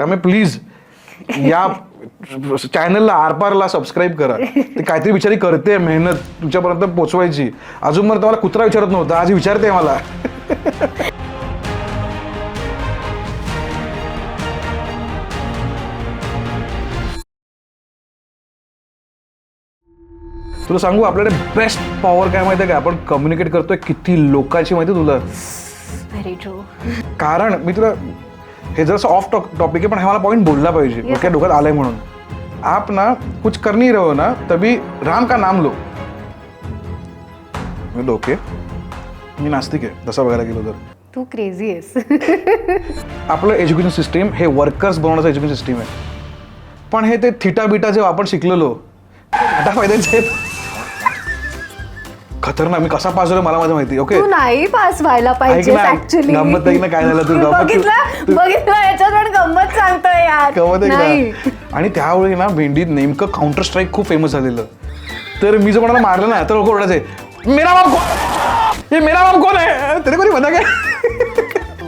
त्यामुळे प्लीज या चॅनलला आरपारला सबस्क्राईब करा. ते काहीतरी बिचारी करते मेहनत तुमच्यापर्यंत पोहोचवायची. अजून मला तुम्हाला कुत्रा विचारत नव्हता, आज विचारते मला. तुला सांगू आपल्याकडे बेस्ट पॉवर काय माहिती आहे का, आपण कम्युनिकेट करतोय किती लोकांची माहिती तुला. Very true. कारण मी तुला हे जरासं ऑफ टॉपिक आहे पण हे मला पॉइंट बोलला पाहिजे, डोक्यात डोक्यात आलंय म्हणून. आप ना कुछ कर नहीं रहे हो ना तभी राम का नाम लो. मी डोके मी नास्तिक आहे तसं बघायला गेलो तर. तू क्रेझी आहेस. आपलं एज्युकेशन सिस्टीम हे वर्कर्स बनवण्याचं एज्युकेशन सिस्टीम आहे. पण हे ते थिटा बिटा जेव्हा आपण शिकलेलो आता फायद्याचे खतरनाक. मी कसा पास झालो मला माझं माहिती. ओके तू नाही पास व्हायला पाहिजे ऍक्च्युअली. गंमत आहे ना काय झालं तू बघितलं याच्यात पण गंमत सांगतोय यार. गंमत आहे. आणि त्यावेळी ना भेंडीत नेमकं काउंटर स्ट्राईक खूप फेमस झालेलं. तर मी जर कोणाला मारलं ना तर लोक ओरडायचे मेरा बाप कोण, हे मेरा बाप कोण आहे तरी कोणी बघा काय.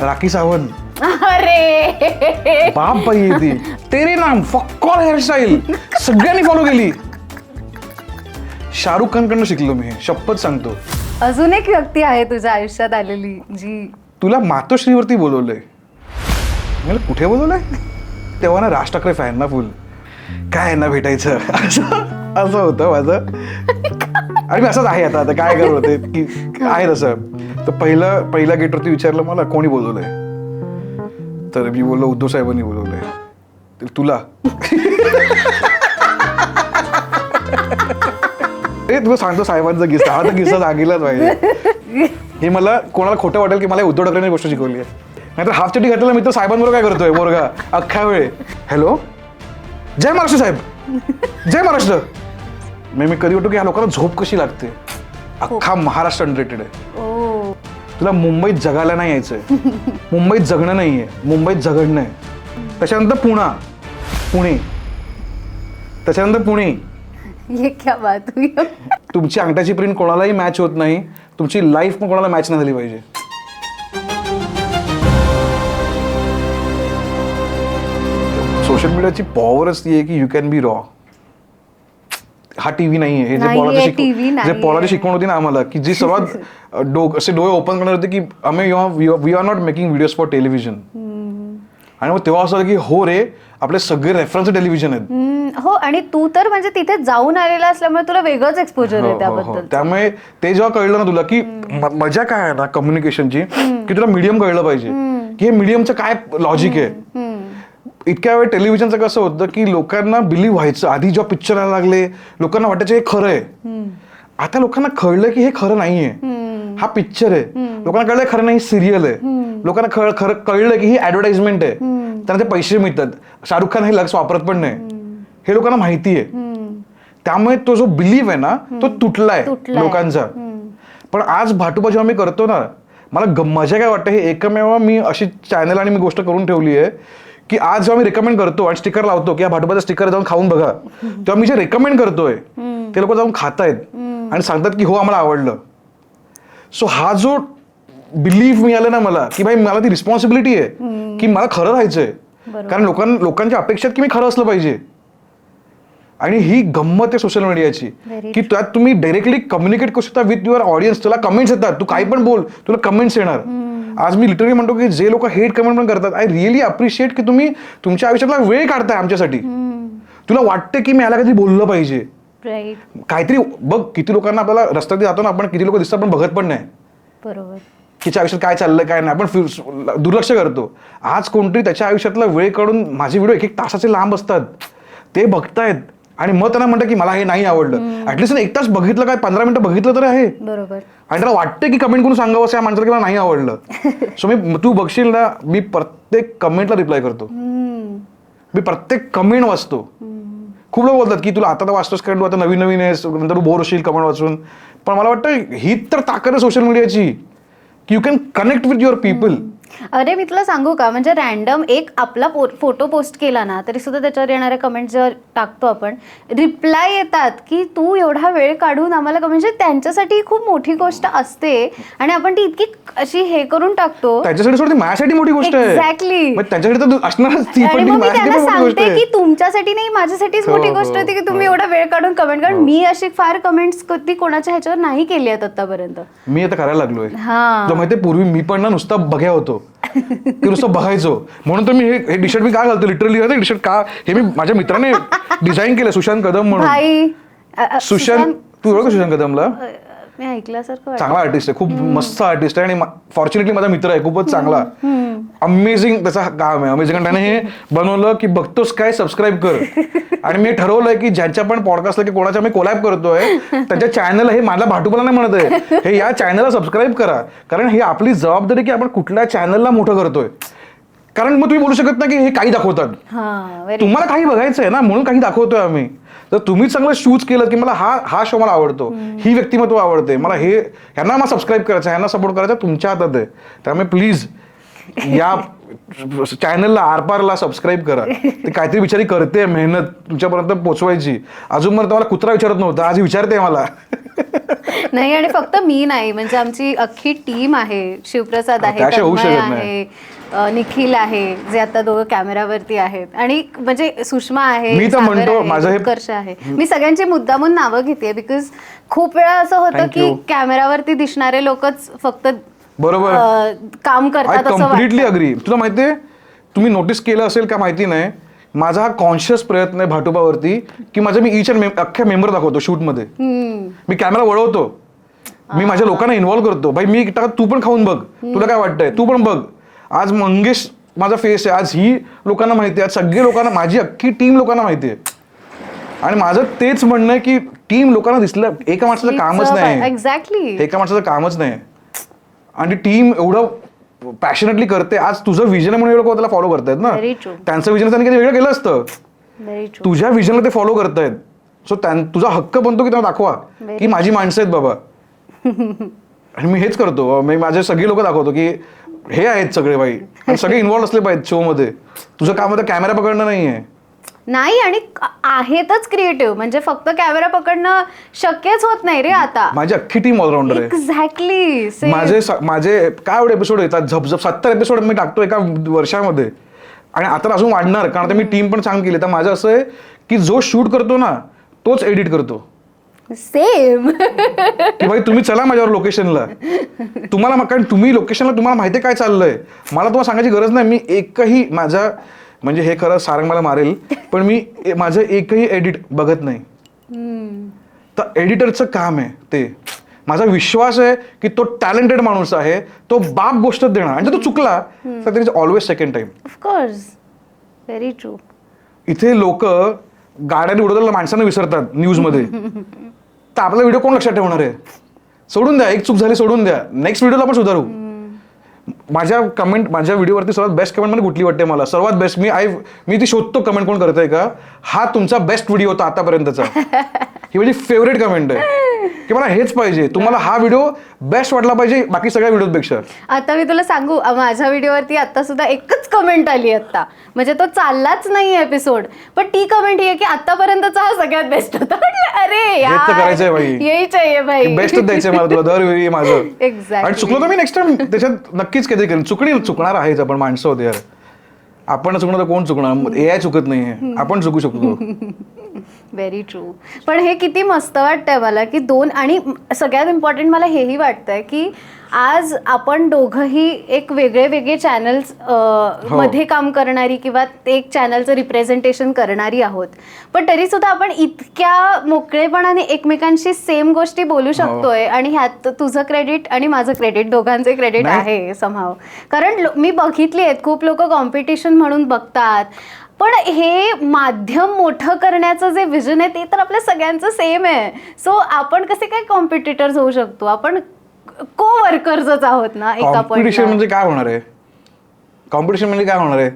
राखी सावंत अरे बाप बाई ती तेरे नाम फक्कॉल हेअरस्टाईल सगळ्यांनी फॉलो केली. शाहरुख खान कडनं शिकलो मी, शपथ सांगतो. अजून एक व्यक्ती आहे तुझ्या आयुष्यात आलेली जी तुला मातोश्रीवरती बोलवलंय. मला कुठे बोलवलंय तेव्हा ना राज ठाकरे फॅन ना फुल काय ना भेटायचं असं होतं माझं. आणि मी असंच आहे आता काय करत होते की आहे तसं. तर पहिल्या गेटवरती विचारलं मला कोणी बोलवलंय, तर मी बोललो उद्धव साहेबांनी बोलवलंय. तर तुला तुला सांगतो साहेबांचा किस्सा, हा तर किस्सा सांगितलाच पाहिजे. हे मला कोणाला खोटं वाटेल की मला उद्धव ठाकरेंनी गोष्ट शिकवली आहे. नाहीतर हाफ चटी घातलेला मित्र साहेबांबरोबर काय करतोय बोरगा अख्ख्या वेळ. हॅलो जय महाराष्ट्र साहेब, जय महाराष्ट्र. मी कधी वाटतो की या लोकांना झोप कशी लागते. अख्खा महाराष्ट्र अनरेटेड आहे. तुला मुंबईत जगायला नाही यायचंय, मुंबईत जगणं नाहीये, मुंबईत झगडणं आहे. त्याच्यानंतर पुणे, त्याच्यानंतर पुणे. ये क्या बात हुई. तुमची अंगठ्याची प्रिंट कोणालाही मॅच होत नाही, तुमची लाईफ पण कोणाला मॅच नाही झाली पाहिजे. सोशल मीडियाची पॉवरच ती आहे की यू कॅन बी रॉ. हा टीव्ही नाहीये. हे जे पॉलाची शिकवण होती ना आम्हाला की जी सर्वात असे डोळे ओपन करणार होते की आम्ही we are not making videos for television. आणि मग तेव्हा असं की हो रे आपले सगळे रेफरन्स टेलिव्हिजन आहेत. हो आणि तू तर म्हणजे तिथे जाऊन आलेला असल्यामुळे तुला वेगळंच एक्सपोजर आहे त्याबद्दल. त्यामुळे ते जेव्हा कळलं ना तुला की मजा काय आहे ना कम्युनिकेशनची, की तुला मीडियम कळलं पाहिजे की हे मीडियमचं काय लॉजिक आहे. इतक्या वेळ टेलिव्हिजनचं कसं होतं की लोकांना बिलीव्ह व्हायचं. आधी जेव्हा पिक्चर यायला लागले लोकांना वाटायचं हे खरं आहे. आता लोकांना कळलं की हे खरं नाहीये, हा पिक्चर आहे. लोकांना कळलं खरं नाही सिरियल आहे. लोकांना कळलं की ही ऍडव्हर्टाइजमेंट आहे, त्यांना ते पैसे मिळतात. शाहरुख खान हे लक्ष वापरत पण नाही हे लोकांना माहिती आहे. त्यामुळे तो जो बिलीव्ह आहे ना तो तुटलाय लोकांचा. पण आज भाटुबा जेव्हा मी करतो ना मला मजा काय वाटतं, हे एकमेव मी अशी चॅनल आणि मी गोष्ट करून ठेवली आहे की आज जेव्हा मी रेकमेंड करतो आणि स्टिकर लावतो की या भाटुबाचा स्टिकर जाऊन खाऊन बघा, तेव्हा मी जे रेकमेंड करतोय ते लोक जाऊन खातायत आणि सांगतात की हो आम्हाला आवडलं. सो हा जो बिलीफ मिळालं ना मला की भाई मला ती रिस्पॉन्सिबिलिटी आहे की मला खरं राहायचंय. कारण लोकांच्या अपेक्षा की मी खरं असलं पाहिजे. आणि ही गंमत आहे सोशल मीडियाची की त्यात तुम्ही डायरेक्टली कम्युनिकेट करू शकता विथ युअर ऑडियन्स. तुला कमेंट्स येतात, तू काही पण बोल तुला कमेंट्स येणार. आज मी लिटरली म्हणतो की जे लोक हेट कमेंट पण करतात आय रिअली अप्रिशिएट की तुम्ही तुमच्या आयुष्यातला वेळ काढताय आमच्यासाठी. तुला वाटतं की मी याला कधी बोललं पाहिजे काहीतरी. बघ किती लोकांना आपल्याला रस्त्यात जातो ना आपण, किती लोक दिसतात पण बघत पण नाही बरोबर तिच्या आयुष्यात काय चाललंय काय नाही, आपण दुर्लक्ष करतो. आज कोणतरी त्याच्या आयुष्यातला वेळ काढून माझे व्हिडिओ 1-1 तासाचे लांब असतात ते बघतायत आणि मग त्यांना म्हणतं की मला हे नाही आवडलं. ऍटलीस्ट 1 तास बघितलं काय 15 मिनिटं बघितलं तर आहे बरोबर. आणि त्याला वाटतं की कमेंट करून सांगावं असं या माणसाला की मला नाही आवडलं. सो तू बघशील ना मी प्रत्येक कमेंटला रिप्लाय करतो, मी प्रत्येक कमेंट वाचतो. खूप लोक बोलतात की तुला आता तर वाचतोस कारण तू आता नवीन नवीन आहेस नंतर तू बोर होशील कमेंट वाचून. पण मला वाटतं ही तर ताकद आहे सोशल मीडियाची की you can connect with your people. अरे मी तुला सांगू का, म्हणजे रॅन्डम एक आपला फोटो पोस्ट केला ना तरी सुद्धा त्याच्यावर येणाऱ्या कमेंट जेव्हा टाकतो आपण, रिप्लाय येतात की तू एवढा वेळ काढून आम्हाला म्हणजे त्यांच्यासाठी ही खूप मोठी गोष्ट असते आणि आपण ती इतकी अशी हे करून टाकतो. त्याच्यासाठी सोडते, माझ्यासाठी मोठी गोष्ट आहे. एक्झॅक्टली. मग त्यांच्यासाठी तर असणारच ती, आणि पण ती मग मी माझ्यासाठी त्यांना पण मोठी गोष्ट सांगते आहे. की तुमच्यासाठी नाही माझ्यासाठीच हो, मोठी हो, गोष्ट होती की तुम्ही हो. एवढा वेळ काढून कमेंट, कारण मी अशी फार कमेंट्स कधी कोणाच्या ह्याच्यावर नाही केली आहेत आतापर्यंत. मी आता करायला लागलोय. हा. तुला माहितीये पूर्वी मी पण ना नुसता बघ्या होतो, की नुसतं बघायचो. म्हणून तर मी हे टी शर्ट मी का घालतो, लिटरली टी शर्ट का, हे मी माझ्या मित्राने डिझाईन केलं, सुशांत कदम म्हणून. भाई सुशांत, तू ओळख सुशांत कदमला? मी ऐकल्यासारखं वाटतं. चांगला आर्टिस्ट आहे, खूप मस्त आर्टिस्ट आहे आणि फॉर्च्युनेटली माझा मित्र आहे, खूपच चांगला. अमेझिंग त्याचा काम आहे, अमेझिंग. त्याने हे बनवलं की बघतोस काय, सबस्क्राईब कर. आणि मी ठरवलंय की ज्यांच्या पण पॉडकास्टला की कोणाच्या मी कोलॅब करतोय त्यांच्या चॅनल, हे मला भाटूपणा नाही म्हणत आहे, हे या चॅनलला सबस्क्राईब करा. कारण ही आपली जबाबदारी की आपण कुठल्या चॅनलला मोठं करतोय. कारण मग तुम्ही बोलू शकत नाही की हे काही दाखवतात. हा, very तुम्हाला काही बघायचं आहे ना, म्हणून काही दाखवतोय आम्ही. तर तुम्ही चांगलं शूज केलं की मला हा शो मला आवडतो, ही व्यक्तिमत्व आवडते मला, हे ह्यांना मला सबस्क्राईब करायचं, ह्यांना सपोर्ट करायचा, तुमच्या हातात आहे. त्यामुळे प्लीज या चॅनलला आरपारला सबस्क्राईब करा. ते काहीतरी बिचारी करते मेहनत तुमच्यापर्यंत पोहोचवायची. अजून मला तुम्हाला कुत्रा विचारत नव्हता, आज विचारते मला. नाही, आणि फक्त मी नाही, म्हणजे आमची अख्खी टीम आहे. शिवप्रसाद आहे, त्याशिवाय होऊ तन्मय शकत नाही. आहे, निखिल आहे जे आता दोघं कॅमेरावरती आहेत, आणि म्हणजे सुषमा आहे, मी तर सागर म्हणतो आहे, माझं हे- उत्कर्ष आहे. मी सगळ्यांची मुद्दामून नावं घेते बिकॉज खूप वेळा असं होतं Thank की you. कॅमेरावरती दिसणारे लोकच फक्त बरोबर, काम आय करतात असं कम्प्लिटली वाटतं. अग्री. तुला माहितीये, तुम्ही नोटीस केलं असेल का माहिती नाही, माझा हा कॉन्शियस प्रयत्न आहे भाटोबावरती की माझं मी ईच अँड अख्ख्या मेंबर दाखवतो शूटमध्ये. मी कॅमेरा वळवतो, मी माझ्या लोकांना इन्व्हॉल्व करतो. भाई मी एकटा, तू पण खाऊन बघ, तुला काय वाटतंय, तू पण बघ. आज मंगेश माझा फेस आहे, आज ही लोकांना माहिती आहे, आज सगळे लोकांना, माझी अख्खी टीम लोकांना माहिती आहे. आणि माझं तेच म्हणणं आहे की टीम लोकांना दिसलं, एका माणसाचं कामच नाही, एक्झॅक्टली. एका माणसाचं कामच नाही. आणि टीम एवढं पॅशनेटली करते. आज तुझं विजन म्हणून लोक त्याला फॉलो करतायत ना. Very true. त्यांचं विजन त्यांनी कधी वेगळं केलं असतं, व्हेरी ट्रू. तुझ्या विजनला ते फॉलो करतायत. सो तुझा हक्क बनतो की त्यांना दाखवा की माझी माणसं आहेत बाबा. आणि मी हेच करतो, मी माझे सगळे लोक दाखवतो की हे आहेत सगळे बाई, आणि सगळे इन्व्हॉल्व असले पाहिजेत शो मध्ये. तुझं काम आता कॅमेरा पकडणं नाहीये. नाही, आणि आहेतच क्रिएटिव्ह, म्हणजे फक्त कॅमेरा पकडणं शक्यच होत नाही रे आता. माझी अख्खी टीम ऑलराऊंडर आहे. एक्झॅक्टली. माझे काय एवढे एपिसोड येतात, झपझप 70 एपिसोड मी टाकतो एका वर्षामध्ये. आणि आता अजून वाढणार, कारण आता मी टीम पण चांगली केली. तर माझं असं आहे की जो शूट करतो ना तोच एडिट करतो. सेम. की भाई तुम्ही चला माझ्यावर लोकेशनला, तुम्हाला, कारण तुम्ही लोकेशनला, तुम्हाला माहिती आहे काय चाललंय, मला तुम्हाला सांगायची गरज नाही. मी एकही माझा, म्हणजे हे खरं सारंग मला मारेल, पण मी माझं एकही एडिट बघत नाही. तर एडिटरचं काम आहे ते. माझा विश्वास आहे की तो टॅलेंटेड माणूस आहे, तो बाप गोष्ट देणार, आणि जर तो चुकला तर there is always second time. Of course, very true. इथे लोक गाड्याने उडवलेल्या माणसांना विसरतात न्यूजमध्ये, तर आपला व्हिडिओ कोण लक्षात ठेवणार आहे? सोडून द्या, एक चूक झाली सोडून द्या, नेक्स्ट व्हिडिओला आपण सुधारू. माझ्या व्हिडिओवरती सर्वात बेस्ट कमेंट मला कुठली वाटते? मला सर्वात बेस्ट, मी ती शोधतो कमेंट कोण करतंय का, हा तुमचा बेस्ट व्हिडिओ होता आतापर्यंतचा. ही माझी फेवरेट कमेंट आहे की मला हेच पाहिजे, तुम्हाला हा व्हिडिओ बेस्ट वाटला पाहिजे बाकी सगळ्या व्हिडिओपेक्षा. आता मी तुला सांगू, माझ्या व्हिडिओवरती आता सुद्धा एकच कमेंट आली आता, म्हणजे तो चाललाच नाही एपिसोड, पण ती कमेंट ही आहे की आतापर्यंतचा हा सगळ्यात बेस्ट होता. म्हटलं अरे हेच तर करायचंय यार, भाई, यही चाहिए भाई, बेस्टच द्यायचंय मला तुला दरवेळी माझं. Exactly. आणि चुकलो तर मी नेक्स्ट टाइम त्याच्यात नक्कीच काहीतरी करेन. चुकणार आहेच, आपण माणसं होते यार, आपण चुकणार तर कोण चुकणार? AI चुकत नाहीये, आपण चुकू शकतो. Very true. पण हे किती मस्त वाटतंय मला की आणि सगळ्यात इम्पॉर्टंट मला हेही वाटतंय की आज आपण दोघंही एक वेगळे चॅनल्स मध्ये काम करणारी किंवा एक चॅनलचं रिप्रेझेंटेशन करणारी आहोत, पण तरी सुद्धा आपण इतक्या मोकळेपणाने एकमेकांशी सेम गोष्टी बोलू शकतोय. आणि ह्यात तुझं क्रेडिट आणि माझं क्रेडिट, दोघांचे क्रेडिट आहे समहाव. कारण मी बघितली आहेत, खूप लोक कॉम्पिटिशन म्हणून बघतात, पण हे माध्यम मोठं करण्याचं जे विजन आहे ते तर आपल्या सगळ्यांचं सेम आहे. सो आपण कसे काय कॉम्पिटिटर्स होऊ शकतो? आपण को वर्कर्सच आहोत ना एका पॉइंटला. कॉम्पिटिशन म्हणजे काय होणार आहे? कॉम्पिटिशन म्हणजे काय होणार आहे?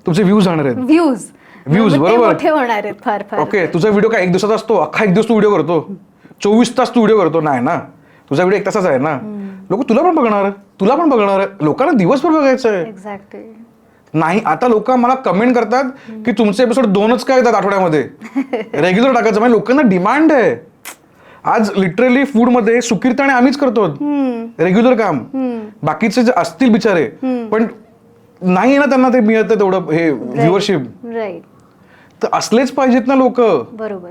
तुमचे व्ह्यूज होणार आहेत. व्ह्यूज बरोबर मोठे होणार आहेत फार फार. ओके, तुझा व्हिडिओ काय एक दिवसाचा असतो? अख्खा एक दिवस तू व्हिडिओ करतो? 24 तास तू व्हिडिओ करतो? नाही ना, तुझा व्हिडिओ 1 तासाचा आहे ना. लोक तुला पण बघणार, तुला पण बघणार, लोकांना दिवसभर बघायचं आहे. एक्झॅक्टली. नाही, आता लोक मला कमेंट करतात की तुमचे एपिसोड 2च काय येतात आठवड्यामध्ये, रेग्युलर टाकायचं. म्हणजे लोकांना डिमांड आहे. आज लिटरली फूडमध्ये सुकीर्त आणि आम्हीच करतो रेग्युलर काम. बाकीचे जे असतील बिचारे, पण नाही ना त्यांना ते मिळतं तेवढं हे व्ह्युअरशिप. राईट. तर असलेच पाहिजेत ना लोक, बरोबर.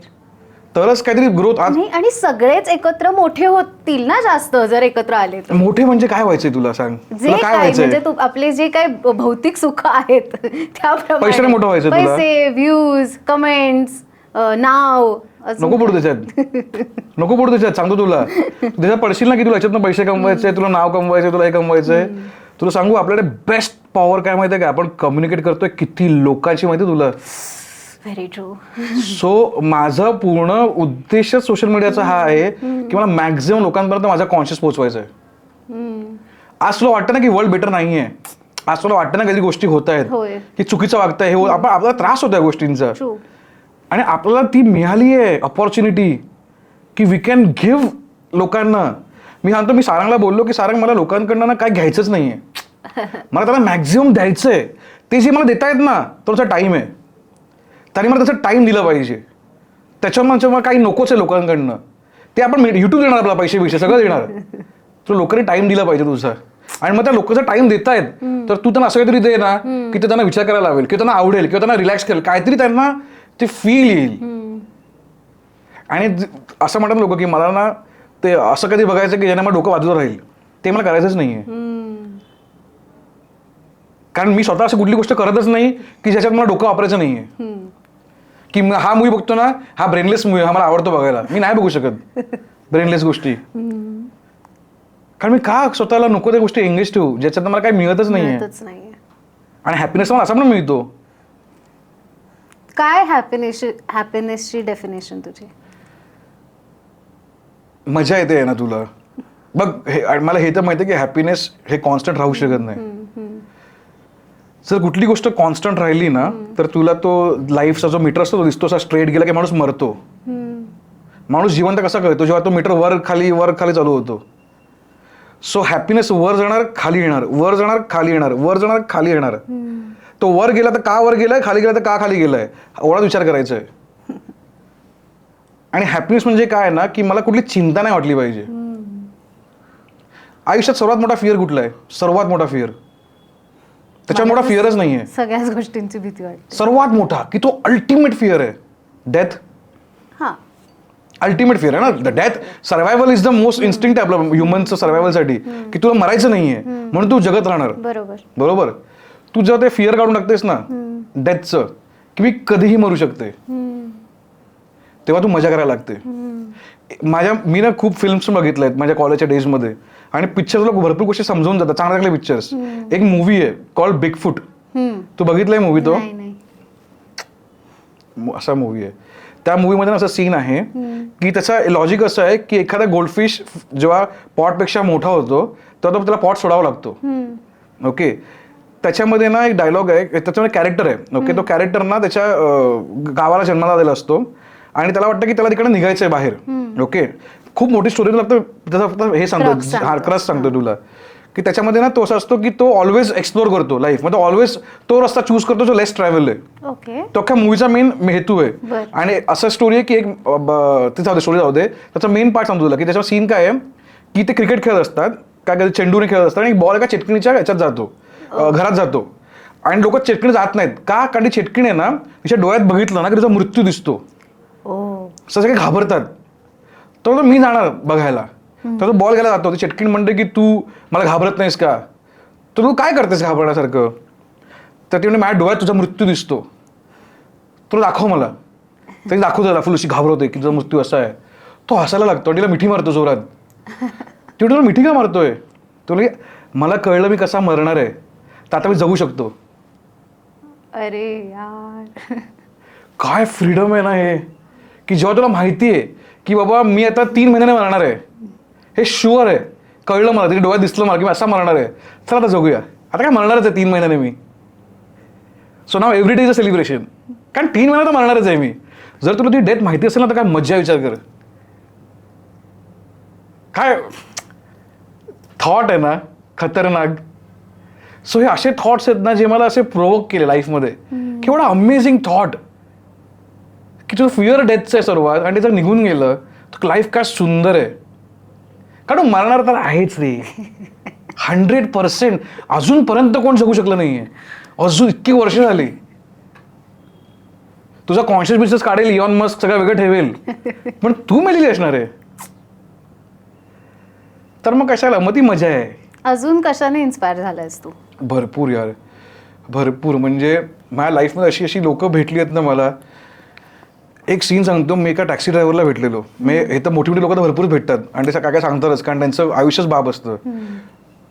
तरच काहीतरी ग्रोथ. आज नाही, आणि सगळेच एकत्र मोठे होतील ना जास्त जर एकत्र आले तर. मोठे म्हणजे काय व्हायचंय तुला सांग, जे तुला काय काय व्हायचंय? म्हणजे आपले जे काय भौतिक सुख आहेत त्याप्रमाणे पैशाने मोठं व्हायचं तुला? पैसे, व्ह्यूज, कमेंट्स, नाव, अजून नको पडू त्याच्यात, नको पडू त्याच्यात. सांगतो तुला, त्याच्यात पडशील ना की तुला याच्यातनं पैसे कमवायचे, तुला नाव कमवायचे, तुला हे कमवायचंय. तुला सांगू आपल्याकडे बेस्ट पॉवर काय माहितीये का, आपण कम्युनिकेट करतोय किती लोकांची माहिती तुला. Very true. सो माझं पूर्ण उद्देशच सोशल मीडियाचा हा आहे की मला मॅक्झिमम लोकांपर्यंत माझा कॉन्शियस पोहोचवायचा आहे. आज तुला वाटतं ना की वर्ल्ड बेटर नाहीये, आज तुला वाटतं ना काही गोष्टी होत आहेत होय. की चुकीचं वागतंय, हे आपण आपल्याला त्रास होतो या गोष्टींचा, ट्रू. आणि आपल्याला ती मिळाली आहे अपॉर्च्युनिटी की वी कॅन गिव्ह लोकांना. मी सांगतो, मी सारंगला बोललो की सारंग मला लोकांकडनं ना काय घ्यायचंच नाहीये, मला त्याला मॅक्झिमम द्यायचंय. ते जे मला देता येत ना त्याचा टाइम आहे, त्याने मला त्याचा टाइम दिला पाहिजे. त्याच्यामुळे मला काही नकोच आहे लोकांकडनं. ते आपण युट्यूब देणार, आपला पैसे सगळं देणार, तुला लोकांनी टाइम दिला पाहिजे तुझा. आणि मग त्या लोकांचा टाइम देतायत तर तू त्यांना असं काहीतरी दे ना की ते त्यांना विचार करायला लावेल, किंवा त्यांना आवडेल, किंवा त्यांना रिलॅक्स करेल, काहीतरी त्यांना ते फील येईल. आणि असं म्हणतात लोक की मला ना ते असं कधी बघायचं की ज्याने मला डोकं बाजूला राहील, ते मला करायचंच नाहीये. कारण मी स्वतः असं कुठली गोष्ट करतच नाही की ज्याच्यात मला डोकं वापरायचं नाहीये. की हा मूवी बघतो ना, हा ब्रेनलेस मूवी, हा मला आवडतो बघायला, मी नाही बघू शकत ब्रेनलेस गोष्टी. कारण मी का स्वतःला नको त्या गोष्टी एंगेज ठेवू ज्याच्यात मला काही मिळतच नाहीये. आणि हॅपीनेस मला असा पण मिळतो. काय हॅपीनेसची डेफिनेशन तुझी? मजा येते ना तुला बघ. मला हे तर माहिती आहे की हॅपीनेस हे कॉन्स्टंट राहू शकत नाही. जर कुठली गोष्ट कॉन्स्टंट राहिली ना तर तुला तो लाईफचा जो मीटर असतो तो दिसतो असा स्ट्रेट गेला की माणूस मरतो. माणूस जिवंत कसा कळतो, जेव्हा तो मीटर वर खाली चालू होतो. सो हॅपीनेस वर जाणार खाली येणार, वर जाणार खाली येणार, वर जाणार खाली येणार. तो वर गेला तर का वर गेलाय, खाली गेला तर का खाली गेलाय, एवढा विचार करायचा आहे. आणि हॅपीनेस म्हणजे काय ना की मला कुठली चिंता नाही वाटली पाहिजे. आयुष्यात सर्वात मोठा फिअर कुठला आहे? सर्वात मोठा फिअर, त्याच्या मोठा फिअरच नाहीये. सगळ्याच गोष्टींची भीती वाटते. सर्वात मोठा की तो अल्टिमेट फिअर आहे डेथ. अल्टिमेट फिअर आहे ना death. Survival is the most instinct आहे आपलं ह्युमनचं सर्व्हायव्हलसाठी, की तुला मरायचं नाहीये म्हणून तू जगत राहणार. बरोबर. तू जेव्हा ते फिअर काढून टाकतेस ना डेथचं की मी कधीही मरू शकते, तेव्हा तू मजा करायला लागते. मी ना खूप फिल्म्स बघितल्या आहेत माझ्या कॉलेजच्या डेजमध्ये, आणि पिक्चर्सला भरपूर गोष्टी समजून जातात, चांगले चांगले पिक्चर्स. एक मूवी आहे कॉल्ड बिगफूट, तू बघितलाय मूवी? तो असा मूवी आहे. त्या मूवीमध्ये असं सीन आहे की त्याचा लॉजिक असं आहे की एखादा गोल्डफिश जेव्हा पॉटपेक्षा मोठा होतो तेव्हा त्याला पॉट सोडावा लागतो. ओके. त्याच्यामध्ये ना एक डायलॉग आहे, त्याच्यामध्ये कॅरेक्टर आहे. ओके. तो कॅरेक्टर ना त्याच्या गावाला जन्माला आलेला असतो आणि त्याला वाटतं की त्याला तिकडे निघायचंय बाहेर. ओके. खूप मोठी स्टोरी लागतं त्याचा, फक्त हे सांगतो क्रस सांगतो तुला की त्याच्यामध्ये ना तो असं असतो की तो ऑलवेज एक्सप्लोर करतो लाईफ, म्हणजे ऑलवेज तो रस्ता चूज करतो जो लेस ट्रॅव्हल आहे. तो अख्या मूवीचा मेन हेतू आहे. आणि असं स्टोरी आहे की एक ते स्टोरी जाऊ दे, त्याचा मेन पार्ट सांगतो तुला की त्याचा सीन काय आहे की ते क्रिकेट खेळत असतात, काय कधी चेंडूने खेळत असतात, आणि बॉल एका चिटकिणीच्या ह्याच्यात जातो, घरात जातो, आणि लोक चिटकिणी जात नाहीत का, कारण ती चिटकिणी आहे ना तिच्या डोळ्यात बघितलं ना की त्याचा मृत्यू दिसतो. सगळे घाबरतात. तर मी जाणार बघायला, तर तो बॉल घ्यायला जातो. ती चिटकीण म्हणते की तू मला घाबरत नाहीस का, तर तू काय करतेस घाबरण्यासारखं. तर ती म्हणजे माझ्या डोळ्यात तुझा मृत्यू दिसतो, तुला दाखव मला. तरी दाखवतो त्याला, फुल अशी घाबरवते की तुझा मृत्यू असा आहे. तो हसायला लागतो, तिला मिठी मारतो जोरात. ती तुला मिठी का मारतोय, तुला मला कळलं मी कसा मरणार आहे, तर आता मी जगू शकतो. अरे यार, काय फ्रीडम आहे ना हे, की जेव्हा तुला माहिती आहे की बाबा मी आता 3 महिन्याने मरणार आहे, हे शुअर आहे, कळलं मला, तिथे डोळ्यात दिसलं मला की मी असा मरणार आहे, चला आता जगूया. आता काय मरणारच आहे 3 महिन्याने मी. So now every day is a celebration, कारण 3 महिन्यात तर मरणारच आहे मी. जर तुला ती डेथ माहिती असेल ना तर काय मज्जा, विचार कर. काय थॉट आहे ना खतरनाक. सो हे असे थॉट्स आहेत ना जे मला असे प्रोवोक केले लाईफमध्ये, केवढा अमेझिंग थॉट की तुझं फिअर डेथचं आहे सर्वात, आणि ते जर निघून गेलं तर लाईफ काय सुंदर आहे. कारण मरणार तर आहेच रे 100%. अजूनपर्यंत कोण जगू शकलं नाहीये, अजून इतकी वर्ष झाली. तुझा कॉन्शियस बिझनेस काढेल इलॉन मस्क, सगळं वेगळं ठेवेल, पण तू मेलेली असणार आहे. तर मग कशाला, मग ती मजा आहे. अजून कशाने इन्स्पायर झालायस तू? भरपूर यार, भरपूर. म्हणजे माझ्या लाईफमध्ये अशी अशी लोकं भेटली आहेत ना मला. एक सीन सांगतो, मी एका टॅक्सी ड्रायव्हरला भेटलेलो. मी हे तर मोठी मोठी लोकं तर भरपूर भेटतात आणि ते काय काय सांगतातच, कारण त्यांचं आयुष्यच बाब असतं.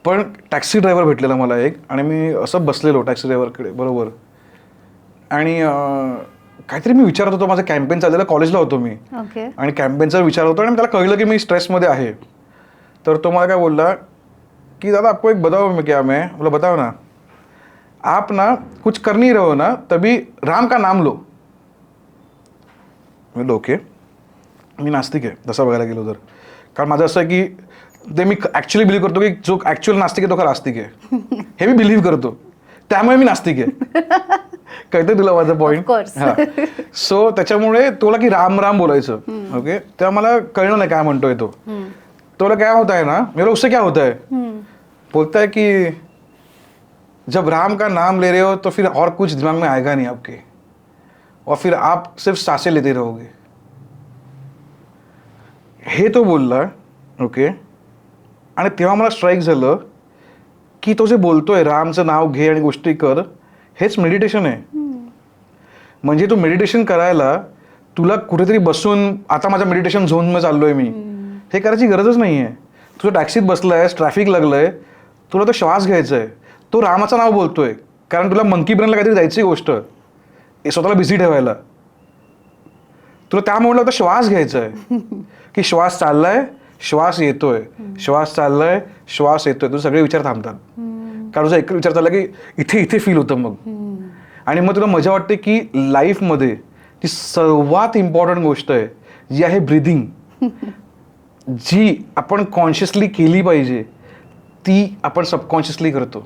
पण टॅक्सी ड्रायव्हर भेटलेला मला एक, आणि मी असं बसलेलो टॅक्सी ड्रायव्हरकडे बरोबर, आणि काहीतरी मी विचारत होतो. माझं कॅम्पेन चाललेलं, कॉलेजला होतो मी, ओके. आणि कॅम्पेनचा विचार होतो, आणि त्याला कळलं की मी स्ट्रेसमध्ये आहे. तर तो मला काय बोलला कि दादा आपको एक बताओ मैं क्या, मैं बोला बताओ ना. आप ना कुछ कर नहीं रहे हो ना, तभी राम का नाम लो. मी ओके, मी नास्तिक आहे तसं बघायला गेलो तर. कारण माझं असं आहे की ते मी ॲक्च्युली बिलीव्ह करतो की जो ॲक्च्युअल नास्तिक आहे तो खरा आस्तिक आहे, हे मी बिलीव्ह करतो, त्यामुळे मी नास्तिक आहे. कळतं तुला माझं पॉईंट? हां. सो त्याच्यामुळे तुला की राम राम बोलायचं. ओके, तेव्हा मला कळलं नाही काय म्हणतोय तो. तुला क्या होता है ना, मेरा उससे क्या होता है, बोलता है कि जब राम का नाम ले रहे हो तो फिर और कुछ दिमाग में आएगा नहीं आपके, और फिर आप सिर्फ सांसें लेते रहोगे. हे तो बोलला. ओके, आणि तेव्हा मला स्ट्राईक झालं की तो जे बोलतोय रामचं नाव घे आणि गोष्टी कर, हेच मेडिटेशन आहे. म्हणजे तू मेडिटेशन करायला तुला कुठेतरी बसून आता माझ्या मेडिटेशन झोनमध्ये चाललोय मी, हे करायची गरजच नाही आहे. तुझं टॅक्सीत बसलायस, ट्रॅफिक लागलंय, तुला तो श्वास घ्यायचा आहे, तो रामाचं नाव बोलतोय, कारण तुला मंकी ब्रेनला काहीतरी जायची गोष्ट, स्वतःला बिझी ठेवायला. तुला त्या मोडला आता श्वास घ्यायचा आहे की श्वास चाललाय, श्वास येतोय, श्वास चाललाय, श्वास येतोय. तुझे सगळे विचार थांबतात, कारण तुझा एक विचार चालला की इथे इथे फील होतं मग. आणि मग तुला मजा वाटते की लाईफमध्ये ती सर्वात इम्पॉर्टंट गोष्ट आहे जी आहे ब्रिदिंग, जी आपण कॉन्शियसली केली पाहिजे, ती आपण सबकॉन्शियसली करतो,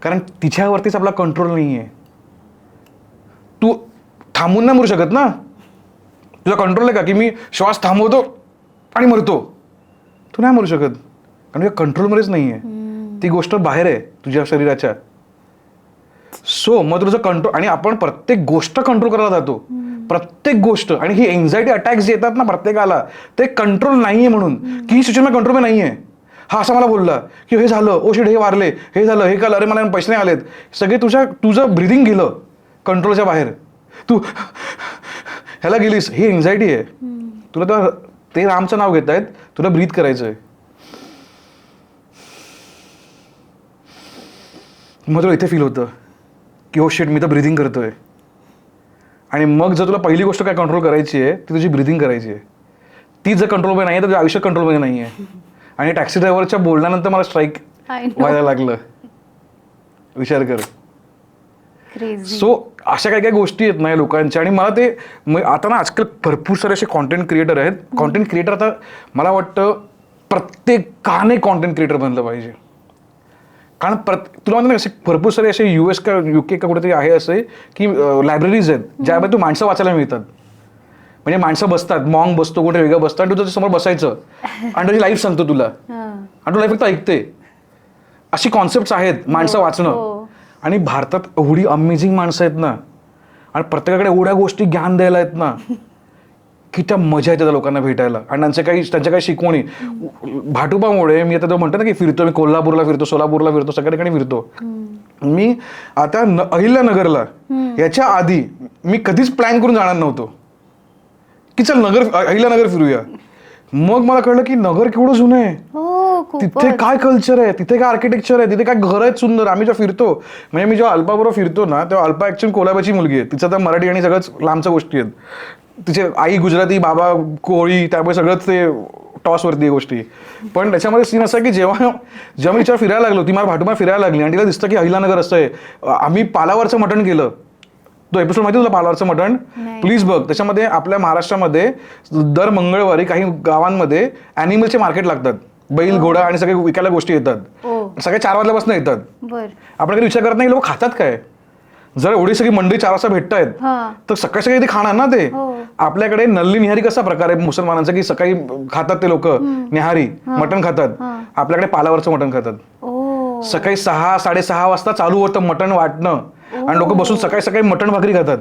कारण तिच्यावरतीच आपला कंट्रोल नाही आहे. तू थांबून नाही मरू शकत ना. तुझा कंट्रोल आहे का की मी श्वास थांबवतो आणि मरतो? तू नाही मरू शकत, कारण तुझ्या कंट्रोलमध्येच नाही आहे. ती गोष्ट बाहेर आहे तुझ्या शरीराच्या. सो मग तुझं कंट्रोल, आणि आपण प्रत्येक गोष्ट कंट्रोल करायला जातो, प्रत्येक गोष्ट. आणि ही एन्झायटी अटॅक्स जे येतात ना प्रत्येकाला, ते कंट्रोल नाहीये म्हणून, की ही सिच्युएशन कंट्रोल में नाहीये. हा असा मला बोलला की हे झालं, ओ शिट हे वारले, हे झालं, हे केलं, अरे मला पैसे नाही आलेत, सगळे तुझं ब्रिदिंग गेलं कंट्रोलच्या बाहेर. तू ह्याला गेलीस, ही एन्झायटी आहे. तुला तर ते रामचं नाव घेत आहेत, तुला ब्रीथ करायचं आहे. मग तुला इथे फील होतं की हो शिट मी तर ब्रिदिंग करतोय. आणि मग जर तुला पहिली गोष्ट काय कंट्रोल करायची आहे, ती तुझी ब्रिदिंग करायची आहे. ती जर कंट्रोलमध्ये नाही आहे तर तुझं आयुष्य कंट्रोलमध्ये नाही आहे. आणि टॅक्सी ड्रायव्हरच्या बोलण्यानंतर मला स्ट्राईक व्हायला लागलं, विचार कर. सो अशा काही काही गोष्टी आहेत ना या लोकांच्या. आणि मला ते आता ना आजकाल भरपूर सारे असे कॉन्टेंट क्रिएटर आहेत. कॉन्टेंट क्रिएटर आता मला वाटतं प्रत्येकाने कॉन्टेंट क्रिएटर बनलं पाहिजे. कारण तुला म्हणतो ना असे भरपूर सारे असे US का UK का कुठेतरी आहे असे की लायब्ररीज आहेत ज्यामध्ये तू माणसं वाचायला मिळतात. म्हणजे माणसं बसतात, मॉंग बसतो, कुठे वेगळं बसतं, आणि तू त्याच्या समोर बसायचं आणि त्याची लाईफ सांगतो तुला, आणि तू लाईफ फक्त ऐकते. अशी कॉन्सेप्ट आहेत माणसं वाचणं. आणि भारतात एवढी अमेझिंग माणसं आहेत ना, आणि प्रत्येकाकडे एवढ्या गोष्टी ज्ञान द्यायला आहेत ना, की त्या मजा येते त्या लोकांना भेटायला. आणि त्यांच्या काही शिकवणी भाटुबामुळे मी आता तो म्हणतो ना की फिरतो, मी कोल्हापूरला फिरतो, सोलापूरला फिरतो, सगळ्या ठिकाणी फिरतो. मी आता अहिल्यानगरला याच्या आधी मी कधीच प्लॅन करून जाणार नव्हतो की चल अहिल्यानगर फिरूया. मग मला कळलं की नगर केवढं जुनं आहे, तिथे काय कल्चर आहे, तिथे काय आर्किटेक्चर आहे, तिथे काय घर आहेत सुंदर. आम्ही जेव्हा फिरतो, म्हणजे मी जेव्हा अल्पाबरोबर फिरतो ना, तेव्हा अल्पा ऍक्च्युअली कोल्हाबाची मुलगी आहे, तिचं तर मराठी आणि सगळंच लांबच्या गोष्टी आहेत. तिचे आई गुजराती, बाबा कोळी, त्यामुळे सगळंच ते टॉसवरती गोष्टी. पण त्याच्यामध्ये सीन असा की जेव्हा मी तिच्यावर फिरायला लागलो, ती मला भाटुमा फिरायला लागली आणि तिला दिसतं की अहिल्यानगर असं आहे. आम्ही पालावरचं मटण केलं, तो एपिसोड माहिती तुला पालावरचं मटण, प्लीज बघ. त्याच्यामध्ये आपल्या महाराष्ट्रामध्ये दर मंगळवारी काही गावांमध्ये ॲनिमलचे मार्केट लागतात, बैल घोडा आणि सगळे विकायला गोष्टी येतात. सगळे 4 वाजल्यापासून येतात. बर आपण कधी विचार करत नाही लोक खातात काय. जर एवढी सगळी मंडळी 4 वाजता भेटतायत तर सकाळी सकाळी ते खाणार ना ते. आपल्याकडे नल्ली निहारी कसा प्रकार आहे मुसलमानांचा की सकाळी खातात ते लोक निहारी मटण खातात. आपल्याकडे पालावरचं मटण खातात. सकाळी 6-6:30 वाजता चालू होतं मटण वाटणं आणि लोक बसून सकाळी सकाळी मटण भाकरी खातात.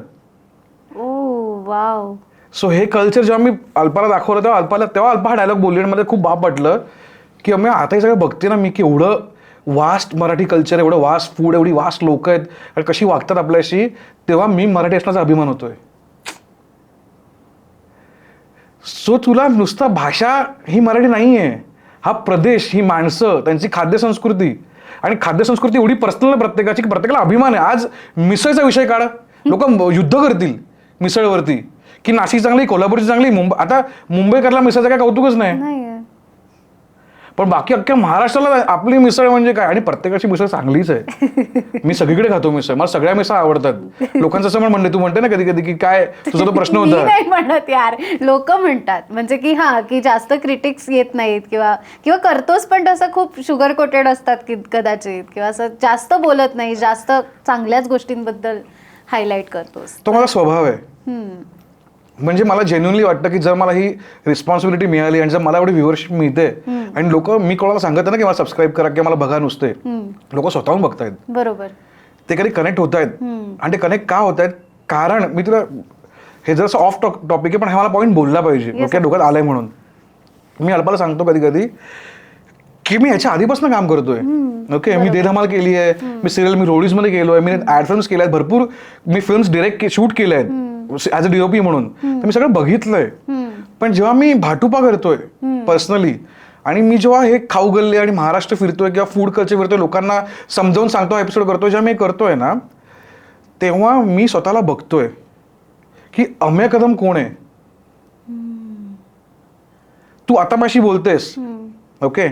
वाव. सो हे कल्चर जेव्हा मी अल्पाला दाखवलं तेव्हा अल्पा हा डायलॉग बोलली आणि मला खूप बाप वाटलं की मी आता हे सगळं बघते ना मी की एवढं वास्ट मराठी कल्चर, एवढं वास्ट फूड, एवढी वास्ट लोक आहेत आणि कशी वागतात आपल्याशी, तेव्हा मी मराठी असण्याचा अभिमान होतोय. सो तुला नुसता भाषा ही मराठी नाही आहे, हा प्रदेश, ही माणसं, त्यांची खाद्यसंस्कृती आणि खाद्यसंस्कृती एवढी पर्सनल प्रत्येकाची की प्रत्येकाला अभिमान आहे. आज मिसळचा विषय काढा, लोक युद्ध करतील मिसळवरती की नाशिक चांगली, कोल्हापूरची चांगली, आता मुंबईकरला मिसळचं काय कौतुकच नाही. पण बाकी अख्ख्या महाराष्ट्राला आपली मिसळ म्हणजे काय, आणि प्रत्येकाची मिसळ चांगलीच आहे. मी सगळीकडे खातो मिसळ, मला सगळ्या मिसळ आवडतात. लोकांचं असं म्हणणे, तू म्हणते ना कधी कधी की काय तुझा तो प्रश्न होता. नाही म्हणत यार, लोक म्हणतात म्हणजे की की जास्त क्रिटिक्स येत नाहीत किंवा करतोस पण तसं खूप शुगर कोटेड असतात की कदाचित, किंवा असं जास्त बोलत नाही, जास्त चांगल्याच गोष्टींबद्दल हायलाईट करतोस. तो माझा स्वभाव आहे. म्हणजे मला जेन्युअनली वाटतं की जर मला ही रिस्पॉन्सिबिलिटी मिळाली आणि जर मला एवढी व्ह्युअरशिप मिळते आणि लोक, मी कोणाला सांगत ना की मला सबस्क्राईब करा किंवा मला बघा नुसते, लोक स्वतःहून बघतायत. बरोबर. ते कधी कनेक्ट होत आहेत. आणि ते कनेक्ट का होत आहेत, कारण मी तुला हे जर ऑफ टॉपिक आहे पण हा मला पॉईंट बोलला पाहिजे, डोक्यात डोक्यात आलंय म्हणून. मी अल्पाला सांगतो कधी कधी की मी ह्याच्या आधीपासून काम करतोय. ओके, मी दे धमाल केली आहे, मी सिरियल, मी रोडीज मध्ये गेलोय, मी ऍड फिल्म्स केल्या आहेत, भरपूर मी फिल्म्स डिरेक्ट शूट केल्या आहेत ऍज अ DOP म्हणून, तर मी सगळं बघितलंय. पण जेव्हा मी भाटुपा करतोय पर्सनली, आणि मी जेव्हा हे खाऊ गल्ले आणि महाराष्ट्र फिरतोय किंवा फूड कल्चर फिरतोय, लोकांना समजावून सांगतो, एपिसोड करतोय, जेव्हा मी करतोय ना, तेव्हा मी स्वतःला बघतोय की अमेय कदम कोण आहे. तू आता माझी बोलतेस, ओके,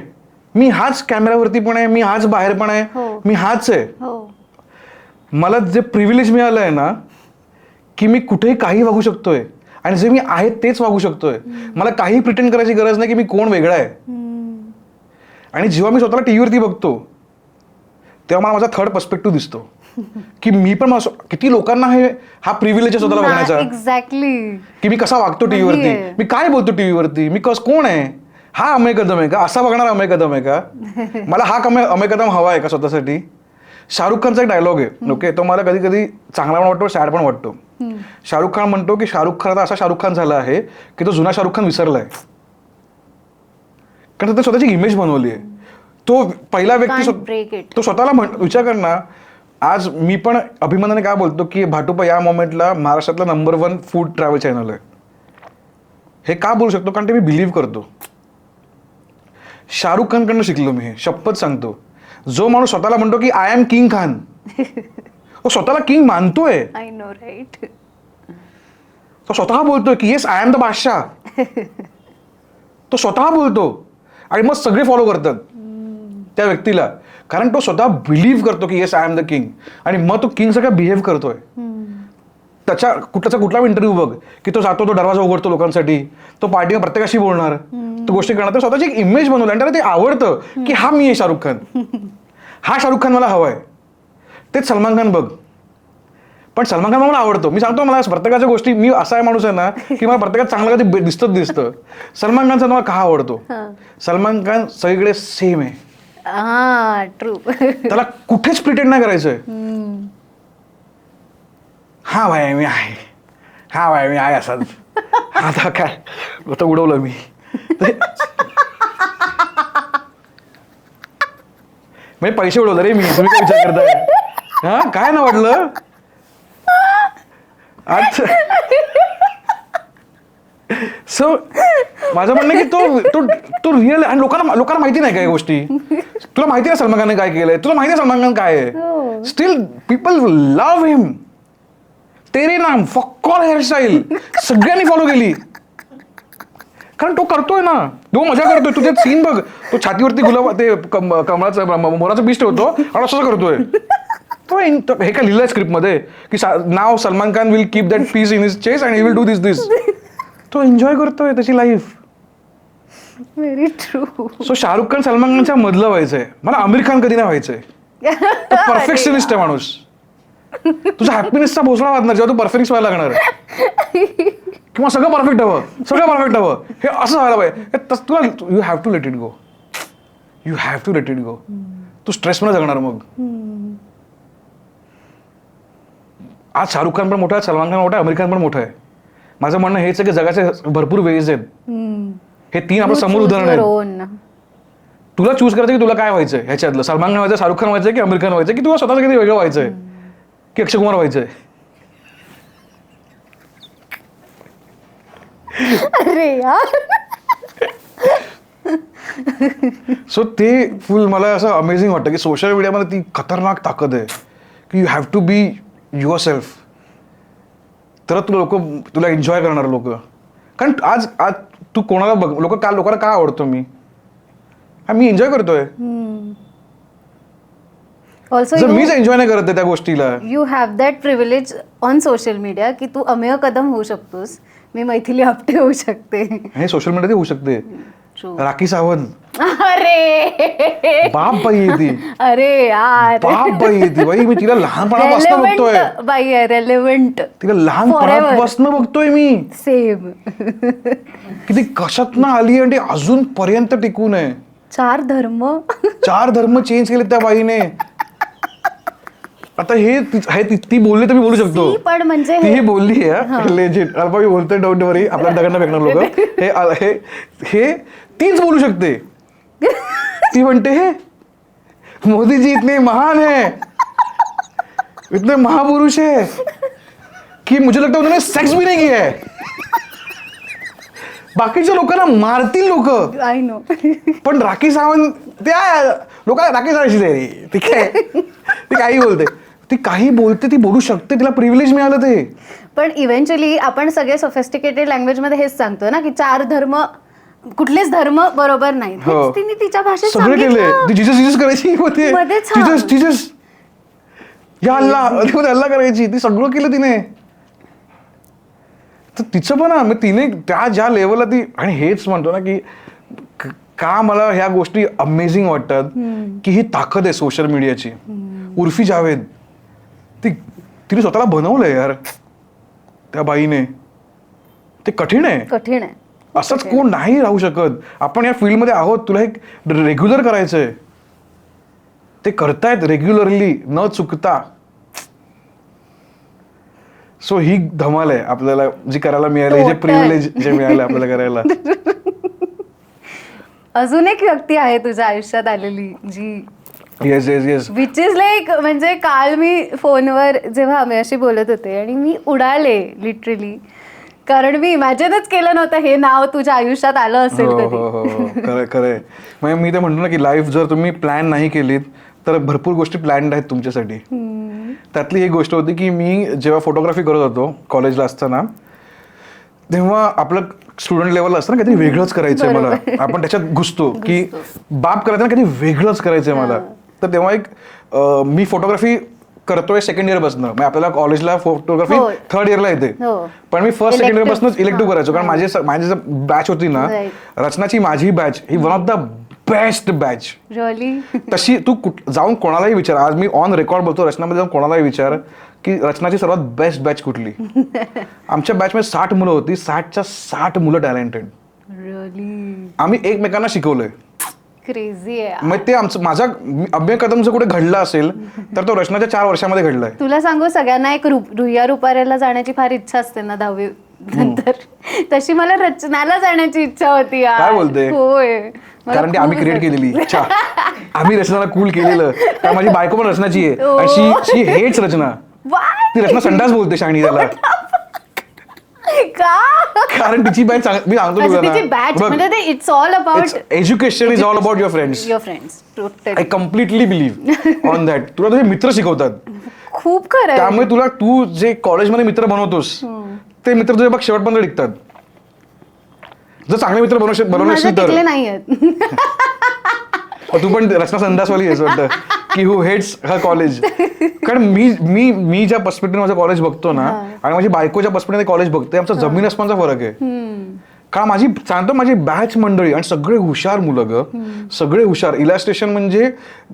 मी हाच कॅमेरावरती पण आहे, मी हाच बाहेर पण आहे, मी हाच आहे. मला जे प्रिव्हिलेज मिळालंय ना की मी कुठेही काही वागू शकतोय आणि जे मी आहे तेच वागू शकतोय. मला काही प्रिटेंड करायची गरज नाही की मी कोण वेगळा आहे. आणि जेव्हा मी स्वतःला टीव्हीवरती बघतो तेव्हा मला माझा थर्ड पर्स्पेक्टिव्ह दिसतो की मी पण किती लोकांना हा प्रिव्हिलेज आहे स्वतःला बघण्याचा. एक्झॅक्टली. की मी कसा वागतो टीव्हीवरती, मी काय बोलतो टीव्हीवरती, मी कोण आहे, हा अमेय कदम आहे का, असा बघणार अमेय कदम आहे का, मला हा अमेय कदम हवा आहे का स्वतःसाठी. शाहरुख खानचा एक डायलॉग आहे, ओके, तो मला कधी कधी चांगला पण वाटतो, सॅड पण वाटतो. शाहरुख खान म्हणतो की शाहरुख खान आता असा शाहरुख खान झाला आहे की तो जुना शाहरुख खान विसरलाय, कारण त्याने स्वतःची इमेज बनवली आहे. तो पहिला व्यक्ती, तो स्वतःला विचार कर ना. आज मी पण अभिमानाने काय बोलतो की भाटुपा या मोमेंटला महाराष्ट्रातला नंबर 1 फूड ट्रॅव्हल चॅनल आहे. हे का बोलू शकतो, कारण ते मी बिलीव्ह करतो. शाहरुख खानकडनं शिकलो मी, हे शपथ सांगतो. जो माणूस स्वतःला म्हणतो की आय एम किंग खान, तो स्वतःला किंग मानतोय. I know right. तो स्वतः बोलतोय की येस आय एम द बादशाह. तो स्वतः बोलतो आणि मग सगळे फॉलो करतात त्या व्यक्तीला, कारण तो स्वतः बिलीव्ह करतो की yes I am the king. आणि मग तो किंग सगळं बिहेव करतोय. त्याचा कुठला इंटरव्ह्यू बघ की तो जातो, तो दरवाजा उघडतो लोकांसाठी, तो पार्टीवर प्रत्येकाशी बोलणार, तो गोष्टी करणार, तो स्वतःची एक इमेज बनवली आणि त्याला ते आवडतं की हा मी आहे शाहरुख खान, हा शाहरुख खान मला हवाय. तेच सलमान खान बघ, पण सलमान खान मला आवडतो. मी सांगतो मला प्रत्येकाच्या गोष्टी, मी असा आहे माणूस आहे ना की मला प्रत्येकात चांगलं कधी दिसतं. सलमान खानचा मला का आवडतो, सलमान खान सगळीकडे सेम आहे. ट्रू. त्याला कुठेच प्रिटेंड नाही करायचंय. हा भाई मी आहे, हा भाई मी आहे असाच. आता काय आता उडवलं मी. म्हणजे पैसे उडवलं रे मी, तुम्ही काय विचार करताय. हा काय ना वाटलं. अच्छा, सो माझं म्हणणं की तो रिअल, आणि लोकांना माहिती नाही काय गोष्टी. तुला माहिती आहे सलमान खानने काय केलंय, तुला माहिती आहे सलमान खान काय आहे. स्टील पीपल लव्ह हिम. तेरे नाम, फक्कॉल हेअरस्टाईल सगळ्यांनी फॉलो केली, कारण तो करतोय ना, तो मजा करतोय. तू ते सीन बघ, तो छातीवरती गुलाब ते कमळाचं मोराचं बीज ठेवतो आणि असं करतोय. तो हे काय लिहिलंय स्क्रिप्ट मध्ये की now Salman Khan will keep that piece in his chest and he will do this. तो एन्जॉय करतोय त्याची life. Very true. So Shahrukh Khan Salman खानच्या मधलं व्हायचंय, मला आमिर खान कधी नाही व्हायचंय. परफेक्शनिस्ट आहे माणूस. तुझा हॅपीनेसचा भोसडा वाजणार जेव्हा तू परफेक्ट व्हायला लागणार, किंवा सगळं परफेक्ट हवं, सगळं परफेक्ट हवं, हे असं व्हायला पाहिजे. तुला you have to let it go, you have to let it go. तू स्ट्रेसमध्ये जगणार मग. आज शाहरुख खान पण मोठा आहे, सलमान खान मोठा आहे, आमिर खान पण मोठा आहे. माझं म्हणणं हेच आहे की जगाचे भरपूर वेज आहेत. हे 3 आपल्या समोर उदाहरण आहेत. तुला चूज करायचं की तुला काय व्हायचंय ह्याच्यातलं, सलमान खान व्हायचं, शाहरुख खान व्हायचं की आमिर खान व्हायचं, की तुला स्वतःचं किती वेगळं व्हायचंय, की अक्षय कुमार व्हायचंय. अरे यार. सो ते फुल मला असं अमेझिंग वाटतं की सोशल मीडियामध्ये ती खतरनाक ताकद आहे की you have to be your self. तर तुला एन्जॉय करणार लोक. कारण आज आज तू कोणाला बघ, लोकांना काय आवडतो मी एन्जॉय करतोय. ऑल्सो जर मीच एन्जॉय नाही करत त्या गोष्टीला. You have that privilege on social media की तू अमेय कदम होऊ शकतोस, मी मैथिली आपटे होऊ शकते. हे सोशल मीडियात होऊ शकते. राखी सावंत अरे बाप बाई आहे ती. अरे यार बाप बाई आहे ती बाई. मी तिला लहानपणापासून बघतोय. बाई आहे रेलेव्हंट. तिला लहानपणापासून बघतोय मी. सेम. किती कशात ना आली आणि ती अजूनपर्यंत टिकून आहे. 4 धर्म 4 धर्म चेंज केले त्या बाईने. आता ती बोलली तर मी बोलू शकतो. पण म्हणजे ती बोलली आहे लेजिट. अल्पा मी बोलतोय, डोंट वरी, आपल्याला दगड फेकणार लोक. हे तीच बोलू शकते. ती म्हणते हे मोदी जी इतने महान है, इतने महापुरुष है कि मुझे लगता है उन्होंने सेक्स भी नहीं किया है. बाकीच्या लोकांना मारतील लोक. I know. पण राखी सावंत त्या लोकांना राखी सावंतची तयारी. ती काही बोलते, ती काही बोलते, ती बोलू शकते, तिला प्रिव्हिलेज मिळालं ते. पण इव्हेंच्युअली आपण सगळे सोफिस्टिकेटेड लँग्वेज मध्ये हेच सांगतो ना की 4 धर्म, कुठलेच धर्म बरोबर नाही. हेच तिने तिच्या भाषेत सगळे केले. ती जीसस करायची होते. मध्येच जीसस या अल्लाह करायची. ती सगळं केलं तिने. तर तिचं पण मग तिने त्या ज्या लेवलला ती, आणि हेच म्हणतो ना की का मला ह्या गोष्टी अमेझिंग वाटतात की ही ताकद आहे सोशल मीडियाची. उर्फी जावेद तिने स्वतःला बनवलंय यार त्या बाईने. ते कठीण आहे. असंच कोण नाही राहू शकत. आपण या फील्डमध्ये आहोत, तुला एक रेग्युलर करायचंय, ते करतायत रेग्युलरली न चुकता. सो ही धमाल आहे आपल्याला जी करायला मिळाली, जे प्रिव्हिलेज जे मिळालं आपल्याला करायला. अजून एक व्यक्ती आहे तुझ्या आयुष्यात आलेली जी येस विच इज लाईक, म्हणजे काल मी फोनवर जेव्हा अमेयाशी बोलत होते आणि मी उडाले लिटरली, कारण मी इमॅजिनच केलं नव्हतं हे नाव तुझ्या आयुष्यात आलं असेल कधी. खरंय. म्हणजे मी ते म्हणतो ना की लाईफ जर तुम्ही प्लॅन नाही केलीत तर भरपूर गोष्टी प्लॅन्ड आहेत तुमच्यासाठी. त्यातली एक गोष्ट होती की मी जेव्हा फोटोग्राफी करत होतो कॉलेजला असताना, तेव्हा आपलं स्टुडंट लेवलला असतं ना काहीतरी वेगळंच करायचंय मला. आपण त्याच्यात घुसतो की बाप करायचं ना, काहीतरी वेगळंच करायचंय मला. तर तेव्हा मी फोटोग्राफी करतोय सेकंड इयर पासून. आपल्याला कॉलेजला फोटोग्राफी 3rd इयरला येते, पण मी फर्स्ट सेकंड इयर पासूनच इलेक्टिव्ह करायचो. कारण माझी बॅच होती ना रचनाची, माझी batch he one of the best batch. तशी तू जाऊन कोणालाही विचार, आज मी ऑन रेकॉर्ड बोलतो, रचनामध्ये जाऊन कोणालाही विचार की रचनाची सर्वात बेस्ट बॅच कुठली. आमच्या बॅचमध्ये 60 मुलं होती, 60च्या 60 मुलं टॅलेंटेड. आम्ही एकमेकांना शिकवलंय. क्रेझी आहे. मग ते माझा अभ्य कदम जर कुठे घडला असेल तर तो रचनाच्या 4 वर्षामध्ये घडलाय. तुला सांगू, सगळ्यांना एक रुईया रुपारेला जाण्याची फार इच्छा असते ना 10वी नंतर, तशी मला रचनाला जाण्याची इच्छा होती. काय बोलते? होय, कारण ती आम्ही क्रिएट केलेली. आम्ही रचनाला कूल केलेलं. कारण माझी बायको पण रचनाची आहे आणि शी हेट्स रचना. ती रचना संडास बोलते शाणी त्याला. कारण तिची बॅच मी सांगतो तुला, it's all about education is all about your friends. I completely believe on that. तुला तुझे मित्र शिकवतात. खूप खरं. त्यामुळे तू जे कॉलेजमध्ये मित्र बनवतोस ते मित्र तुझे बघ शेवटपर्यंत टिकतात. जर चांगले मित्र बनवले तर. तू पण रचना संडासवाली आहेस वाटतं की हू हेट्स हर कॉलेज. कारण मी ज्या पर्स्पेक्टिव्ह माझं कॉलेज बघतो ना आणि माझी बायकोच्या पर्स्पेक्टिव्ह कॉलेज बघते, आमचा जमीन आसमानचा फरक आहे. कारण माझी बॅच मंडळी आणि सगळे हुशार मुलं ग, सगळे हुशार. इलॅस्ट्रेशन म्हणजे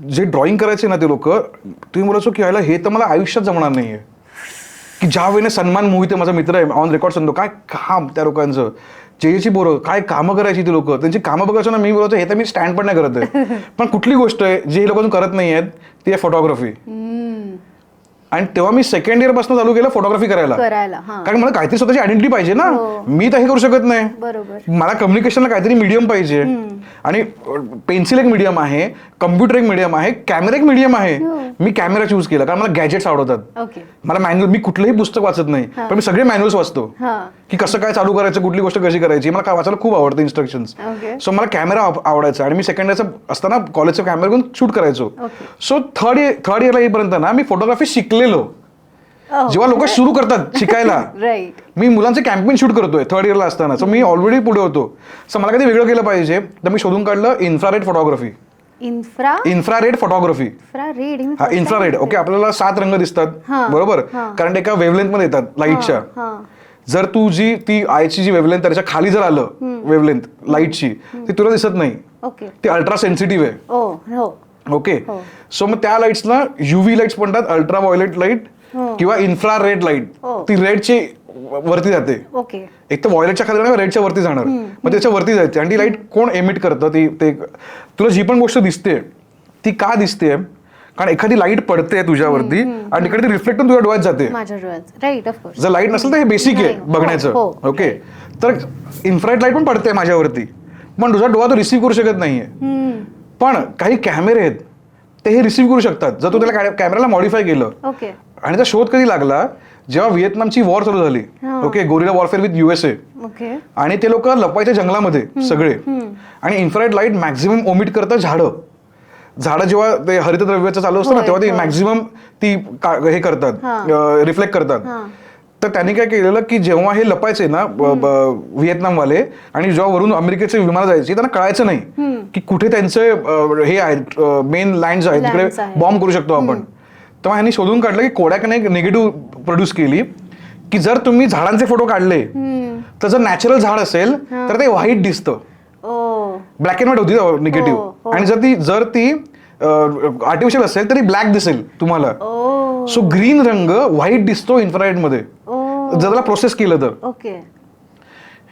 जे ड्रॉइंग करायचे ना ते लोक, तुम्ही बोलायचो की यायला हे तर मला आयुष्यात जमणार नाहीये. की ज्या वेळेने सन्मान मोहिते माझा मित्र आहे, ऑन रेकॉर्ड सांगतो काय काम त्या लोकांचं, जेची पोरं काय कामं करायची ती लोक, त्यांची कामं बघायचो ना, मी बोलायचो हे तर मी स्टँड पण नाही करत आहे. पण कुठली गोष्ट आहे जी हे लोक करत नाही आहेत ती आहे फोटोग्राफी. आणि तेव्हा मी सेकंड इयर पासून चालू केलं फोटोग्राफी करायला. कारण मला काहीतरी स्वतःची आयडेंटिटी पाहिजे ना, मी तर हे करू शकत नाही. मला कम्युनिकेशनला काहीतरी मीडियम पाहिजे. आणि पेन्सिल एक मीडियम आहे, कम्प्युटर एक मीडियम आहे, कॅमेरा एक मीडियम आहे. मी कॅमेरा चूज केला कारण मला गॅजेट्स आवडतात. मला मॅन्युअल, मी कुठलंही पुस्तक वाचत नाही पण मी सगळे मॅन्युअल्स वाचतो की कसं काय चालू करायचं, कुठली गोष्ट कशी करायची. मला काय वाचायला खूप आवडतं, इन्स्ट्रक्शन्स. सो मला कॅमेरा आवडायचा आणि मी सेकंड इयरचा असताना कॉलेजचा कॅमेरा घेऊन शूट करायचो. सो थर्ड इयरला येईपर्यंत ना मी फोटोग्राफी शिकलेलो. जेव्हा लोक सुरू करतात शिकायला, मी मुलांचे कॅम्पेन शूट करतोय थर्ड इयरला असताना. सो मी ऑलरेडी पुढे होतो. सो मला काही वेगळं केलं पाहिजे तर मी शोधून काढलं इन्फ्रारेड फोटोग्राफी. Infrared photography. हा, इन्फ्रारेड. ओके, आपल्याला 7 रंग दिसतात बरोबर, कारण एका वेव्हलेंथ मध्ये येतात लाईटच्या. जर तू ती आयची जी वेव्हलेंथ त्याच्या खाली जर आलं वेव्हलेंथ लाईटची, ती तुला दिसत नाही. ती अल्ट्रा सेन्सिटिव्ह आहे. ओके, सो मग त्या लाईट्सला युव्ही लाईट्स म्हणतात, अल्ट्रा व्हायोलेट लाईट किंवा इन्फ्रारेड लाईट. ती रेडची वरती जाते. एक तर व्हायोलेटच्या खाली जाणार, रेडच्या वरती जाणार, मग त्याच्या वरती जायचे. आणि ती लाईट कोण एमिट करतं, ती तुला जी पण गोष्ट दिसते ती का दिसते, कारण एखादी लाईट पडते तुझ्यावरती आणि तिकडे ती रिफ्लेक्ट होऊन तुझ्या डोळ्यात जाते. जर लाईट नसेल तर हे बेसिक आहे बघण्याचं. ओके, तर इन्फ्रारेड लाईट पण पडते माझ्यावरती, पण तुझा डोळा तो रिसीव्ह करू शकत नाहीये. पण काही कॅमेरे आहेत ते हे रिसीव्ह करू शकतात जर तू त्याला कॅमेराला मॉडिफाय केलं. आणि त्याचा शोध कधी लागला, जेव्हा व्हिएतनामची वॉर चालू झाली. Okay, gorilla warfare with USA. आणि ते लोक लपवायचे जंगलामध्ये सगळे, आणि इन्फ्रारेड लाईट मॅक्झिमम ओमिट करतात झाडं जेव्हा ते हरितद्रव्याचं चालू असतं ना तेव्हा ते मॅक्झिमम ती हे करतात, रिफ्लेक्ट करतात. तर त्यांनी काय केलेलं की जेव्हा हे लपायचे ना व्हिएतनामवाले, आणि जेव्हा वरून अमेरिकेचे विमान जायचे, त्यांना कळायचं नाही की कुठे त्यांचे हे आहेत मेन लँड्स आहेत तिकडे बॉम्ब करू शकतो आपण. तेव्हा ह्यांनी शोधून काढलं की कोडॅकने एक निगेटिव्ह प्रोड्यूस केली की जर तुम्ही झाडांचे फोटो काढले तर जर नॅचरल झाड असेल तर ते व्हाईट दिसतं, ब्लॅक अँड व्हाईट होती निगेटिव्ह. आणि जर ती आर्टिफिशियल असेल तरी ब्लॅक दिसेल तुम्हाला. सो ग्रीन रंग व्हाईट दिसतो इन्फ्रारेड मध्ये जर त्याला प्रोसेस केलं तर.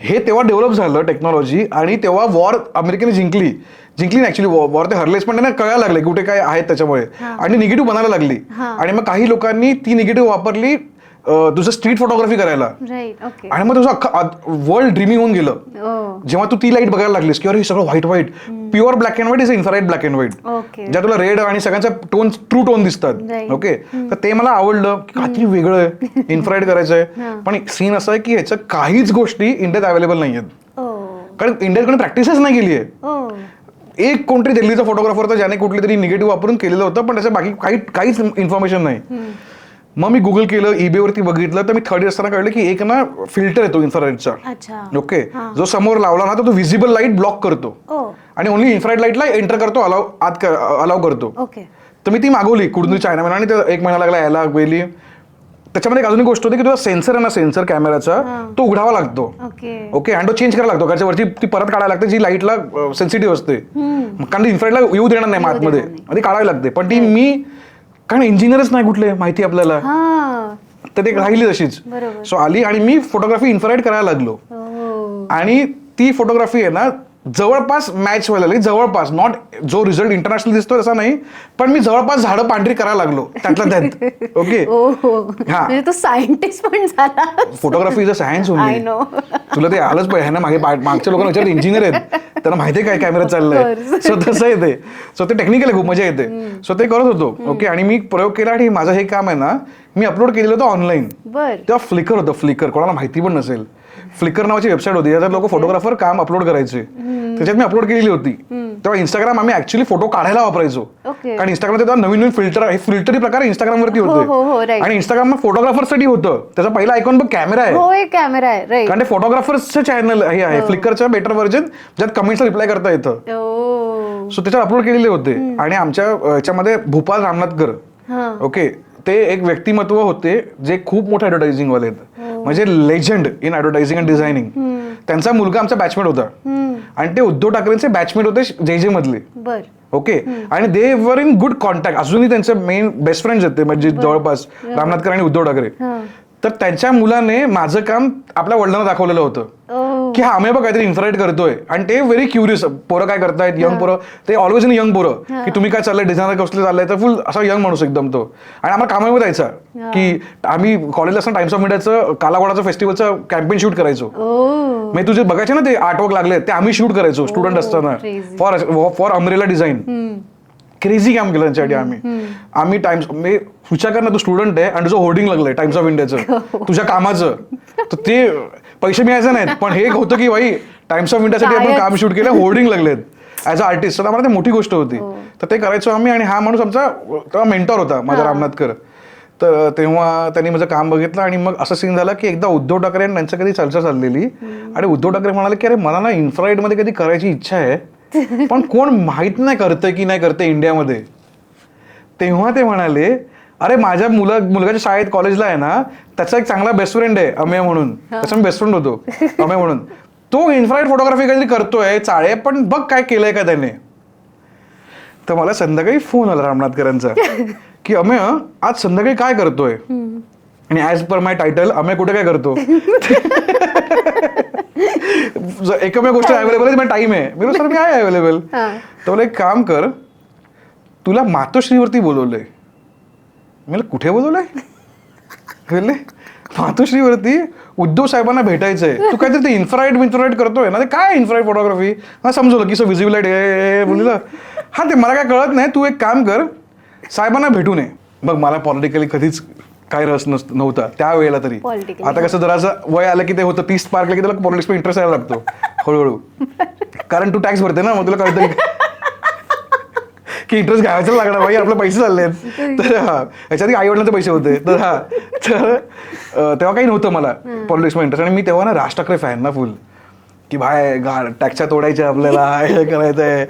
हे तेव्हा डेव्हलप झालं टेक्नॉलॉजी, आणि तेव्हा वॉर अमेरिकेने जिंकली नाही ऍक्च्युली वॉर, ते हरलेस, पण त्यांना कळायला लागले कुठे काय आहेत त्याच्यामुळे, आणि निगेटिव्ह बनायला लागली. आणि मग काही लोकांनी ती निगेटिव्ह वापरली तुझं स्ट्रीट फोटोग्राफी करायला. आणि मग तुझं अख्खं वर्ल्ड ड्रीमिंग होऊन गेलं जेव्हा तू ती लाईट बघायला लागलीस की अरे हे सगळं white pure black and white is infrared black and white, ज्या तुला रेड आणि सगळ्यांचा टोन ट्रू टोन दिसतात. ओके, तर ते मला आवडलं की काहीतरी वेगळं आहे, इन्फ्रारेड करायचंय. पण सीन असं आहे की ह्याच्या काहीच गोष्टी इंडियात अवेलेबल नाही आहेत, कारण इंडियात कोणी प्रॅक्टिसच नाही केली आहे. एक कोणतरी दिल्लीचा फोटोग्राफर होता ज्याने कुठली तरी निगेटिव्ह वापरून केलेलं होतं, पण त्याचं बाकी काहीच इन्फॉर्मेशन नाही. मग मी गुगल केलं, ईबेवरती बघितलं, तर मी थर्ड इयर असताना कळलं की एक ना फिल्टर येतो इन्फ्रारेडचा. ओके, जो समोर लावला ना तर तो व्हिजिबल लाईट ब्लॉक करतो आणि ओनली इन्फ्रारेड लाईटला एंटर करतो, अलाव करतो. तर मी ती मागवली कुठून चायनामध्ये, आणि 1 महिना लागला यायला गेली. त्याच्यामध्ये एक अजून एक गोष्ट होती की तुझा सेन्सर आहे ना, सेन्सर कॅमेराचा, तो उघडावा लागतो. ओके, आणि तो चेंज करायला लागतो, कारण वरती ती परत काढायला लागते जी लाईटला सेन्सिटिव्ह असते, कारण ती इन्फ्रारेडला येऊ देणार नाही आतमध्ये, ती काढावी लागते. पण ती मी, कारण इंजिनियरच नाही कुठले माहिती आपल्याला, तर ते राहिली तशीच. सो आली आणि मी फोटोग्राफी इन्फ्रारेड करायला लागलो. आणि ती फोटोग्राफी आहे ना जवळपास मॅच व्हायला लागली, जवळपास, नॉट जो रिझल्ट इंटरनॅशनल दिसतो तसा नाही, पण मी जवळपास झाडं पांढरी करायला लागलो त्यातल्या त्यात. ओके, हा, तो सायंटिस्ट पण झाला. Photography is a science only. तुला ते आलंच पाहिजे ना, मागच्या लोकांना विचारलं इंजिनियर आहेत त्यांना माहिती काय कॅमेरा चाललाय. सो तसं येते, सो ते टेक्निकल आहे, खूप मजा येते. सो ते करत होतो. ओके, आणि मी प्रयोग केला, आणि माझं हे काम आहे ना मी अपलोड केलेलं होतं ऑनलाईन. तेव्हा फ्लिकर होतं, फ्लिकर कोणाला माहिती पण नसेल, फ्लिकर नावाची वेबसाईट होती, त्याच्यात लोक फोटोग्राफर काम अपलोड करायचे, त्याच्यात मी अपलोड केलेली होती. तेव्हा इंस्टाग्राम आम्ही ऍक्च्युअली फोटो काढायला वापरायचो, कारण इंस्टाग्राम तेव्हा नवीन फिल्टर, हे फिल्टरी प्रकार इंस्टाग्रामवरती होते, आणि इंस्टाग्राम फोटोग्राफर्ससाठी होतं. त्याचा पहिला आयकॉन बघ कॅमेरा आहे, कारण ते फोटोग्राफर्सचं चॅनल हे आहे, फ्लिकरचं बेटर व्हर्जन, ज्यात कमेंट्सला रिप्लाय करता येतं. सो त्याच्यात अपलोड केलेले होते. आणि आमच्या याच्यामध्ये भूपाल रामनाथकर, ओके, ते एक व्यक्तिमत्व होते जे खूप मोठे ऍडव्हर्टायझिंग वाले आहेत. म्हणजे legend in advertising and designing. त्यांचा मुलगा आमचा बॅचमेट होता आणि ते उद्धव ठाकरेंचे बॅचमेट होते जे मधले. बर. ओके. आणि दे वर इन गुड कॉन्टॅक्ट. अजूनही त्यांचे मेन बेस्ट फ्रेंड्स आहेत ते, म्हणजे जवळपास रामनाथकर आणि उद्धव ठाकरे. तर त्यांच्या मुलाने माझं काम आपल्या वडिलांना दाखवलेलं होतं की हा आम्ही बघ काहीतरी इन्फ्रारेड करतोय. आणि ते व्हेरी क्युरियस, पोरं काय करतायत, यंग पोरं, ते ऑलवेज इन यंग पोरं, की तुम्ही काय चाललंय, डिझायनर कसले चाललंय, तर फुल असा यंग माणूस एकदम तो. आणि आम्हाला कामामध्ये जायचा की आम्ही कॉलेजला असताना टाइम्स ऑफ इंडियाचं कालाघोडाचं फेस्टिवलचं कॅम्पेन शूट करायचो. म्हणजे तुझे बघायचे ना ते आर्टवर्क लागले, ते आम्ही शूट करायचो स्टुडंट असताना फॉर अम्ब्रेला डिझाईन. क्रेझी काम केलं त्यांच्यासाठी आम्ही टाइम्स, म्हणजे विचार कर ना, तू स्टुडंट आहे आणि तुझं होर्डिंग लागलंय टाइम्स ऑफ इंडियाचं तुझ्या कामाचं, तर ते पैसे मिळायचे नाहीत, पण हे होतं की भाई टाइम्स ऑफ इंडियासाठी आपण काम शूट केलं, होर्डिंग लागलेत ॲज अ आर्टिस्ट. तर आम्हाला ते मोठी गोष्ट होती. तर ते करायचो आम्ही. आणि हा माणूस आमचा तेव्हा मेंटॉर होता माझा, रामनाथकर. तर तेव्हा त्यांनी माझं काम बघितलं आणि मग असं सीन झाला की एकदा उद्धव ठाकरे आणि त्यांचं कधी चर्चा चाललेली आणि उद्धव ठाकरे म्हणाले की अरे मला ना इन्फ्रारेडमध्ये कधी करायची इच्छा आहे, पण कोण माहित नाही करतंय की नाही करते इंडियामध्ये. तेव्हा ते म्हणाले अरे माझ्या मुलगाच्या शाळेत कॉलेजला आहे ना, त्याचा एक चांगला बेस्ट फ्रेंड आहे अमेय म्हणून, त्याचा मी बेस्ट फ्रेंड होतो अमेय म्हणून, तो इन्फ्रारेड फोटोग्राफी काहीतरी करतोय चाळे, पण बघ काय केलंय का त्याने. तर मला संध्याकाळी फोन आला रामनाथकरांचा की अमेय आज संध्याकाळी काय करतोय. आणि ऍज पर माय टायटल अमेय कुठे काय करतो. एकमेव गोष्ट अवेलेबल आहे, टाइम आहे. मी सर मी आहे अवेलेबल. तर मला एक काम कर, तुला मातोश्रीवरती बोलवलंय. मी कुठे बोलवलंय. मातोश्रीवरती उद्धव साहेबांना भेटायचंय. तू काहीतरी ते इन्फ्रारेड करतोय ना, ते काय इन्फ्रारेड फोटोग्राफी. मला समजवलं की विजिबल लाईट बोललं. हा ते मला काय कळत नाही, तू एक काम कर, साहेबांना भेटू नये. मग मला पॉलिटिकली कधीच काय रस नव्हता त्यावेळेला तरी. आता कसं जरासं वय आलं की ते होतं, 30 पार केलं की त्याला पॉलिटिक्समध्ये इंटरेस्ट यायला लागतो हळूहळू, कारण तू टॅक्स भरते ना, मग तुला कळतं की इंटरेस्ट घ्यायचं लागणार, भाई आपले पैसे चालले आहेत. तर याच्यात आई वडिलांचे पैसे होते. तर तर तेव्हा काही नव्हतं मला पॉलिटिक्समध्ये इंटरेस्ट. आणि मी तेव्हा ना राज ठाकरे फॅन ना फुल, की भाय टॅक्सच्या तोडायच्या आपल्याला, हे करायचंय,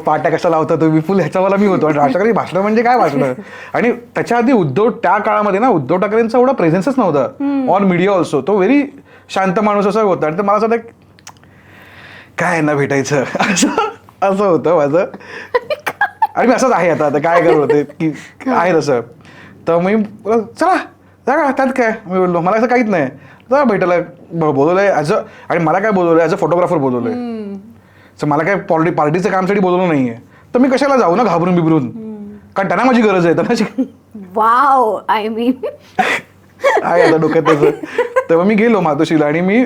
पाट्या कशा लावता तुम्ही, फुल ह्याच्यावाला मी होतो. आणि राज ठाकरे भाषणं म्हणजे काय भाषणं. आणि त्याच्या आधी उद्धव, त्या काळामध्ये ना उद्धव ठाकरेंचा एवढा प्रेझेन्सच नव्हता ऑन मीडिया ऑल्सो. तो व्हेरी शांत माणूस असा होता. आणि तर मला असं वाटतं काय ना भेटायचं असं होतं माझं. आणि मी असंच आहे आता काय करत होते की आहे तसं. तर मी चला जा त्यात काय, मी बोललो मला असं काहीच नाही, जा भेटायला बोलवलंय ॲज अ, आणि मला काय बोलवलंय ॲज अ फोटोग्राफर बोलवलंय. तर मला काय पार्टीचं कामसाठी बोलवलं नाहीये, तर मी कशाला जाऊ ना घाबरून बिबरून, कारण त्यांना माझी गरज आहे. त्यांना वाव, आय मीन आहे आता डोक्यात त्याचं. तेव्हा मी गेलो मातोश्रीला आणि मी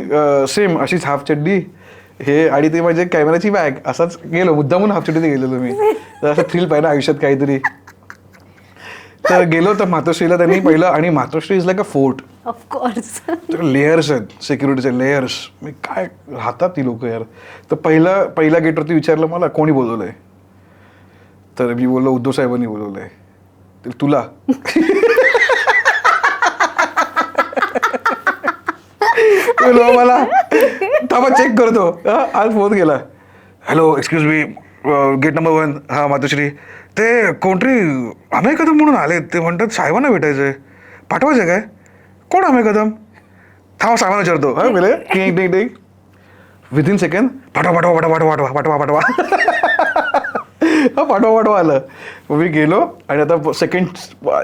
सेम अशीच हाफ चड्डी हे आणि ते माझे कॅमेराची बॅग, असाच गेलो मुद्दामून हाफ चड्डीने गेलेलो मी. तर असं थ्रिल पाहिजे आयुष्यात काहीतरी. तर गेलो तर मातोश्रीला त्यांनी पहिलं, आणि Matoshree is like a fort. Of course. Layers आहेत सिक्युरिटीचे, लेयर्स. मी काय राहतात ती लोक यार. तर पहिल्या गेटवरती विचारलं मला कोणी बोलवलंय. तर मी बोललो उद्धव साहेबांनी बोलवलंय. तुला मला थांबा चेक करतो. आज फोन केला, hello excuse me, get number 1, हा मातोश्री, ते कोणतरी अमेय कदम म्हणून आले, ते म्हणतात साहेबांना भेटायचंय, पाठवायचं काय. कोण अमेय कदम. थांबा साहेबांना विचारतो. हा मेले टिंग टिंग टिंग, विदिन सेकंड पाठवा पाठवा पाठवा पाठवा पाठवा पाठवा पाठवा पाठवा आलं. मग मी गेलो आणि आता सेकंड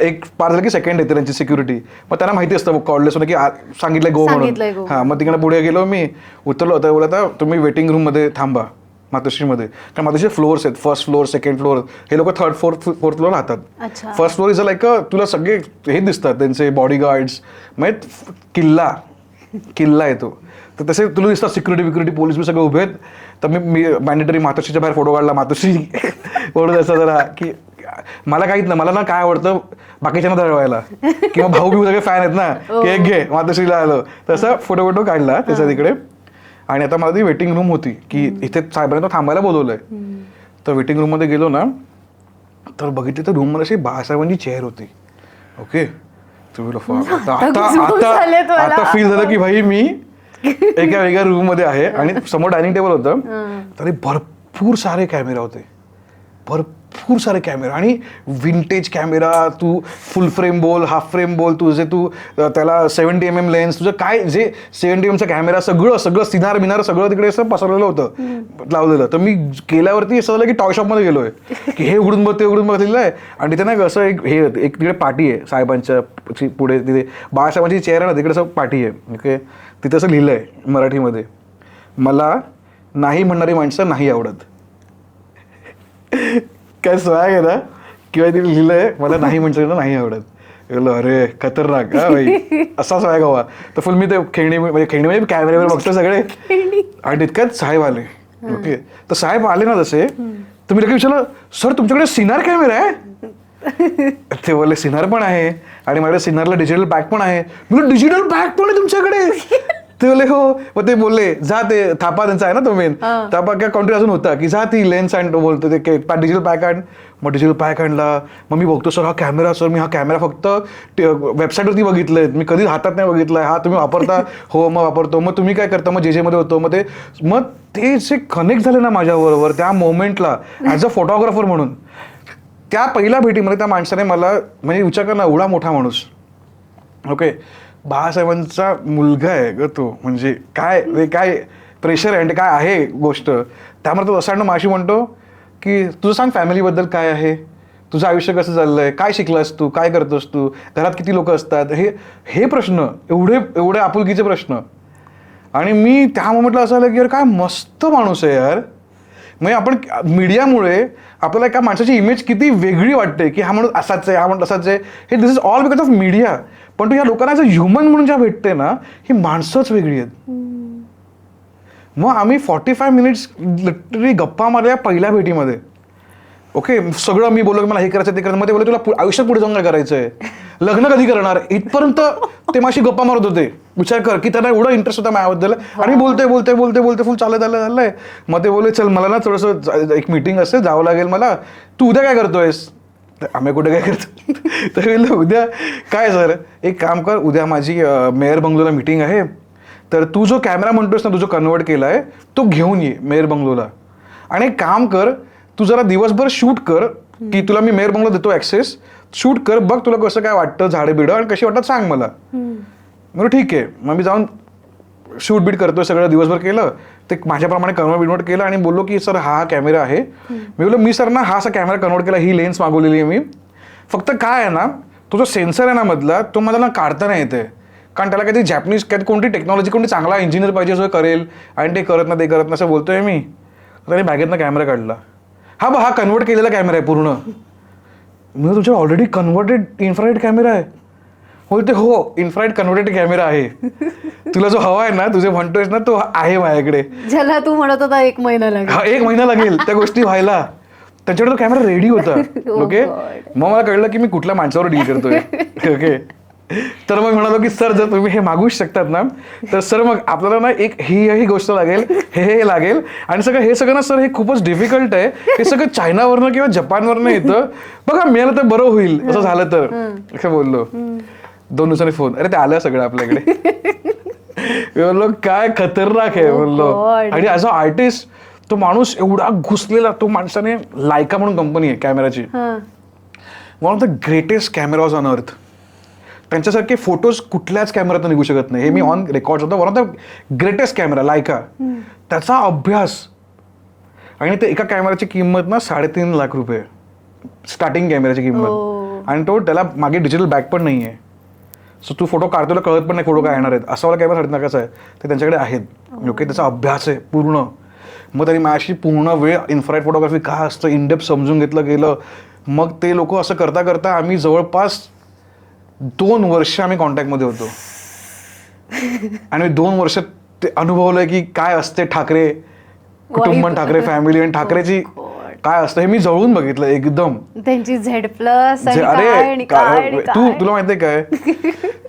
एक पार झालं की सेकंड येते त्यांची सिक्युरिटी. मग त्यांना माहिती असतं कॉर्डलेस की सांगितलंय गो म्हणून. हां, मग तिकडे पुढे गेलो मी, उतरलो. तर बोलत तुम्ही वेटिंग रूममध्ये थांबा मातोश्रीमध्ये, कारण मातोश्री फ्लोअर्स आहेत, फर्स्ट फ्लोअर, सेकंड फ्लोअर. हे लोक थर्ड फोर्थ फ्लोअर राहतात. फर्स्ट फ्लोअर इज लाईक तुला सगळे हे दिसतात त्यांचे बॉडीगार्ड्स, म्हणजे किल्ला येतो. तर तसे तुला दिसतात सिक्युरिटी पोलीस बी सगळे उभे आहेत. तर मी मॅन्डेटरी मातोश्रीच्या बाहेर फोटो काढला, मातोश्री ओढत असं जरा, की मला काहीच ना, मला ना काय आवडतं बाकीच्यांना दळवायला, किंवा भाऊ बिऊ सगळे फॅन आहेत ना, की एक घे मातोश्रीला आलो, तसा फोटो काढला त्याच्या तिकडे. आणि आता मला ती वेटिंग रूम होती की इथे साहेबांना थांबायला बोलवलंय. तर वेटिंग रूममध्ये गेलो ना, तर बघितली तर रूममध्ये अशी बाळासाहेबांची चेअर होती. ओके, आता फील झालं की भाई मी एका वेगळ्या रूम मध्ये आहे. आणि समोर डायनिंग टेबल होतं, तरी भरपूर सारे कॅमेरा होते, भरपूर सारे कॅमेरा आणि विंटेज कॅमेरा, तू फुल फ्रेम बोल, हाफ फ्रेम बोल, तुझे तू त्याला 70mm लेन्स, तुझं काय जे 70mm कॅमेरा सगळं सिनार बिनार सगळं तिकडे असं पसरलेलं होतं लावलेलं. तर मी गेल्यावरती असं झालं की टॉय शॉपमध्ये गेलोय की हे उघडून बघ ते उघडून बघलेलं आहे. आणि तिथे नाही असं एक तिकडे पाटी आहे साहेबांच्या पुढे, तिथे बाळासाहेबांची चेअर आहे ना, तिकडे असं पाटी आहे. ओके, तिथे असं लिहिलं आहे मराठीमध्ये, मला नाही म्हणणारी माणसं नाही आवडत. काय स्वॅग आहे ना, किंवा तिने लिहिलंय मला नाही म्हटलं नाही आवडत. अरे खतरनाक हा भाई, असा स्वॅग हवा. तर फुल मी ते खेळणी म्हणजे कॅमेऱ्यावर बघतो सगळे, आणि तितक्यात साहेब आले. ओके, तर साहेब आले ना जसे, तर मी लगेच विचारलं, सर तुमच्याकडे सिनार कॅमेरा आहे? ते बोलले सिनार पण आहे आणि माझ्या सिनारला डिजिटल बॅग पण आहे. मी डिजिटल बॅग पण आहे तुमच्याकडे? ते बोलले हो. मग ते बोलले जा ते थापा त्यांचा आहे ना तो मेन थापा काय काउंट्री अजून होता की जा ती लेन्स आण, बोलतो ते डिजिटल पॅक आण. मग डिजिटल पॅक आणला. मग मी बघतो सर हा कॅमेरा, सर मी हा कॅमेरा फक्त वेबसाईटवरती बघितलंय, मी कधीच हातात नाही बघितलाय. हा तुम्ही वापरता? हो मग वापरतो. मग तुम्ही काय करता? मग जे मध्ये होतो. मग ते जे कनेक्ट झाले ना माझ्याबरोबर त्या मोमेंटला ॲज अ फोटोग्राफर म्हणून, त्या पहिल्या भेटीमध्ये त्या माणसाने मला म्हणजे विचार करा ना, एवढा मोठा माणूस, ओके, बाळासाहेबांचा मुलगा आहे ग तो, म्हणजे काय प्रेशर आहे आणि काय आहे गोष्ट. त्यामुळे तो असं माशी म्हणतो की तुझं सांग फॅमिलीबद्दल काय आहे, तुझं आयुष्य कसं चाललंय, काय शिकलास तू, काय करतोस तू, घरात किती लोक असतात, हे प्रश्न एवढे आपुलकीचे प्रश्न. आणि मी त्या मोमेंटला असं आलं की यार काय मस्त माणूस आहे यार. म्हणजे आपण मीडियामुळे आपल्याला एका माणसाची इमेज किती वेगळी वाटते की हा माणूस असाच आहे, हा माणूस असाच आहे, हे this is all because of media. पण तू या लोकांना जर ह्युमन म्हणून ज्या भेटते ना, ही माणसंच वेगळी आहेत. मग आम्ही 45 मिनिट्स लिटरली गप्पा मारल्या पहिल्या भेटीमध्ये. ओके, सगळं मी बोललो की मला हे करायचं ते करायचं. मग ते बोलले तुला आयुष्यात पुढे जाऊन काय करायचं आहे, लग्न कधी करणार, इथपर्यंत ते माझी गप्पा मारत होते. विचार कर की त्यांना एवढा इंटरेस्ट होता माझ्याबद्दल. आणि बोलते फुल चाललंय. मग ते बोलले चल मला ना थोडंसं एक मीटिंग असेल, जावं लागेल मला, तू उद्या काय करतोयस? आम्ही कुठे काय करतो? तर बोललं उद्या काय सर, एक काम कर, उद्या माझी मेयर बंगलोला मीटिंग आहे, तर तू जो कॅमेरा म्हणतोस ना, तू जो कन्वर्ट केला आहे तो घेऊन ये मेयर बंगलोला. आणि एक काम कर, तू जरा दिवसभर शूट कर की तुला मी मेयर बंगलो देतो ॲक्सेस, शूट कर, बघ तुला कसं काय वाटतं, झाडे बिडं आणि कशी वाटतात सांग मला. म्हणून ठीक आहे. मग मी जाऊन शूट बीट करतोय, सगळं दिवसभर केलं, ते माझ्याप्रमाणे कन्वर्ट केलं आणि बोललो की सर हा कॅमेरा आहे. मी बोललो मी सर ना हा असा कॅमेरा कन्वर्ट केला, ही लेन्स मागवलेली आहे मी, फक्त काय आहे ना तो जो सेन्सर आहे ना मधला, तो मला ना काढता नाही येते, कारण त्याला काहीतरी जॅपनीज कोणती टेक्नॉलॉजी, कोणती चांगला इंजिनियर पाहिजे जो करेल, आणि ते करत ना असं बोलतोय मी. त्याने बॅगेतनं कॅमेरा काढला. हा कन्वर्ट केलेला कॅमेरा आहे पूर्ण. मी तुमच्या ऑलरेडी कन्वर्टेड इन्फ्रारेड कॅमेरा आहे? बोलते हो, इन्फ्रारेड कन्वर्टेड कॅमेरा आहे, तुला जो हवा आहे ना, तुझे म्हणतोयस ना, तो आहे माझ्याकडे. ज्याला तू म्हणत होता 1 महिना लागेल. हा 1 महिना लागेल त्या गोष्टी व्हायला. त्यांच्याकडे तो कॅमेरा रेडी होता. ओके, मग मला कळलं की मी कुठल्या माणसावर डील करतोय. ओके, तर मग म्हणालो की सर जर तुम्ही हे मागूच शकतात ना, तर सर मग आपल्याला ना एक ही गोष्ट लागेल, हे लागेल, आणि हे सगळं ना सर हे खूपच डिफिकल्ट आहे, हे सगळं चायनावरनं किंवा जपानवरनं येतं, बघा मिळालं तर बरं होईल, असं झालं तर, असं बोललो. 2 दिवसांनी फोन, अरे ते आलं सगळं आपल्याकडे. बोललो काय खतरनाक आहे बोललो. आणि ॲज अ आर्टिस्ट तो माणूस एवढा घुसलेला, तो माणसाने लायका म्हणून कंपनी आहे कॅमेराची, one of the greatest cameras on earth. त्यांच्यासारखे फोटोज कुठल्याच कॅमेऱ्यातून निघू शकत नाही, हे मी ऑन रेकॉर्ड होतो. One of the greatest camera Leica, त्याचा अभ्यास. आणि ते एका कॅमेराची किंमत ना 3.5 लाख रुपये स्टार्टिंग कॅमेऱ्याची किंमत. आणि तो त्याला मागे डिजिटल बॅग पण नाही आहे, सो तू फोटो काढतो कळत पण नाही फोटो काय येणार आहेत. असा वाला कॅमेरा 3.5 लाखाचा आहे, ते त्यांच्याकडे आहेत. ओके, त्याचा अभ्यास आहे पूर्ण. मग त्यांनी माझ्याशी पूर्ण वेळ इन्फ्रारेड फोटोग्राफी काय असतं इनडेप्थ समजून घेतलं गेलं. मग ते लोक असं करता करता आम्ही जवळपास 2 वर्ष आम्ही कॉन्टॅक्टमध्ये होतो. आणि 2 वर्ष ते अनुभवलंय की काय असते ठाकरे कुटुंब, ठाकरे फॅमिली, आणि ठाकरेची काय असतं हे मी जवळून बघितलं एकदम. त्यांची Z+. अरे तुला माहितीये काय,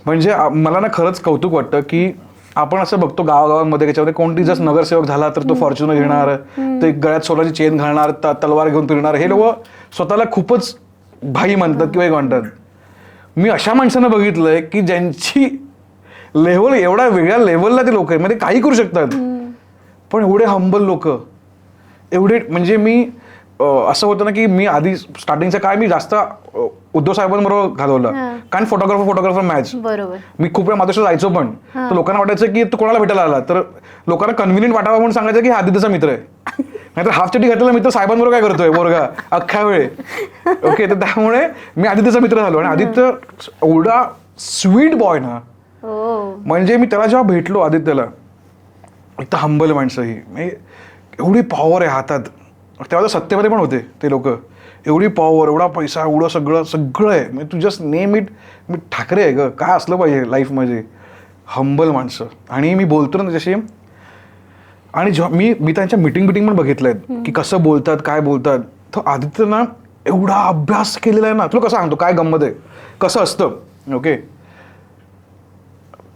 म्हणजे मला ना खरंच कौतुक वाटतं की आपण असं बघतो गावागावांमध्ये त्याच्यामध्ये कोणती जर नगरसेवक झाला तर तो फॉर्च्युनर घेणार, ते गळ्यात सोन्याची चेन घालणार, तलवार घेऊन फिरणार, हे लोक स्वतःला खूपच भाई म्हणतात किंवा एक म्हणतात. मी अशा माणसांना बघितलंय की ज्यांची लेवल एवढ्या वेगळ्या लेवलला ते लोक आहेत, म्हणजे काही करू शकतात, पण एवढे हंबल लोक, एवढे म्हणजे मी असं होतं ना की मी आधी स्टार्टिंगचा काळ मी जास्त उद्धव साहेबांबरोबर घालवलं, कारण फोटोग्राफर मॅच. बरोबर. मी खूप वेळा माझ्याशी जायचो पण, तर लोकांना वाटायचं की तू कोणाला भेटायला आला, तर लोकांना कन्व्हिनियंट वाटावं म्हणून सांगायचं की हा आदित्यचा मित्र आहे. नाहीतर हाफ चटी घातलेला मित्र साहेबांबरोबर काय करतोय बोरगा अख्ख्या वेळे. ओके, तर त्यामुळे मी आदित्यचा मित्र झालो. आणि आदित्य एवढा स्वीट बॉय ना, म्हणजे मी त्याला जेव्हा भेटलो आदित्यला, एक तर हंबल माणसं ही, म्हणजे एवढी पॉवर आहे हातात. तेव्हा तर सत्तेमध्ये पण होते ते लोक. एवढी पॉवर, एवढा पैसा, एवढं सगळं सगळं आहे. म्हणजे तू जस्ट नेम इट, मी ठाकरे आहे ग, काय असलं पाहिजे लाईफमध्ये. हंबल माणसं. आणि मी बोलतो ना त्याच्याशी, आणि जेव्हा मी त्यांच्या मिटिंग पण बघितल्या आहेत की कसं बोलतात, काय बोलतात. तर आदित्य ना एवढा अभ्यास केलेला आहे ना. तुला कसं सांगतो काय गंमत आहे, कसं असतं. ओके,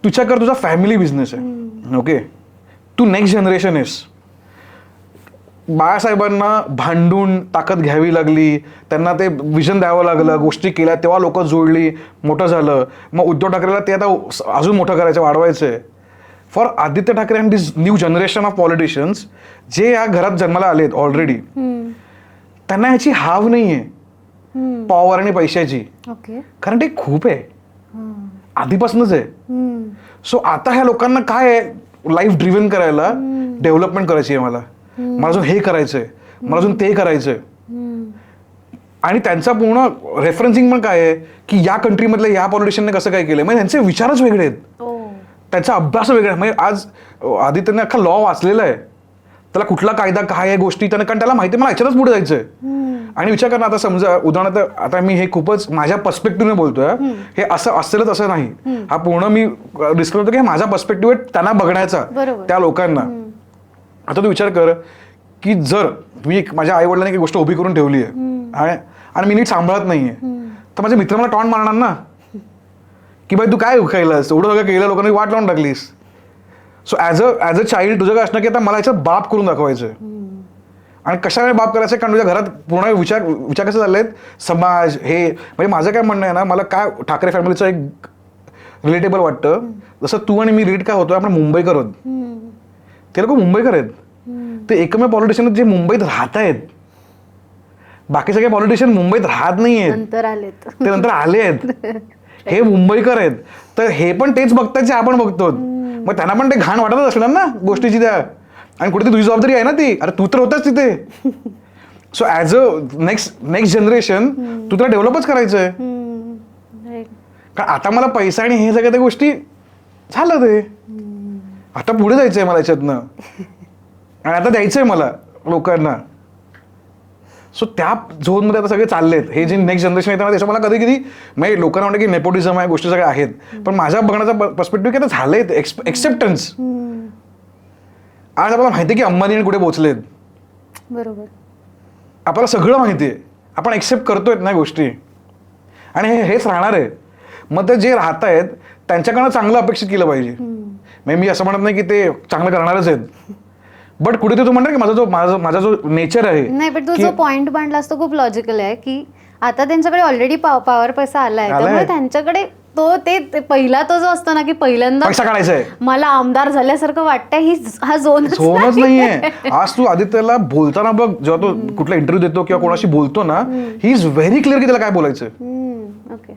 तुझ्याकडे तुझा फॅमिली बिझनेस आहे. ओके, तू नेक्स्ट जनरेशन आहेस. बाळासाहेबांना भांडून ताकद घ्यावी लागली, त्यांना ते विजन द्यावं लागलं, गोष्टी केल्या, तेव्हा लोक जोडली, मोठं झालं. मग उद्धव ठाकरेला ते आता अजून मोठं करायचं, वाढवायचंय. For Aditya Thackeray and this new generation of politicians जे या घरात जन्माला आलेत ऑलरेडी, त्यांना ह्याची हाव नाही आहे पॉवर आणि पैशाची. कारण ते खूप आहे, आधीपासूनच आहे. सो आता ह्या लोकांना काय आहे, लाईफ ड्रिव्हन करायला, डेव्हलपमेंट करायची आहे. मला अजून हे करायचंय, मला अजून ते करायचंय. आणि त्यांचा पूर्ण रेफरन्सिंग पण काय आहे की या कंट्रीमधल्या या पॉलिटिशियनने कसं काय केलंय. म्हणजे त्यांचे विचारच वेगळे आहेत, त्यांचा अभ्यास वेगळा आहे. म्हणजे आज आदित्यने अख्खा लॉ वाचलेला आहे, त्याला कुठला कायदा काय आहे गोष्टी त्याने, कारण त्याला माहिती मला याच्यातच पुढे जायचंय. आणि विचार करा, आता समजा उदाहरणार्थ, आता मी हे खूपच माझ्या पर्स्पेक्टिव्हने बोलतोय, हे असं असेलच असं नाही. हा पूर्ण मी डिस्कस करतो की माझा पर्स्पेक्टिव्ह आहे त्यांना बघण्याचा, त्या लोकांना. आता तू विचार कर की जर मी माझ्या आई वडिलांनी एक गोष्ट उभी करून ठेवली आहे आणि मी नीट सांभाळत नाहीये, तर माझे मित्र मला टॉन्ट मारणार ना की बाई तू काय केलंस, एवढं सगळं केलं, लोकांनी वाट लावून टाकलीस. सो ॲज अ चाइल्ड तुझं काय असणं की आता मला याच्यात बाप करून दाखवायचं. आणि कशाने बाप करायचं, कारण तुझ्या घरात पूर्ण विचार कसे चालले आहेत, समाज हे. म्हणजे माझं काय म्हणणं आहे ना, मला काय ठाकरे फॅमिलीचं एक रिलेटेबल वाटतं. जसं तू आणि मी रिलेट काय होतो, आपण मुंबईकर आहोत, ते लोक मुंबईकर आहेत. ते एकमेव पॉलिटिशियन जे मुंबईत राहत आहेत. बाकी सगळे पॉलिटिशियन मुंबईत राहत नाही आहेत, ते नंतर आले आहेत. हे मुंबईकर आहेत, तर हे पण तेच बघतात जे आपण बघतो. मग त्यांना पण ते घाण वाटतच असणार ना गोष्टीची त्या. आणि कुठे तुझी जबाबदारी आहे ना ती, अरे तू तर होताच तिथे. So as a next generation तू त्याला डेव्हलपच करायचं आहे. कारण आता मला पैसा आणि हे सगळ्या त्या गोष्टी झालं, ते आता पुढे जायचंय मला याच्यातनं, आणि आता द्यायचंय मला लोकांना. सो त्या झोनमध्ये आता सगळे चाललेत. हे जे नेक्स्ट जनरेशन येतं ना, त्याच्या मला कधी म्हणजे लोकांना वाटतं की नेपोटिझम आहे, गोष्टी सगळ्या आहेत. पण माझ्या बघण्याचा पर्स्पेक्टिव्ह की आता झालंय एक्सेप्टन्स. आज आपल्याला माहिती आहे की अंबानी कुठे पोहोचलेत, बरोबर, आपल्याला सगळं माहिती आहे, आपण एक्सेप्ट करतोय ना गोष्टी, आणि हेच राहणार आहे. मग ते जे राहत आहेत त्यांच्याकडनं चांगलं अपेक्षित केलं पाहिजे. म्हणजे मी असं म्हणत नाही की ते चांगलं करणारच आहेत, बट कुठे तू म्हणणार की माझा जो नेचर आहे. नाही, पण तू जो पॉइंट मांडलास तो खूप लॉजिकल आहे की आता त्यांच्याकडे ऑलरेडी पॉवर पैसा आलाय, त्यामुळे त्यांच्याकडे तो ते पहिला तो जो असतो ना की पहिल्यांदा पैसा काढायचा आहे, मला आमदार झाल्यासारखं वाटतंय, हा झोनच नाहीये. आज तू आदित्यला बोलताना बघ, जेव्हा तो कुठला इंटरव्ह्यू देतो किंवा कोणाशी बोलतो ना, ही इज व्हेरी क्लिअर की त्याला काय बोलायचं. ओके,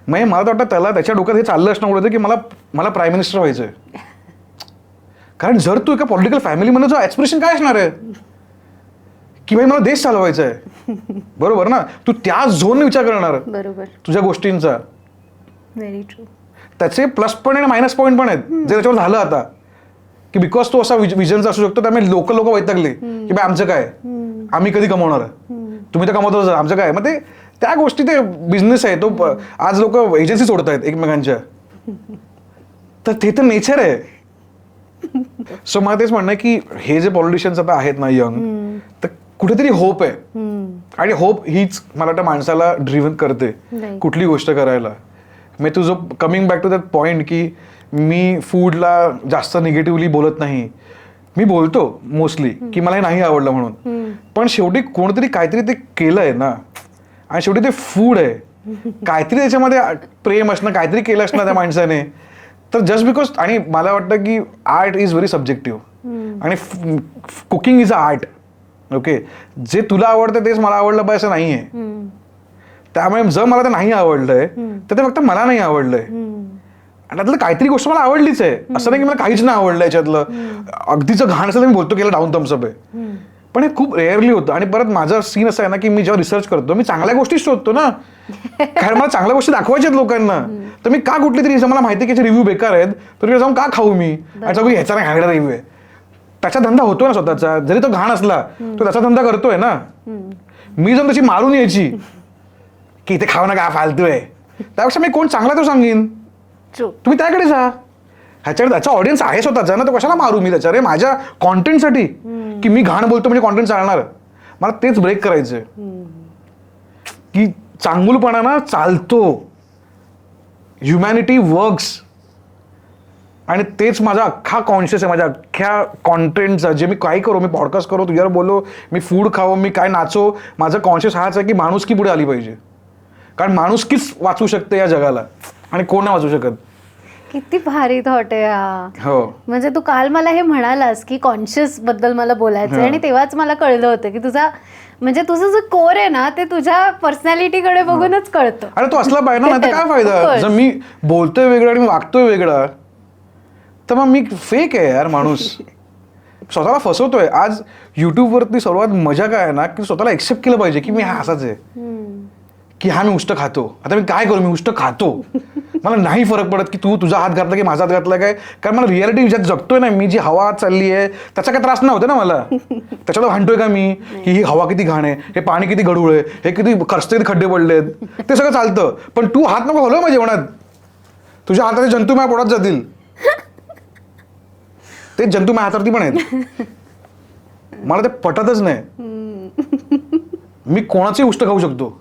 म्हणजे मला तर वाटतं त्याला त्याच्या डोक्यात हे चाललं असणं होतं की मला प्राईम मिनिस्टर व्हायचंय. कारण जर तू एका पॉलिटिकल फॅमिलीमध्ये जो एक्सप्रेशन काय असणार आहे की भाई मला देश चालवायचा आहे, बरोबर ना, तू त्या झोनने विचार करणार बरोबर तुझ्या गोष्टींचा. Very true. त्याचे प्लस पॉईंट आणि मायनस पॉईंट पण आहेत जे त्याच्यावर झालं आता, की बिकॉज तो असा विजनचा असू शकतो, त्यामुळे लोक वैतागले की भाई आमचं काय, आम्ही कधी कमवणार, तुम्ही तर कमवतच आमचं काय. मग ते त्या गोष्टी, ते बिझनेस आहे तो. आज लोक एजन्सी सोडत आहेत एकमेकांच्या, तर ते तर नेचर आहे. सो मला तेच म्हणणं आहे की हे जे पॉलिटिशियन्स आता आहेत ना यंग, तर कुठेतरी होप आहे. आणि होप हीच मला वाटतं माणसाला ड्रिव्हन करते कुठली गोष्ट करायला. मी तुझं coming back to that point की मी फूडला जास्त निगेटिव्हली बोलत नाही, मी बोलतो मोस्टली की मला हे नाही आवडलं म्हणून, पण शेवटी कोणतरी काहीतरी ते केलंय ना, आणि शेवटी ते फूड आहे, काहीतरी त्याच्यामध्ये प्रेम असणं, काहीतरी केलं असणं त्या माणसाने. तर जस्ट बिकॉज, आणि मला वाटतं की आर्ट इज व्हेरी सब्जेक्टिव्ह, आणि cooking is a art. Okay, जे तुला आवडतं तेच मला आवडलं पाहिजे असं नाहीये. त्यामुळे जर मला ते नाही आवडलंय तर ते फक्त मला नाही आवडलंय, आणि त्यातलं काहीतरी गोष्ट मला आवडलीच आहे. असं नाही की मला काहीच नाही आवडलं याच्यातलं. अगदीच घाण असं मी बोलतो की डाऊन थम्सअप आहे, पण हे खूप रेअरली होतं. आणि परत माझा सीन असं आहे ना की मी जेव्हा रिसर्च करतो मी चांगल्या गोष्टी शोधतो ना, कारण मला चांगल्या गोष्टी दाखवायच्या आहेत लोकांना. तर मी का कुठली तरी मला माहिती की रिव्ह्यू बेकार आहेत तर जाऊन का खाऊ मी आणि सांगू ह्याचा नाही हागडा रिव्ह्यू आहे. त्याचा धंदा होतो ना स्वतःचा, जरी तो घाण असला तो त्याचा धंदा करतोय ना. मी जाऊन तशी मारून यायची की इथे खाऊ नका फालतू आहे, त्यापेक्षा मी कोण चांगला तो सांगेन, तुम्ही त्याकडे जा. ह्याच्याकडे त्याचा ऑडियन्स आहे स्वतःचा ना, तो कशाला मारू मी त्याच्या रे माझ्या कॉन्टेंटसाठी की मी घाण बोलतो म्हणजे कॉन्टेंट चालणार. मला तेच ब्रेक करायचंय की चांगुलपणा ना चालतो, ह्युमॅनिटी वर्क्स. आणि तेच माझा अख्खा कॉन्शियस आहे माझ्या अख्ख्या कॉन्टेंटचा. जे मी काय करू, मी पॉडकास्ट करू, तुझ्यावर बोलो, मी फूड खावं, मी काय नाचो, माझा कॉन्शियस हाच आहे की माणुसकी पुढे आली पाहिजे. कारण माणुसकीच वाचू शकते या जगाला आणि कोण नाही वाचू शकत. किती भारी थॉट आहे हा. हो, म्हणजे तू काल मला हे म्हणालास की कॉन्शियस बद्दल मला बोलायचं, आणि तेव्हाच मला कळलं होतं की तुझा म्हणजे तुझं जो कोर आहे ना ते तुझ्या पर्सनॅलिटीकडे बघूनच कळतं. अरे तो असला पाहिजे ना, नाही काय फायदा. जर मी बोलतोय वेगळं आणि वागतोय वेगळा तर मग मी फेक आहे यार. माणूस स्वतःला फसवतोय. आज युट्यूबवरती सर्वात मजा काय आहे ना की स्वतःला एक्सेप्ट केलं पाहिजे की मी हा असाच आहे, की हा मी उष्ट खातो. आता मी काय करू, मी उष्ट खातो, मला नाही फरक पडत की तू तुझा हात घातला की माझा हात घातला काय. कारण मला रियालिटी ज्यात जगतोय ना मी, जी हवा आत चालली आहे त्याचा काय त्रास नाही होतो ना मला. त्याच्यात भांडतोय का मी की ही हवा किती घाण आहे, हे पाणी किती गढूळ आहे, हे किती खरचते खड्डे पडलेत, ते सगळं चालतं. पण तू हात नको घालव माझ्या जेवणात, तुझ्या हाताचे जंतू माझ्या पोटात जातील. ते जंतू माझ्या हातावरती पण आहेत, मला ते पटतच नाही. मी कोणाचंही उष्ट खाऊ शकतो,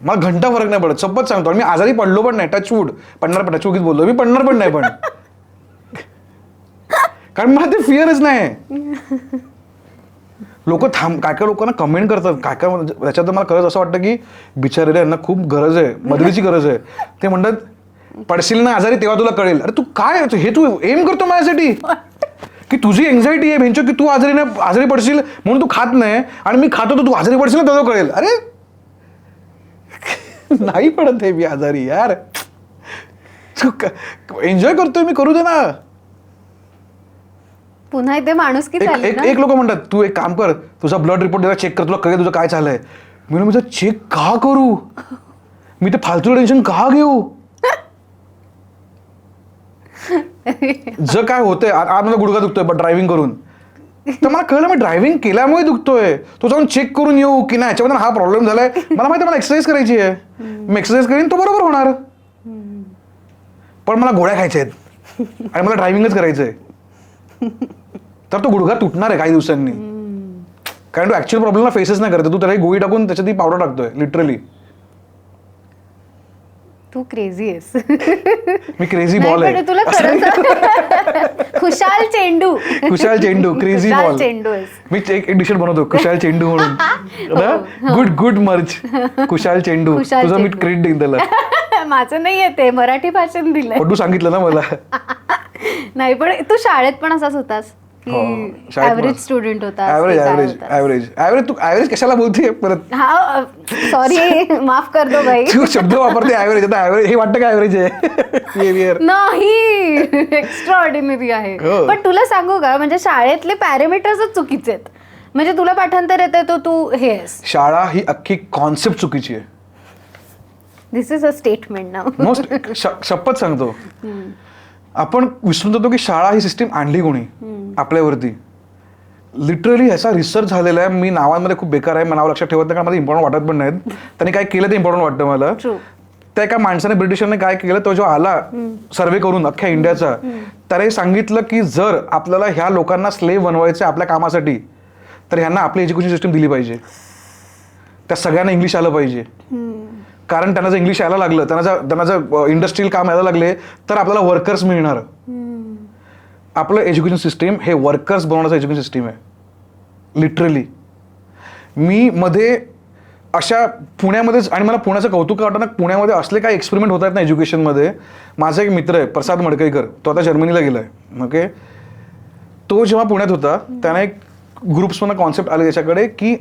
मला घंटा फरक नाही पडत. शपथ सांगतो. आणि मी आजारी पडलो पण नाही, टचवूड पडणार पण, टचवूडीच बोललो मी, पडणार पण नाही. पण कारण मला ते फिअरच नाही. लोक काय काय लोकांना कमेंट करतात काय काय, त्याच्यात मला खरंच असं वाटतं की बिचारे यांना खूप गरज आहे, मदतीची गरज आहे. ते म्हणतात पडशील ना आजारी तेव्हा तुला कळेल. अरे तू काय हे तू एम करतो माझ्यासाठी की तुझी एन्झायटी आहे भेंचो की तू आजारी पडशील म्हणून तू खात नाही, आणि मी खातो तर तू आजारी पडशील ना तेव्हा कळेल. अरे नाही पडत आहे मी आजारी यार, एन्जॉय करतोय मी, करू दे ना. पुन्हा इथे माणूस एक लोक म्हणतात तू एक काम कर, तुझा ब्लड रिपोर्ट जरा चेक कर, तुला कळेल तुझं काय चाललंय. मी म्हणजे चेक का करू, मी ते फालतू टेन्शन का घेऊ. जर काय होतंय आज मला गुडघा दुखतोय ड्रायव्हिंग करून, तर मला कळलं मी ड्रायव्हिंग केल्यामुळे दुखतोय, तो जाऊन चेक करून येऊ की नाही याच्यामध्ये हा प्रॉब्लेम झालाय. मला माहिती मला एक्सरसाइज करायची आहे, मी एक्सरसाइज करीन तो बरोबर होणार. पण मला गोळ्या खायच्या आहेत आणि मला ड्रायव्हिंगच करायचंय, तर तो गुडघा तुटणार आहे काही दिवसांनी. कारण तो ऍक्च्युअल प्रॉब्लेमला फेसच नाही करत, तू त्याला गोळी टाकून त्याच्यात ती पावडर टाकतोय लिटरली. तू क्रेझी आहेस. मी क्रेझी बॉल आहे. तुला खुशाल चेंडू, खुशाल चेंडू, क्रेझी बॉल. मी एक टी शर्ट बनवतो खुशाल चेंडू म्हणून. गुड मर्च, खुशाल चेंडू. तुझं मी क्रेडिट देईन त्याला. माझं नाही येते, मराठी भाषेत दिलंय. पण तू सांगितलं ना मला. नाही पण तू शाळेत पण असाच होतास, ऍव्हरेज स्टुडंट होता. ऍव्हरेज तू ऍव्हरेज कशाला बोलते परत. हा सॉरी, माफ कर दो भाई. तू शब्द वापरते ऍव्हरेज, आता ऍव्हरेज हे वाटतं का ऍव्हरेज आहे बिहेवियर. नाही, एक्स्ट्रा ऑर्डिनरी आहे. पण तुला सांगू का, म्हणजे शाळेतले पॅरामीटर्सच चुकीचे आहेत. म्हणजे तुला पाठांतर येते तो तू हे आहेस. शाळा ही अख्खी कॉन्सेप्ट चुकीची आहे. This is a statement now. Most शपथ सांगतो. आपण विसरून जातो की शाळा ही सिस्टीम आणली कोणी आपल्यावरती. लिटरली ह्याचा रिसर्च झालेला आहे. मी नावांमध्ये खूप बेकार आहे, नाव लक्षात ठेवत नाही कारण मला इम्पॉर्टंट वाटत पण नाहीत. त्यांनी काय केलं ते इम्पॉर्टंट वाटतं मला. त्या एका माणसाने ब्रिटिशांनी काय केलं, तो जेव्हा आला सर्वे करून अख्ख्या इंडियाचा, त्याने सांगितलं की जर आपल्याला ह्या लोकांना स्लेव्ह बनवायचं आपल्या कामासाठी तर ह्यांना आपली एज्युकेशन सिस्टीम दिली पाहिजे. त्या सगळ्यांना इंग्लिश आलं पाहिजे. कारण त्यांना जर इंग्लिश यायला लागलं, त्यांना जर इंडस्ट्रियल काम यायला लागले तर आपल्याला वर्कर्स मिळणार. आपलं एज्युकेशन सिस्टीम हे वर्कर्स बनवण्याचं एज्युकेशन सिस्टीम आहे लिटरली. मी मध्ये अशा पुण्यामध्येच, आणि मला पुण्याचं कौतुक वाटतं ना, पुण्यामध्ये असले काही एक्सपेरिमेंट होत आहेत ना एज्युकेशनमध्ये. माझा एक मित्र आहे प्रसाद मडकईकर, तो आता जर्मनीला गेलाय. ओके, तो जेव्हा पुण्यात होता त्याने एक ग्रुप्समधनं कॉन्सेप्ट आले त्याच्याकडे की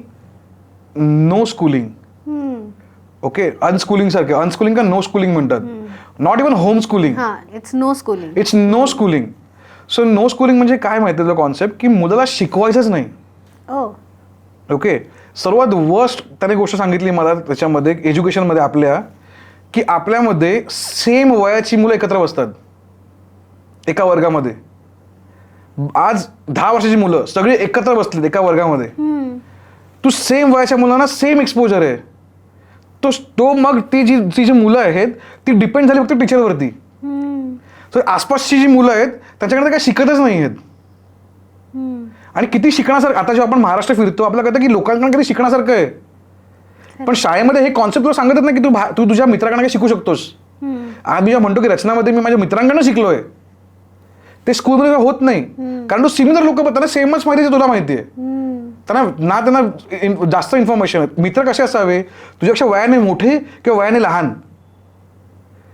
नो स्कूलिंग. ओके, अनस्कूलिंग सारखे, अनस्कूलिंग का नो स्कूलिंग म्हणतात, not even home schooling, it's no schooling. It's no schooling. So no schooling म्हणजे काय माहिती आहे कॉन्सेप्ट, की मुलाला शिकवायचंच नाही. ओके, सर्वात वर्स्ट त्याने गोष्ट सांगितली मला त्याच्यामध्ये एज्युकेशनमध्ये आपल्या, की आपल्यामध्ये सेम वयाची मुलं एकत्र बसतात एका वर्गामध्ये. आज 10 वर्षाची मुलं सगळी एकत्र बसलीत एका वर्गामध्ये. तू सेम वयाच्या मुलांना सेम एक्सपोजर आहे. तो मग ती जी मुलं आहेत ती डिपेंड झाली फक्त टीचरवरती. सो आसपासची जी मुलं आहेत त्यांच्याकडे काही शिकतच नाही आहेत. आणि किती शिकण्यासारखं, आता जेव्हा आपण महाराष्ट्र फिरतो आपल्याला कळतं की लोकांकडे किती शिकण्यासारखं आहे. पण शाळेमध्ये हे कॉन्सेप्ट तुला सांगतच नाही की तू तुझ्या मित्राकडे काही शिकू शकतोस. आज मी जेव्हा म्हणतो की रचनामध्ये मी माझ्या मित्रांकडनं शिकलोय, ते स्कूलमध्ये होत नाही. कारण तू सिमिलर लोक, त्यांना सेमच माहिती आहे, तुला माहिती आहे. त्यांना जास्त इन्फॉर्मेशन आहे. मित्र कसे असावे, तुझ्यापेक्षा वयाने मोठे किंवा वयाने लहान,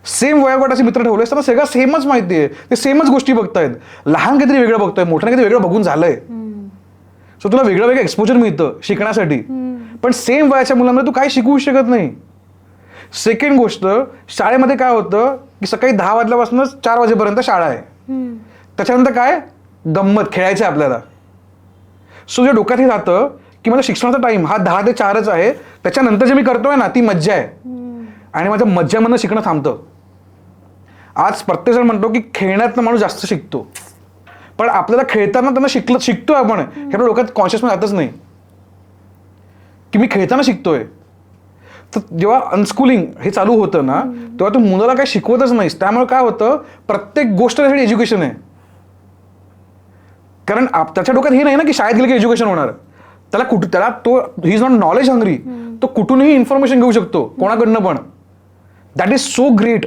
सेम वयोगटाचे मित्र ठेवलेस त्यांना सगळं सेमच माहिती आहे. ते सेमच गोष्टी बघतायत. लहान काहीतरी वेगळं बघतोय, मोठ्याने काहीतरी वेगळं बघून झालंय. सो तुला वेगळं वेगळं एक्सपोजर मिळतं शिकण्यासाठी. पण सेम वयाच्या मुलांमध्ये तू काही शिकवू शकत नाही. सेकंड गोष्ट, शाळेमध्ये काय होतं की सकाळी 10 वाजल्यापासून 4 वाजेपर्यंत शाळा आहे. त्याच्यानंतर काय, गंमत खेळायचं आपल्याला. सो जे डोक्यात हे राहतं की माझा शिक्षणाचा टाइम हा 10 ते 4च आहे, त्याच्यानंतर जे मी करतोय ना ती मज्जा आहे. आणि माझ्या मज्जामधनं शिकणं थांबतं. आज प्रत्येकजण म्हणतो की खेळण्यातनं माणूस जास्त शिकतो, पण आपल्याला खेळताना त्यांना शिकतोय आपण, हे आपल्या डोक्यात कॉन्शियसमध्ये जातच नाही की मी खेळताना शिकतोय. तर जेव्हा अनस्कूलिंग हे चालू होतं ना, तेव्हा तू मुलाला काही शिकवतच नाहीस. त्यामुळे काय होतं, प्रत्येक गोष्ट त्यासाठी एज्युकेशन आहे. कारण त्याच्या डोक्यात हे नाही ना की शाळेत गेलं की एज्युकेशन होणार. त्याला he is not knowledge hungry. तो कुठूनही इन्फॉर्मेशन घेऊ शकतो, कोणाकडनं पण. दॅट इज सो ग्रेट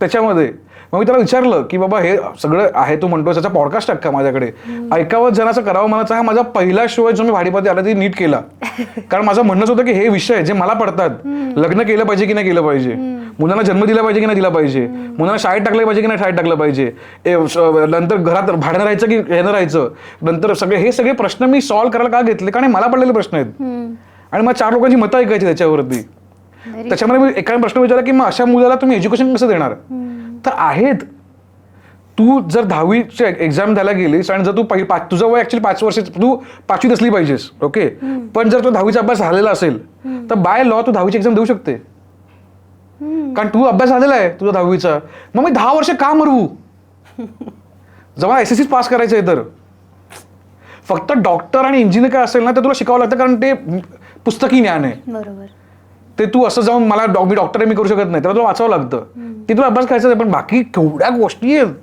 त्याच्यामध्ये. मग मी त्याला विचारलं की बाबा हे सगळं आहे तू म्हणतो, त्याचा पॉडकास्ट टाक का माझ्याकडे, ऐकावं जनाचं करावं मनाचा. हा माझा पहिला शो आहे जो मी भाडीपाती आला ते नीट केला. कारण माझं म्हणणंच होतं की हे विषय जे मला पडतात, लग्न केलं पाहिजे की नाही केलं पाहिजे, मुलांना जन्म दिला पाहिजे की नाही दिला पाहिजे, मुलांना शाळेत टाकलं पाहिजे की नाही शाळेत टाकलं पाहिजे, नंतर घरात भाडणं राहायचं की ह्यानं राहायचं, नंतर हे सगळे प्रश्न मी सॉल्व्ह करायला का घेतले, कारण मला पडलेले प्रश्न आहेत. आणि मग 4 लोकांची मतं ऐकायची त्याच्यावरती. त्याच्यामध्ये मी एका प्रश्न विचारला की मग अशा मुलाला तुम्ही एज्युकेशन कसं देणार. तर आहेत, तू जर 10वीची एक्झाम द्यायला गेलीस आणि जर तू तुझं वय ऍक्च्युली 5 वर्ष, तू 5वीत असली पाहिजेस. ओके, पण जर तो 10वीचा अभ्यास झालेला असेल तर बाय लॉ तू 10वीची एक्झाम देऊ शकते. कारण तू अभ्यास झालेला आहे तुझा 10वीचा. मग मी 10 वर्ष का मरवू, जेव्हा SSC पास करायचं आहे तर. फक्त डॉक्टर आणि इंजिनियर काय असेल ना ते तुला शिकावं लागतं, कारण ते पुस्तकी ज्ञान आहे. बरोबर. ते तू असं जाऊन मी डॉक्टर आहे मी करू शकत नाही, त्याला तुला वाचावं लागतं. ते तुला अभ्यास करायचा आहे. पण बाकी केवढ्या गोष्टी आहेत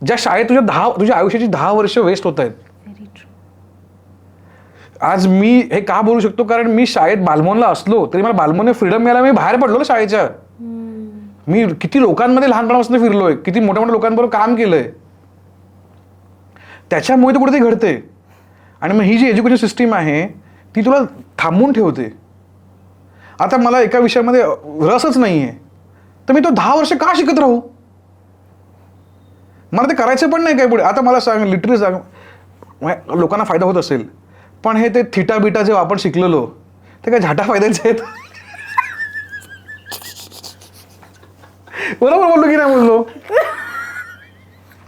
ज्या शाळेत तुझ्या आयुष्याची 10 वर्ष वेस्ट होत आहेत. आज मी हे का बोलू शकतो, कारण मी शाळेत बालमोनला असलो तरी मला बालमोनने फ्रीडम मिळाला. मी बाहेर पडलो ना शाळेच्या. मी किती लोकांमध्ये लहानपणापासून फिरलोय, किती मोठ्या मोठ्या लोकांबरोबर काम केलंय. त्याच्यामुळे ते कुठेतरी घडते. आणि मग ही जी एज्युकेशन सिस्टीम आहे ती तुला थांबवून ठेवते. आता मला एका विषयामध्ये रसच नाहीये तर मी तो 10 वर्ष का शिकत राहू. मला ते करायचं पण नाही काय पुढे. आता मला सांग, लिटरली सांग, लोकांना फायदा होत असेल, पण हे ते थिटा बिटा जे आपण शिकलेलो ते काय झाटा फायद्याचे आहेत. बरोबर बोललो की नाही बोललो.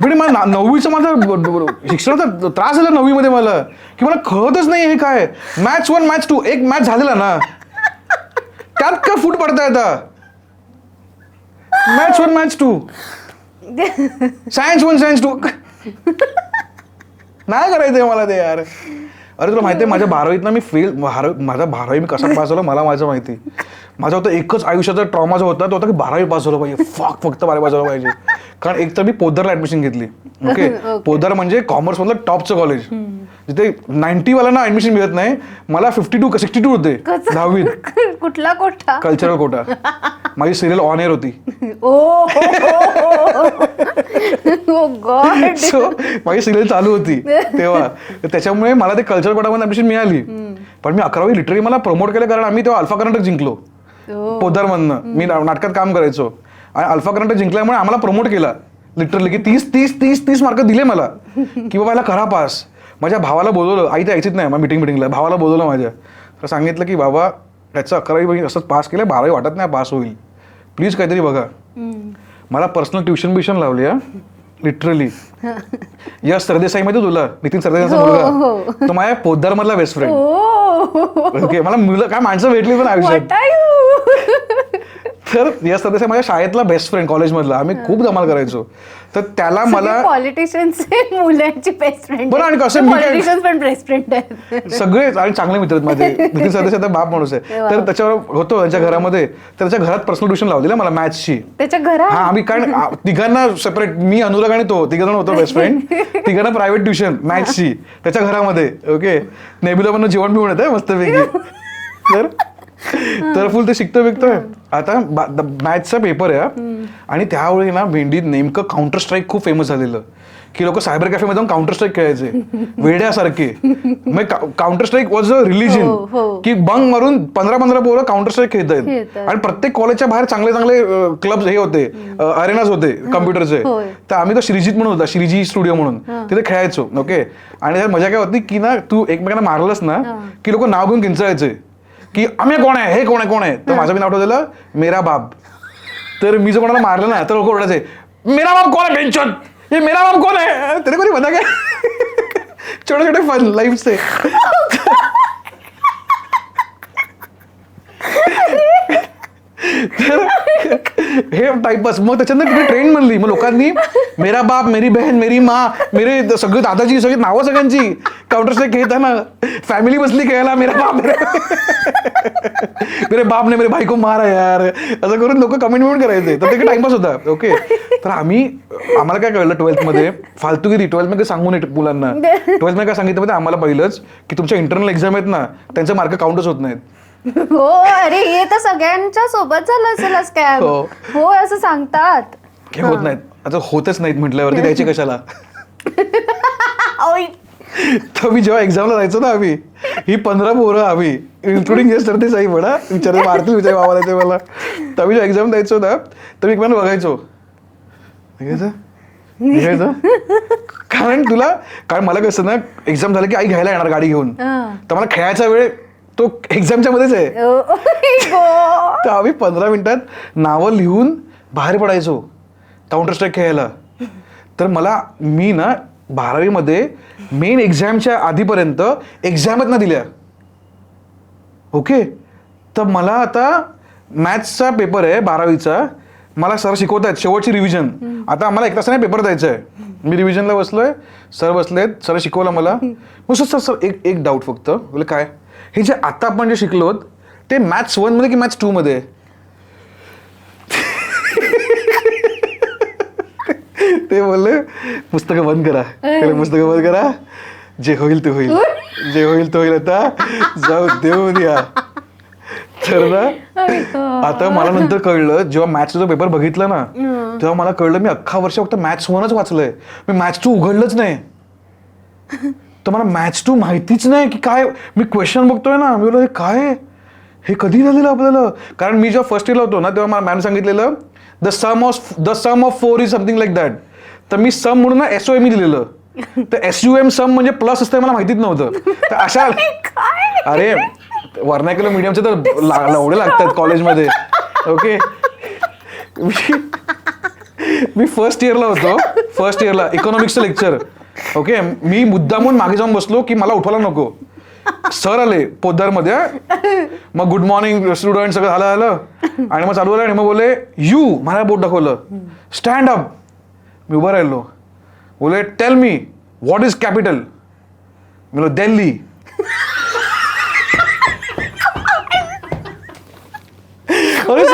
पण मला 9वीचं माझं शिक्षणाचा त्रास झाला 9वीमध्ये मला, की मला कळतच नाही हे काय. मॅथ्स 1 मॅथ्स 2, एक मॅथ्स झालेला ना त्यात का फूट पडताय आता. मॅथ्स 1 मॅथ्स 2, सायन्स 1 सायन्स 2 नाही करायचंय मला ते यार. अरे तुला माहिती आहे माझ्या 12वीतनं मी माझा 12वी मी कसा पास झालो मला माझं माहिती. माझा होता एकच आयुष्याचा ट्रॉमा जो होता तो होता की 12वी पास झालं पाहिजे. फक्त 12वी पास झालं पाहिजे. कारण एक तर मी पोद्दारला ऍडमिशन घेतली. ओके, पोद्दार म्हणजे कॉमर्स मधलं टॉपचं कॉलेज, जिथे 90वाल्यांना ऍडमिशन मिळत नाही. मला 62 होते 10वीत. कुठला कोटा? कल्चरल कोटा. माझी सिरियल ऑन एअर होती. सो माझी सिरियल चालू होती तेव्हा, त्याच्यामुळे मला ते कल्चरल कोटामध्ये ऍडमिशन मिळाली. पण मी 11वी लिटरली मला प्रमोट केलं, कारण आम्ही तेव्हा अल्फा कर्नाटक जिंकलो पोद्दारमधनं. मी नाटकात काम करायचो आणि अल्फा कर्नाटक जिंकल्यामुळे आम्हाला प्रमोट केला लिटरली, की 30 मार्क दिले मला की बाबा याला करा पास. माझ्या भावाला बोलवलं, आई तर यायचीच नाही मग मिटिंगला, भावाला बोलवलं माझ्या, तर सांगितलं की बाबा त्याचं 11वी असंच पास केलं, 12वी वाटत नाही पास होईल, प्लीज काहीतरी बघा. मला पर्सनल ट्युशन लावली हा, लिटरली. यश सरदेसाई माहिती तुला, नितीन सरदेसाईचा मुलगा, तो माझ्या पोद्दार मधला बेस्ट फ्रेंड. ओके, मला मुलं काय माणसं भेटली पण आयुष्यात. तर यश सरदेसाई माझ्या शाळेतला बेस्ट फ्रेंड, कॉलेजमधला, आम्ही खूप धमाल करायचो. तर त्याला मला पॉलिटिशियन्सचे मुलांची बेस्ट फ्रेंड, बरं, आणि कसं मी काय- पॉलिटिशियन्स पण बेस्ट फ्रेंड आहेत. सगळे आणि चांगले मित्र आहेत माझे. नितीन सरदेसाई आता बाप माणूस आहे, तर त्याच्यावर होतो त्यांच्या घरामध्ये, तर त्याच्या घरात पर्सनल ट्युशन लावलेलं मला मॅथ्सची. त्याच्या घरात हा, आम्ही कारण तिघांना सेपरेट, मी, अनुराग आणि तो तिघजण होतो बेस्ट फ्रेंड, तिघांना प्रायव्हेट ट्युशन मॅथ्सची त्याच्या घरामध्ये. ओके, नेबिला पण जेवण पिऊन येत आहे मस्तपैकी. तर फुल ते शिकतो विकतोय. आता मॅथ्सचा पेपर आहे आणि त्यावेळी ना भेंडीत नेमकं काउंटर स्ट्राईक खूप फेमस झालेलं, की लोक सायबर कॅफेमध्ये जाऊन काउंटर स्ट्राईक खेळायचे वेड्यासारखे. मग counter strike was a religion, की बंक मारून 15 पोरं काउंटर स्ट्राईक खेळत आहेत. आणि प्रत्येक कॉलेजच्या बाहेर चांगले चांगले क्लब्स हे होते, अरेनाज होते कम्प्युटरचे. तर आम्ही तो श्रीजीत म्हणून होता, श्रीजी स्टुडिओ म्हणून, तिथे खेळायचो. ओके, आणि त्यात मजा काय होती की ना, तू एकमेकांना मारलंस ना की लोक नाव घेऊन किंचाळायचे की आम्ही कोण आहे, हे कोण आहे, कोण आहे. तर माझं मी नाव ठेवलेलं मेरा बाप. तर मी जर कोणाला मारलं ना तर लोक ओरडायचे मेरा बाप कोण आहे, बेंचोद, हे मेरा बाप कोण आहे. तरी कोणी म्हणा काय, छोटे छोटे फन लाईफचे. हे टाइपच. मग त्याच्यानंतर तिथे ट्रेंड बनली, मग लोकांनी मेरा बाप, मेरी बहन, मेरी माँ, मेरे सगळे दादाजी, सगळी नावं सगळ्यांची काउंटर स्ट्राईक खेळताना, फॅमिली बसली खेळायला, मेरा बाप मेरे बाप ने मेरे भाई को मारा यार, असं करून लोक कमेंट करायचे. तर ते टाइमपास होता. ओके, तर आम्हाला काय कळलं 12th मध्ये, फालतूगिरी 12th मध्ये सांगू नये मुलांना. 12th मध्ये काय सांगितलं माहिती आम्हाला पहिलंच, की तुमच्या इंटरनल एक्झाम आहेत ना त्यांचे मार्क काउंटच होत नाहीत. हो, अरे हे तर सगळ्यांच्या सोबत झालं असेल स्कॅम. हो, असं सांगतात. हे होत नाहीत, आता होतच नाहीत म्हटल्यावरती द्यायचे कशाला. तर मी जेव्हा एक्झामला जायचो ना, आम्ही ही 15 पोरं, आम्ही इन्क्लुडिंग यश सरदेसाई म्हणा, विचार मारतील विजय बाबाला ते मला. तर आम्ही जेव्हा एक्झाम द्यायचो ना, तर मी एक बघायचो कारण मला कसं ना, एक्झाम झालं की आई घ्यायला येणार गाडी घेऊन, तर मला खेळायचा वेळ तो एक्झामच्या मध्येच आहे. तर आम्ही 15 मिनिटात नावं लिहून बाहेर पडायचो काउंटर स्ट्राईक खेळायला. तर मी ना 12वी मध्ये मेन एक्झामच्या आधीपर्यंत एक्झामच ना दिल्या. ओके, तर मला आता मॅथ्सचा पेपर आहे 12वीचा, मला सर शिकवत आहेत शेवटची रिव्हिजन. आता आम्हाला 1 तासाने पेपर द्यायचा आहे. मी रिव्हिजनला बसलोय, सर बसलेत, सर शिकवलं मला. मग सर एक डाऊट फक्त, बोले काय, हे जे आता आपण जे शिकलो ते मॅथ्स 1 मध्ये की मॅथ्स 2 मध्ये. ते बोलले पुस्तकं बंद करा, जे होईल ते होईल, आता जाऊ देऊ द्या. तर ना आता मला नंतर कळलं, जेव्हा मॅथ्सचा पेपर बघितला ना, तेव्हा मला कळलं मी अख्खा वर्ष फक्त मॅथ्स 1च वाचलंय, मी मॅथ्स 2 उघडलंच नाही. तर मला मॅथ्स 2 माहितीच नाही की काय. मी क्वेश्चन बघतोय ना, मी बोललो हे काय, हे कधी झालेलं आपल्याला. कारण मी जेव्हा फर्स्ट इयरला होतो ना, तेव्हा मला मॅम सांगितलेलं the sum of 4 is something like that. तर मी सम म्हणून ना SOM लिहिलेलं, तर SUM सम म्हणजे प्लस असतं मला माहितीच नव्हतं. तर अशा, अरे वर्नाक्युलर मीडियमचे तर एवढे लागतात कॉलेजमध्ये. ओके, मी फर्स्ट इयरला इकॉनॉमिक्सचं लेक्चर. ओके, मी मुद्दामून मागे जाऊन बसलो की मला उठवायला नको. सर आले पोद्दारमध्ये, मग गुड मॉर्निंग स्टुडंट सगळं झालं आणि मग चालू झालं. आणि मग बोलले यू, मला बोट दाखवलं, स्टँड अप. मी उभं राहिलो. बोले tell me what is capital. मी बोललो दिल्ली. अरे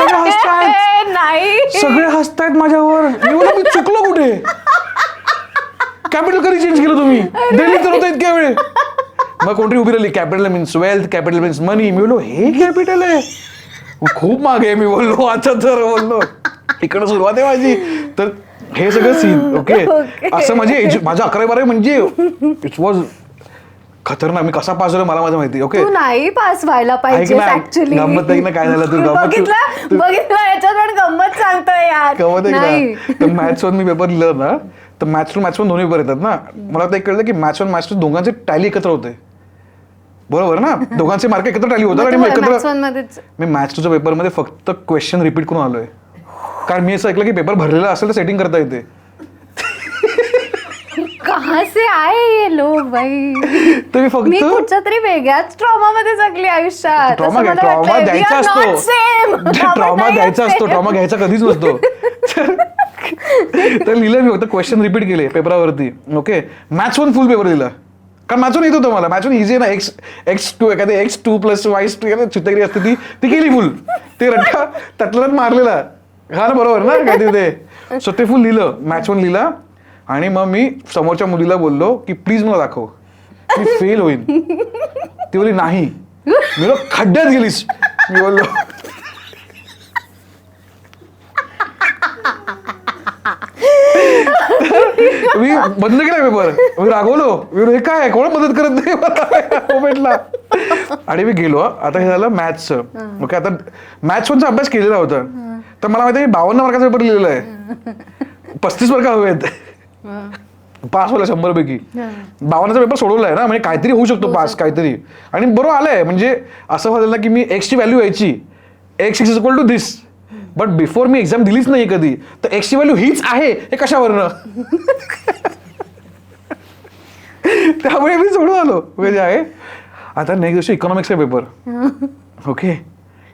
सगळे हसतायत माझ्यावर. मी बोललो मी चुकलो कुठे, कॅपिटल कधी चेंज केलं तुम्ही, दिल्ली तर होतं इतक्या वेळ. मग कोणतरी उभी राहिली, capital means wealth, capital means money. मी बोललो हे कॅपिटल आहे, खूप मागे आहे. मी बोललो आता तर बोललो इकडं सुरुवात आहे माझी. तर हे सगळं सीन. ओके, असं माझं 11वी-12वी म्हणजे इट वॉज खतरनाक. मी कसा पास झालो मला माझं माहिती. ओके, तू नाही पास व्हायला पाहिजे ऍक्च्युअली. गंमत आहे ना, काय झालं तू बघितलं याच्यात पण गंमत सांगतोय यार. तर मॅथ्स 1 मी पेपर लिहिलं ना, तर मॅथ्स टू मॅथ्स पण दोन्ही पेपर येतात ना. मला आता एक कळलं की मॅथ्स वन मॅथ्स टू दोघांचे टॅली एकत्र होते. बरोबर ना, दोघांचे मार्क एकत्र टॅली होतात आणि मी मॅथ्स टूच्या पेपरमध्ये फक्त क्वेश्चन रिपीट करून आलोय. कारण मी असं ऐकलं की पेपर भरलेला असेल तर सेटिंग करता येते. कहाँ से आए ये लोग भाई. तर मी फक्त कुठच्या तरी वेगळ्याच ट्रॉमा मध्ये जगली आयुष्यात. ट्रॉमा द्यायचा असतो, ट्रॉमा द्यायचा असतो, ट्रॉमा घ्यायचा कधीच नसतो. तर लिहिलं मी फक्त क्वेश्चन रिपीट केले पेपरावरती. Okay, maths one full paper दिला. कारण मॅथ्स वन येत होतं मला. मॅथ्स वन इझी आहे ना. x2 एखादी x2 + y2 चित्तगिरी असते ती केली फुल. ते रट्टा त्यातला मारलेला. हा ना, बरोबर ना काय ते. सो ते फुल लिहिलं, मॅथ्स वन लिहिला. आणि मग मी समोरच्या मुलीला बोललो की प्लीज मला दाखव, मी फेल होईन. ती बोलली नाही. मी बोललो खड्ड्यात गेलीस. मी बोललो मी बंद केला पेपर. मी रागवलो. मी हे काय कोण मदत करत नाही मला मोमेंटला. आणि मी गेलो. आता हे झालं मॅथ्सचं. ओके, आता मॅथ्स वनचा अभ्यास केलेला होता. तर मला माहिती आहे 52 मार्काचा पेपर लिहिलेला आहे. 35 मार्क हवे आहेत. पास व्हायला 100 पैकी. 52चा पेपर सोडवला आहे ना, म्हणजे काहीतरी होऊ शकतो पास काहीतरी. आणि बरोबर आलंय. म्हणजे असं व्हायला ना की मी एक्सची व्हॅल्यू यायची, x is equal to this. But before मी एक्झाम दिलीच नाही कधी, तर एक्सची व्हॅल्यू हीच आहे हे कशावरनं. त्यामुळे मी सोडून आलो. म्हणजे आहे आता नेक्स्ट दिवशी इकॉनॉमिक्सचा पेपर. ओके,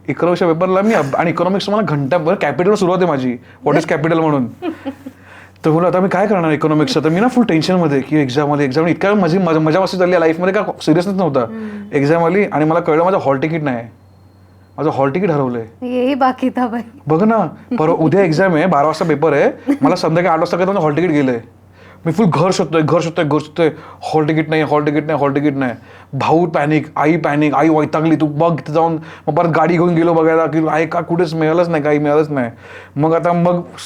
इकॉनॉमिक्सच्या पेपरला मी आणि इकॉनॉमिक्स मला घंटाभर कॅपिटल सुरुवात आहे माझी, व्हॉट इज कॅपिटल म्हणून. तर बोला आता मी काय करणार इकॉनॉमिक्सचं. तर मी ना फुल टेन्शनमध्ये की एक्झाम इतक्या माझी मजा मस्ती चालली लाईफमध्ये, का सिरियसनेस नव्हता. एक्झाम आली आणि मला कळलं माझं हॉल तिकीट नाही. माझं हॉल तिकीट हरवलंय. येही बाकी था भाई. बघ ना, उद्या एक्झाम आहे, 12 वाजता पेपर आहे. मला संध्याकाळी 8 वाजता काय हॉल तिकीट गेलंय. मी फुल घर शोधतोय. हॉल तिकीट नाही. भाऊ पॅनिक, आई पॅनिक, आई वैतागली, तू बघ तिथे जाऊन. मग परत गाडी घेऊन गेलो बघायला की आहे का, कुठेच मिळालंच नाही. मग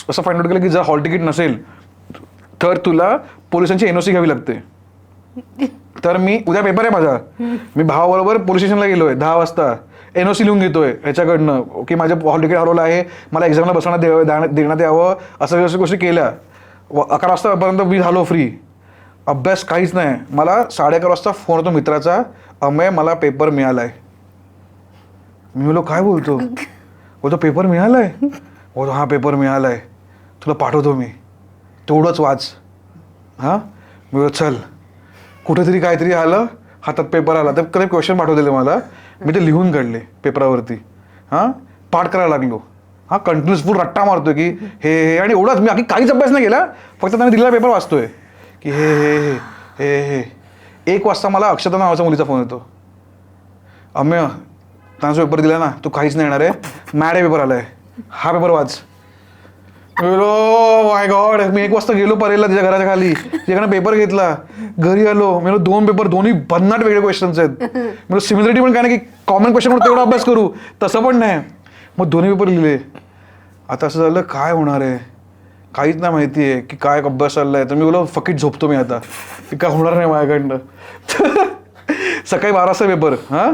असं फाइंड आउट केलं की जर हॉल तिकीट नसेल तर तुला पोलिसांची NOC घ्यावी लागते. तर मी उद्या पेपर आहे माझा, मी भावाबरोबर पोलीस स्टेशनला गेलोय 10 वाजता. NOC लिहून घेतोय ह्याच्याकडनं की माझं हॉल तिकीट हरवलं आहे, मला एक्झामला बसवण्यात देण्यात यावं, असं गोष्टी केल्या. 11 वाजतापर्यंत मी झालो फ्री. अभ्यास काहीच नाही. मला 11:30 वाजता फोन होतो मित्राचा, अमय मला पेपर मिळालाय. मी बोललो काय बोलतो. बोलतो पेपर मिळालाय. बोलतो हा पेपर मिळालाय, तुला पाठवतो मी, तेवढंच वाच. हां, मी बोलतो चल. कुठेतरी काहीतरी आलं, हातात पेपर आला, तर कधी क्वेश्चन पाठवलेले मला, मी ते लिहून काढले पेपरावरती. हां, पाठ करायला लागलो. हा, कंटिन्युअस फुल रट्टा मारतोय की हे आणि एवढंच. मी आधी काहीच अभ्यास नाही केला, फक्त त्याने दिलेला पेपर वाचतोय की हे 1 वाजता मला अक्षता नावाच्या मुलीचा फोन येतो. अम्य त्याचा पेपर दिला ना, तू काहीच नाही येणार आहे, मॅड पेपर आलाय, हा पेपर वाच. माय गॉड. मी 1 वाजता गेलो परेलला तिच्या घराच्या खाली, तिच्याकडे पेपर घेतला, घरी आलो. मी 2 पेपर, दोन्ही भन्नाट वेगळे क्वेश्चन्स आहेत. म्हणजे सिमिलरिटी पण काय नाही की कॉमन क्वेश्चन तेवढा अभ्यास करू, तसं पण नाही. मग दोन्ही पेपर लिहिले. आता असं झालं काय होणार आहे, काहीच नाही माहिती आहे की काय अभ्यास चाललाय. तर मी बोललो फकीट झोपतो मी आता, की काय होणार नाही माझ्याकडनं. सकाळी 12 वाजता पेपर. हां,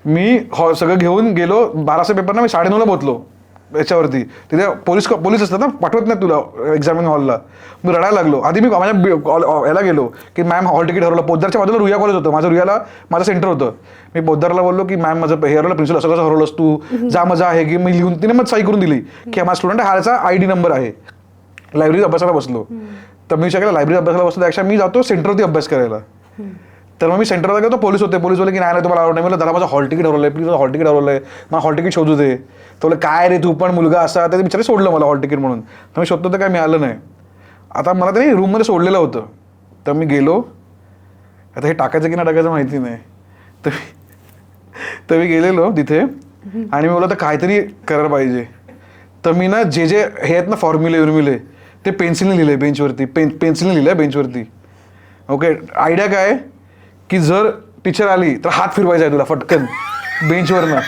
मी सगळं घेऊन गेलो. 12चा पेपरना मी 9:30ला पोहोचलो याच्यावरती. तिथे पोलीस असतात ना, पाठवत नाही तुला एक्झामिनिंग हॉलला. मी रडायला लागलो. आधी मी माझ्या याला गेलो की मॅम हॉल तिकीट हरवलं. पोद्दारच्या बाजूला रुईया कॉलेज होतं, माझं सेंटर होतं. मी पोद्दारला बोललो की मॅम माझं हे हरवलं, प्रिन्सिपल असं कसं हरवलंस तू, जा मजा आहे की. मी लिहून तिने मग सही करून दिली की माझा स्टुडंट ह्याचा ID नंबर आहे. लायब्ररीत अभ्यासाला बसलो. तर मी विचार केला लायब्ररीत अभ्यासाला बसलो त्यापेक्षा मी जातो सेंटरवरती अभ्यास करायला. तर मग मी सेंटरला गेलो, पोलीस होते. पोलीस बोलले की नाही तुम्हाला आवड नाही. मला दादा माझं हॉल तिकीट हरवलंय, प्लीज हॉल तिकीट हरवलंय, मला हॉल तिकीट शोधू दे. तो बोलले काय रे तू पण मुलगा असा. तर बिचारे सोडलं मला हॉल तिकीट म्हणून. तर मी शोधतो तर काय मिळालं नाही. आता मला त्यांनी रूममध्ये सोडलेलं होतं. तर मी गेलो. आता हे टाकायचं की नाही टाकायचं माहिती नाही. तर मी गेलेलो तिथे आणि मी बोललो तर काहीतरी करायला पाहिजे. तर मी ना जे हे आहेत ना फॉर्म्युले ते पेन्सिलने लिहिले बेंचवरती. पेन्सिलने लिहिलं बेंचवरती. ओके, आयडिया काय की जर टीचर आली तर हात फिरवायचा आहे तुला फटकन बेंचवरनं.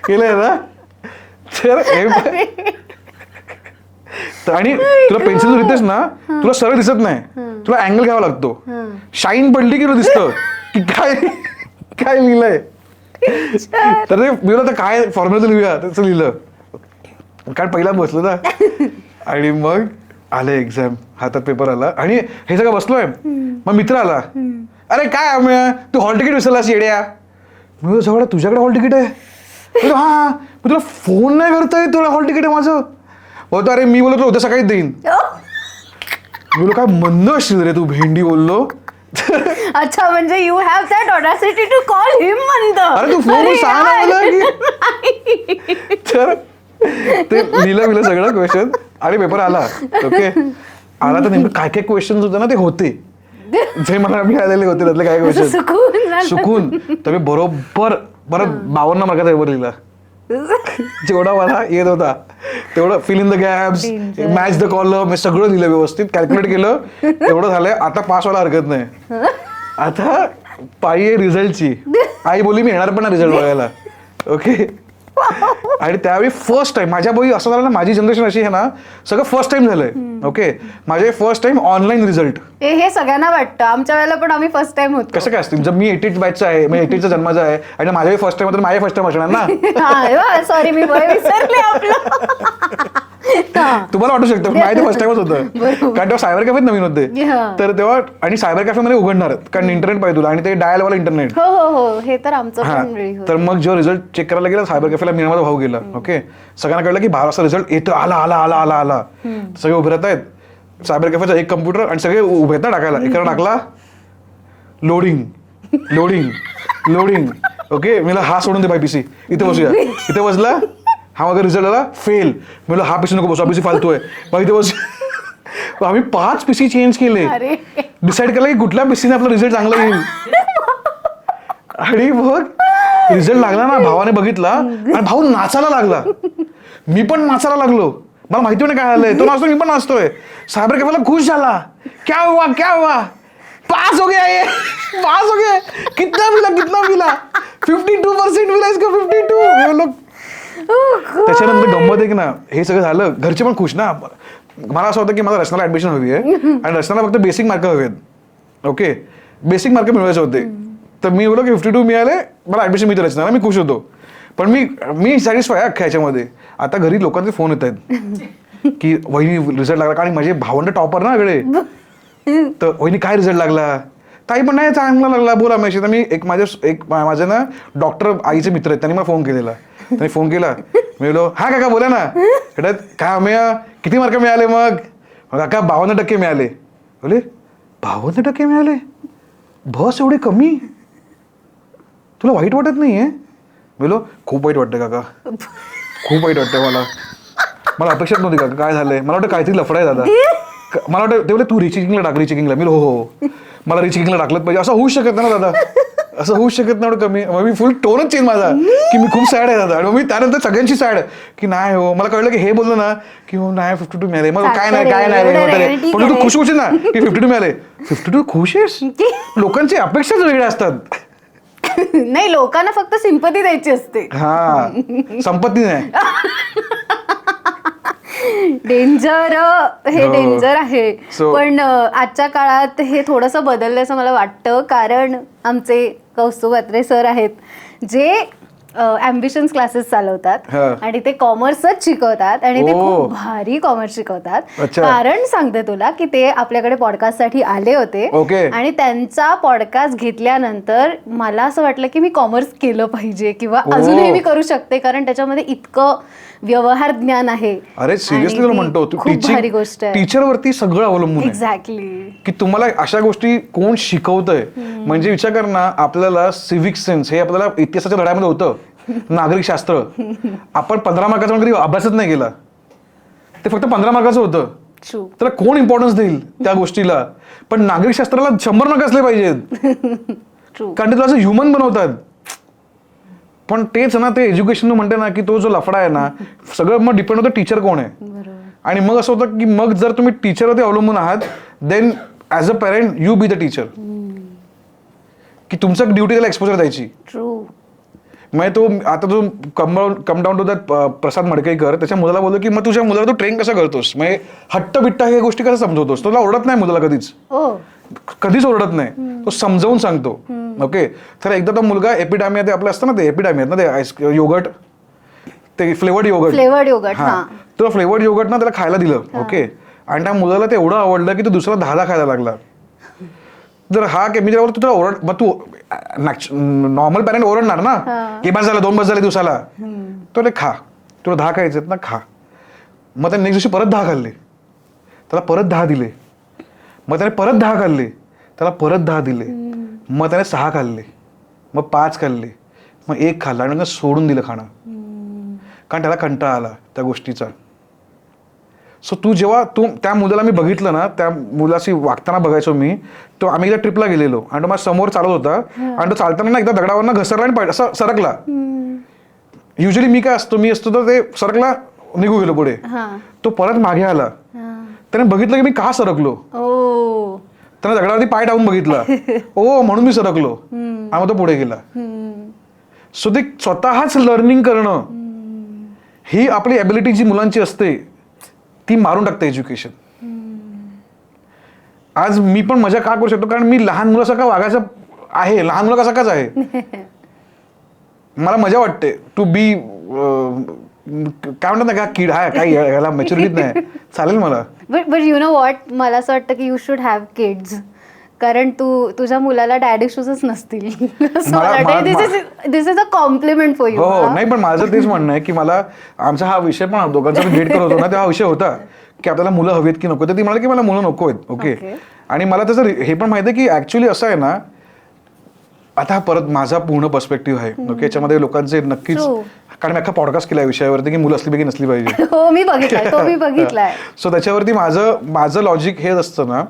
केलंय ना. तर आणि तुला पेन्सिल लिहितेस ना, तुला सरळ दिसत नाही, तुला अँगल घ्यावा लागतो. शाईन पडली की तुला दिसतं की काय लिहिलंय. तर ते मी तर काय फॉर्म्युला लिहूया त्याचं लिहिलं, कारण पहिला बसलो ना. आणि मग आले एक्झाम, हातात पेपर आला आणि हे सगळं बसलोय. मग मित्र आला, अरे काय अमेय, तू हॉल तिकीट विसरलास येड्या. मी बोललो, सगळं तुझ्याकडे हॉल तिकीट आहे? बोललो, हा. मी तुला फोन नाही करता येत, तुला हॉल तिकीट आहे माझं. बोलतो, अरे मी बोललो तुला उद्या सकाळीच देईन. मी बोललो, काय मंद असशील रे तू भेंडी बोललो. अच्छा, म्हणजे you have that audacity to call him म्हणत. अरे तू फोन सांग ना मला की. तर ते लिहिलं सगळं क्वेश्चन आणि पेपर आला. ओके, आला तर नेमकं काय काय क्वेश्चन होते ना ते होते जे मला मिळालेले होते त्यातले काय क्वेश्चन चुकून. तर मी बरोबर 52 मार्काचा पेपर लिहिला. जेवढा मला येत होता तेवढं fill in the gaps, match the column, हे सगळं लिहिलं व्यवस्थित, कॅल्क्युलेट केलं. एवढं झालंय, आता पास व्हायला हरकत नाही. आता पायी आहे रिझल्टची. आई बोलली मी येणार पण ना रिझल्ट बघायला. ओके, आणि त्यावेळी फर्स्ट टाइम माझ्या बघी असं झालं ना, माझी जनरेशन अशी आहे ना, सगळं फर्स्ट टाइम झालंय. ओके, माझे फर्स्ट टाइम ऑनलाईन रिझल्ट. हे सगळ्यांना वाटतं, आमच्या वेळेला पण आम्ही फर्स्ट टाइम होतो. कसं काय असतील, जर मी 88 बॅचचा आहे, मी 88चा जन्माचा आहे आणि माझ्याही फर्स्ट टाइम होतं, माझे फर्स्ट टाइम असणार ना. सॉरी, मी विसरले आपलं. तुम्हाला वाटू शकतं माझे फर्स्ट टाइमच होतं, कारण तेव्हा सायबर कॅफेत नवीन होते. तर तेव्हा आणि सायबर कॅफेमध्ये उघडणार कारण इंटरनेट पाहिजे तुला, आणि ते डायल वाला इंटरनेट. हो हो हो, हे तर आमचं पण वेळी होतं. तर मग जेव्हा रिझल्ट चेक करायला गेला सायबर कॅफेला, मी माझा भाऊ गेला. ओके, सगळ्यांना कळलं की 12 वाजता रिझल्ट येतो, आला आला आला आला आला. सगळे उभे राहत आहेत, सायबर कॅफेचा एक कम्प्युटर आणि सगळे उभे आहेत ना टाकायला. एकाला टाकला, लोडिंग लोडिंग लोडिंग. ओके, मला हा सोडून दे बाय पीसी, इथे बसूया. इथे बसला, हा माझा रिझल्ट आला फेल. मी हा पीसी नको बसू, हा पीसी फालतू आहे. मग इथे बस. आम्ही 5 पीसी चेंज केले, डिसाईड केलं की कुठल्या पीसीने आपला रिझल्ट चांगला येईल. आणि मग रिझल्ट लागला ना, भावाने बघितला आणि भाऊ नाचायला लागला. मी पण नाचायला लागलो, मला माहिती नाही काय झालंय. तो नाचतो, मी पण नाचतोय. सायबर कॅफेला खुश झाला, क्या हुआ क्या हुआ, पास हो गया ये, पास हो गया. कितना मिला 52% मिला इसका, 52. लोग. त्याच्यानंतर गंमत आहे की ना, हे सगळं झालं, घरचे पण खुश ना. मला असं होतं की मला रचनाला ऍडमिशन हवी आहे आणि रचनाला फक्त बेसिक मार्क हवे आहेत. ओके, बेसिक मार्क मिळवायचे होते. तर मी बोललो की 52 मिळाले, मला ऍडमिशन मिळते रचनाला, मी खुश होतो. पण मी सॅटिस्फाय आहे अख्ख्या ह्याच्यामध्ये. आता घरी लोकांचे फोन येत आहेत की वहिनी रिझल्ट लागला, कारण माझे भावंड टॉपर ना वेगळे. तर वहिनी काय रिझल्ट लागला, ताई पण नाही चांगला लागला, बोला मेशी. तर मी माझे ना डॉक्टर आईचे मित्र आहेत, त्यांनी मला फोन केलेला. त्यांनी फोन केला, मी बोललो हा काका बोला ना. काय अमेय किती मार्क मिळाले? मग काका 52% मिळाले. बोले 52% मिळाले, बस एवढे कमी, तुला वाईट वाटत नाहीये? बोलो खूप वाईट वाटतं काका, खूप वाईट वाटतं मला अपेक्षाच नव्हती काका. काय झालंय? मला वाटतं काहीतरी लफडा आहे दादा. मला वाटतं ते बोले तू रिचेकिंगला टाक, रिचेकिंगला. मी हो मला रिचेकिंगला टाकलंच पाहिजे. असं होऊच शकत नाही ना दादा, असं होऊच शकत नाही एवढं कमी. मग मी फुल टोनच चेंज माझा की मी खूप सॅड आहे दादा. आणि मग मी त्यानंतर सगळ्यांची सॅड की नाही हो, मला कळलं की हे बोललं ना की हो नाही 52 मिळाले, मग काय नाही पण तू खुश होशील ना की 52 मिळाले. 52 खुश आहेस? लोकांची अपेक्षाच वेगळ्या असतात. नाही, लोकांना फक्त सिंपती द्यायची असते. हा, संपत्ती नाही. डेंजर, हे डेंजर आहे. पण आजच्या काळात हे थोडंसं बदललं असं मला वाटतं, कारण आमचे कौस्तुभ अत्रे सर आहेत जे ॲम्बिशन्स क्लासेस चालवतात आणि ते कॉमर्सच शिकवतात आणि ते खूप भारी कॉमर्स शिकवतात. कारण सांगते तुला की ते आपल्याकडे पॉडकास्टसाठी आले होते आणि त्यांचा पॉडकास्ट घेतल्यानंतर मला असं वाटलं की मी कॉमर्स केलं पाहिजे किंवा अजूनही मी करू शकते, कारण त्याच्यामध्ये इतकं व्यवहार ज्ञान आहे. अरे सिरियसली तुला म्हणतो, भारी गोष्ट आहे. टीचर वरती सगळं अवलंबून आहे. एक्झॅक्टली, की तुम्हाला अशा गोष्टी कोण शिकवतंय. म्हणजे विचार कर ना, आपल्याला सिव्हिक सेन्स हे आपल्याला इतिहासाच्या धड्यामध्ये होतं, नागरिक शास्त्र. आपण 15 मार्काचा कधी अभ्यासच नाही केला, ते फक्त 15 मार्काचं होतं. त्याला कोण इम्पॉर्टन्स देईल त्या गोष्टीला? पण नागरिक शास्त्राला 100 मार्क असले पाहिजेत, कारण ते तुला असं ह्युमन बनवतात. पण तेच ना, ते एज्युकेशन म्हणते ना की तो जो लफडा आहे ना, सगळं मग डिपेंड होतं टीचर कोण आहे. आणि मग असं होतं की मग जर तुम्ही टीचरवरती अवलंबून आहात, then as a parent you be the teacher, की तुमचं ड्युटी त्याला एक्सपोजर द्यायची. मग तो आता जो कम डाऊन टू दॅट प्रसाद मडकेकर त्याच्या मुलाला बोलतो की मग तुझ्या मुलाला तू ट्रेन कसं करतोस, मग हट्ट बिट्टा हे गोष्टी कसं समजवतोस? तुला ओरडत नाही मुलाला, कधीच ओरडत नाही, तो समजावून सांगतो. ओके, तर एकदा तो मुलगा एपिडामिया, ते आपलं असतं ना, ते एपिडामिया ना, ते योगर्ट, ते फ्लेवर्ड योगर्ट, फ्लेवर्ड योगर्ट, हा, तो फ्लेवर्ड योगर्ट ना त्याला खायला दिलं. ओके, आणि त्या मुलाला ते एवढं आवडलं की तो दुसरा 10 खायला लागला. जर हा मी त्याला बोलतो तुला ओरड, मग तू नॉर्मल पॅरेंट ओरडणार ना की बस झालं 2 बस झाले दिवसाला, तो खा, तुला 10 खायचे ना खा. मग त्याने नेक्स्ट दिवशी परत 10 खाल्ले, त्याला परत 10 दिले, मग त्याने परत 10 खाल्ले, त्याला परत 10 दिले, मग त्याने 6 खाल्ले, मग 5 खाल्ले, मग 1 खाल्ला आणि सोडून दिलं खाणं, कारण त्याला कंटाळा आला त्या गोष्टीचा. सो जेव्हा त्या मुलाला मी बघितलं ना, त्या मुलाशी वागताना बघायचो मी, तो आम्ही एकदा ट्रिपला गेलेलो आणि तो माझ्या समोर चालत होता आणि तो चालताना ना एकदा दगडावरनं घसरला आणि असं सरकला. युजली मी काय असतो, मी असतो तर ते सरकला, निघू गेलो पुढे, तो परत मागे आला, त्याने बघितलं की मी का सरकलो, त्याने दगडावरती पाय टाकून बघितला, ओ म्हणून मी सरकलो, आणि तो पुढे गेला. सो ते स्वतःच लर्निंग करणं ही आपली ॲबिलिटी जी मुलांची असते ती मारून टाकते एज्युकेशन. आज मी पण मजा का करू शकतो, कारण मी लहान मुलासारखा वागायचं आहे, लहान मुलासारखाच आहे. मला मजा वाटते टू बी काय म्हणतात ना, का किड आहे काही याला मॅच्युरिटीच नाही, चालेल मला. बट यु नो वॉट, मला असं वाटतं की यू शुड हॅव किड्स, कारण तुझ्या मुलाला डॅड इश्यूजच नसतील. This is a compliment for you. हो नाही, पण माझं तेच म्हणणं आहे की मला आमचा हा विषय पण दोघांचा डेट करत होतो ना, तेव्हा हा विषय होता की आपल्याला मुलं हवीत की नको. तर ती म्हणाली की मला मुलं नको आहेत. ओके, आणि मला त्याचं हे पण माहिती आहे की ऍक्च्युली असं आहे ना, आता परत माझा पूर्ण पर्स्पेक्टिव्ह आहे. ओके, याच्यामध्ये लोकांचे नक्कीच, कारण मी अख्खा पॉडकास्ट केला विषयावरती की मुलं असली पाहिजे नसली पाहिजे. हो मी बघितलाय, तो मी बघितलाय. सो त्याच्यावरती माझं लॉजिक हेच असतं ना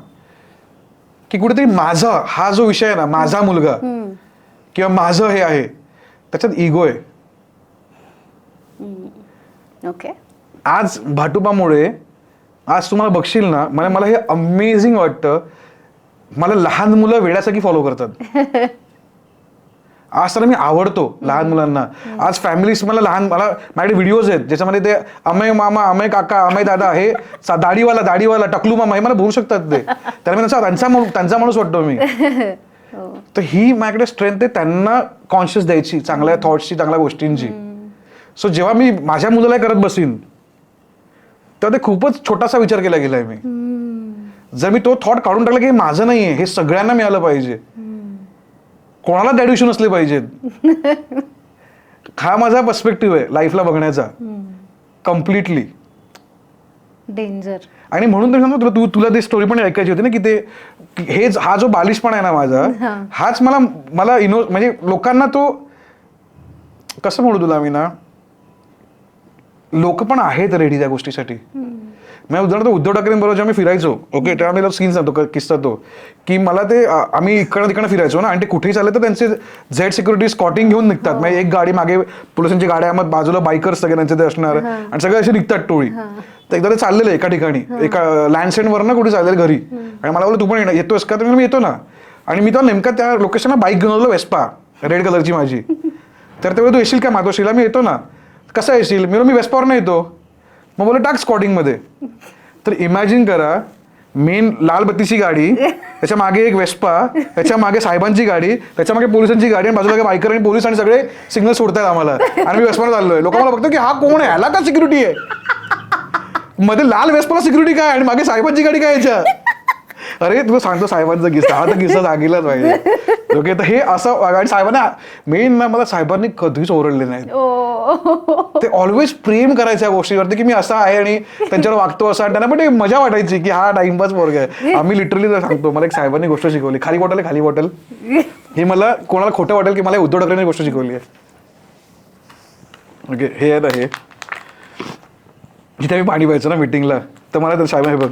की कुठेतरी माझा हा जो विषय आहे ना, माझा मुलगा किंवा माझं हे आहे, त्याच्यात इगो आहे. ओके, आज भाटुबामुळे आज तुम्हाला बघशील ना, मला हे अमेझिंग वाटतं, मला लहान मुलं वेड्यासारखी फॉलो करतात. आज तर मी आवडतो लहान मुलांना. आज फॅमिलीज माझ्याकडे व्हिडिओज आहेत ज्याच्यामध्ये ते अमय मामा, अमय काका, अमय दादा, हे दाढीवाला टकलू मामा, हे मला बोलू शकतात. ते त्याला मी त्यांचा माणूस वाटतो मी. तर ही माझ्याकडे स्ट्रेंथ आहे त्यांना कॉन्शियस द्यायची, चांगल्या थॉट्सची, चांगल्या गोष्टींची. सो जेव्हा मी माझ्या मुलाला करत बसीन तेव्हा ते खूपच छोटासा विचार केला गेलाय मी. जर मी तो थॉट काढून टाकला की हे माझं नाहीये, हे सगळ्यांना मिळालं पाहिजे, कोणाला डॅड इश्यू नसले पाहिजेत, हा माझा पर्स्पेक्टिव्ह आहे लाईफला बघण्याचा कम्प्लिटली. डेंजर. आणि म्हणून तर सांगतो तुला ती स्टोरी पण ऐकायची होती ना की ते हा जो बालिशपणा आहे ना माझा, हाच मला म्हणजे लोकांना तो कसं म्हणू तुला मी ना, लोक पण आहेत रेडी त्या गोष्टीसाठी. मी उदाहरणार्थ उद्धव ठाकरेंबरोबर जेव्हा मी फिरायचो, ओके, तेव्हा मी सीन सांगतो, किस्सा तो की मला ते आम्ही इकडं तिकडं फिरायचो ना, आणि ते कुठेही चालले तर त्यांचे झेड सिक्युरिटी स्कॉटिंग घेऊन निघतात. म्हणजे एक गाडी मागे पोलिसांची गाड्या, मग बाजूला बायकर्स सगळे त्यांचे ते असणार, आणि सगळे असे निघतात टोळी. तर एकदा ते चाललेलं एका ठिकाणी, एका लँडसेंडवर ना कुठे चाललेलं घरी, आणि मला बोललं तू पण येतोस का, तर मी येतो ना. आणि मी तेव्हा नेमका त्या लोकेशनला बाईक घेऊन आलो, वेस्पा रेड कलरची माझी. तर तेव्हा तू येशील का मातोश्रीला, मी येतो ना. कसं येशील, मी वेस्पावर नाही येतो. मग बोललो टाक स्कॉटिंगमध्ये. तर इमॅजिन करा, मेन लाल बत्तीची गाडी, त्याच्या मागे एक वेस्पा, त्याच्या मागे साहेबांची गाडी, त्याच्या मागे पोलिसांची गाडी, आणि बाजूला बायकर आणि पोलीस आणि सगळे सिग्नल सोडतात आम्हाला, आणि मी वेस्पावर चाललोय. लोक मला बघतो की हा कोण आहे, ह्याला का सिक्युरिटी आहे, मध्ये लाल वेस्पाला सिक्युरिटी काय आणि मागे साहेबांची गाडी काय याच्या. अरे तुला सांगतो साहेबांचा किस्सा, हा तर किस्सा सांगितलाच पाहिजे. ओके, तर हे असं, आणि साहेबांना मेन ना, मला साहेबांनी कधीच ओरडले नाहीत. ते ऑलवेज प्रेम करायचं या गोष्टीवरती की मी असा आहे आणि त्यांच्यावर वागतो असं, आणि त्यांना पण मजा वाटायची की हा टाइमपास पोरगा आहे. आम्ही लिटरली सांगतो, मला एक साहेबांनी गोष्ट शिकवली, खाली बॉटल. हे मला कोणाला खोटं वाटेल की मला उद्धव ठाकरेंनी गोष्ट शिकवली आहे. ओके, हे आहे ना, हे जिथे मी पाणी प्यायचो ना मीटिंगला, तर मला तर साहेब हे बघ,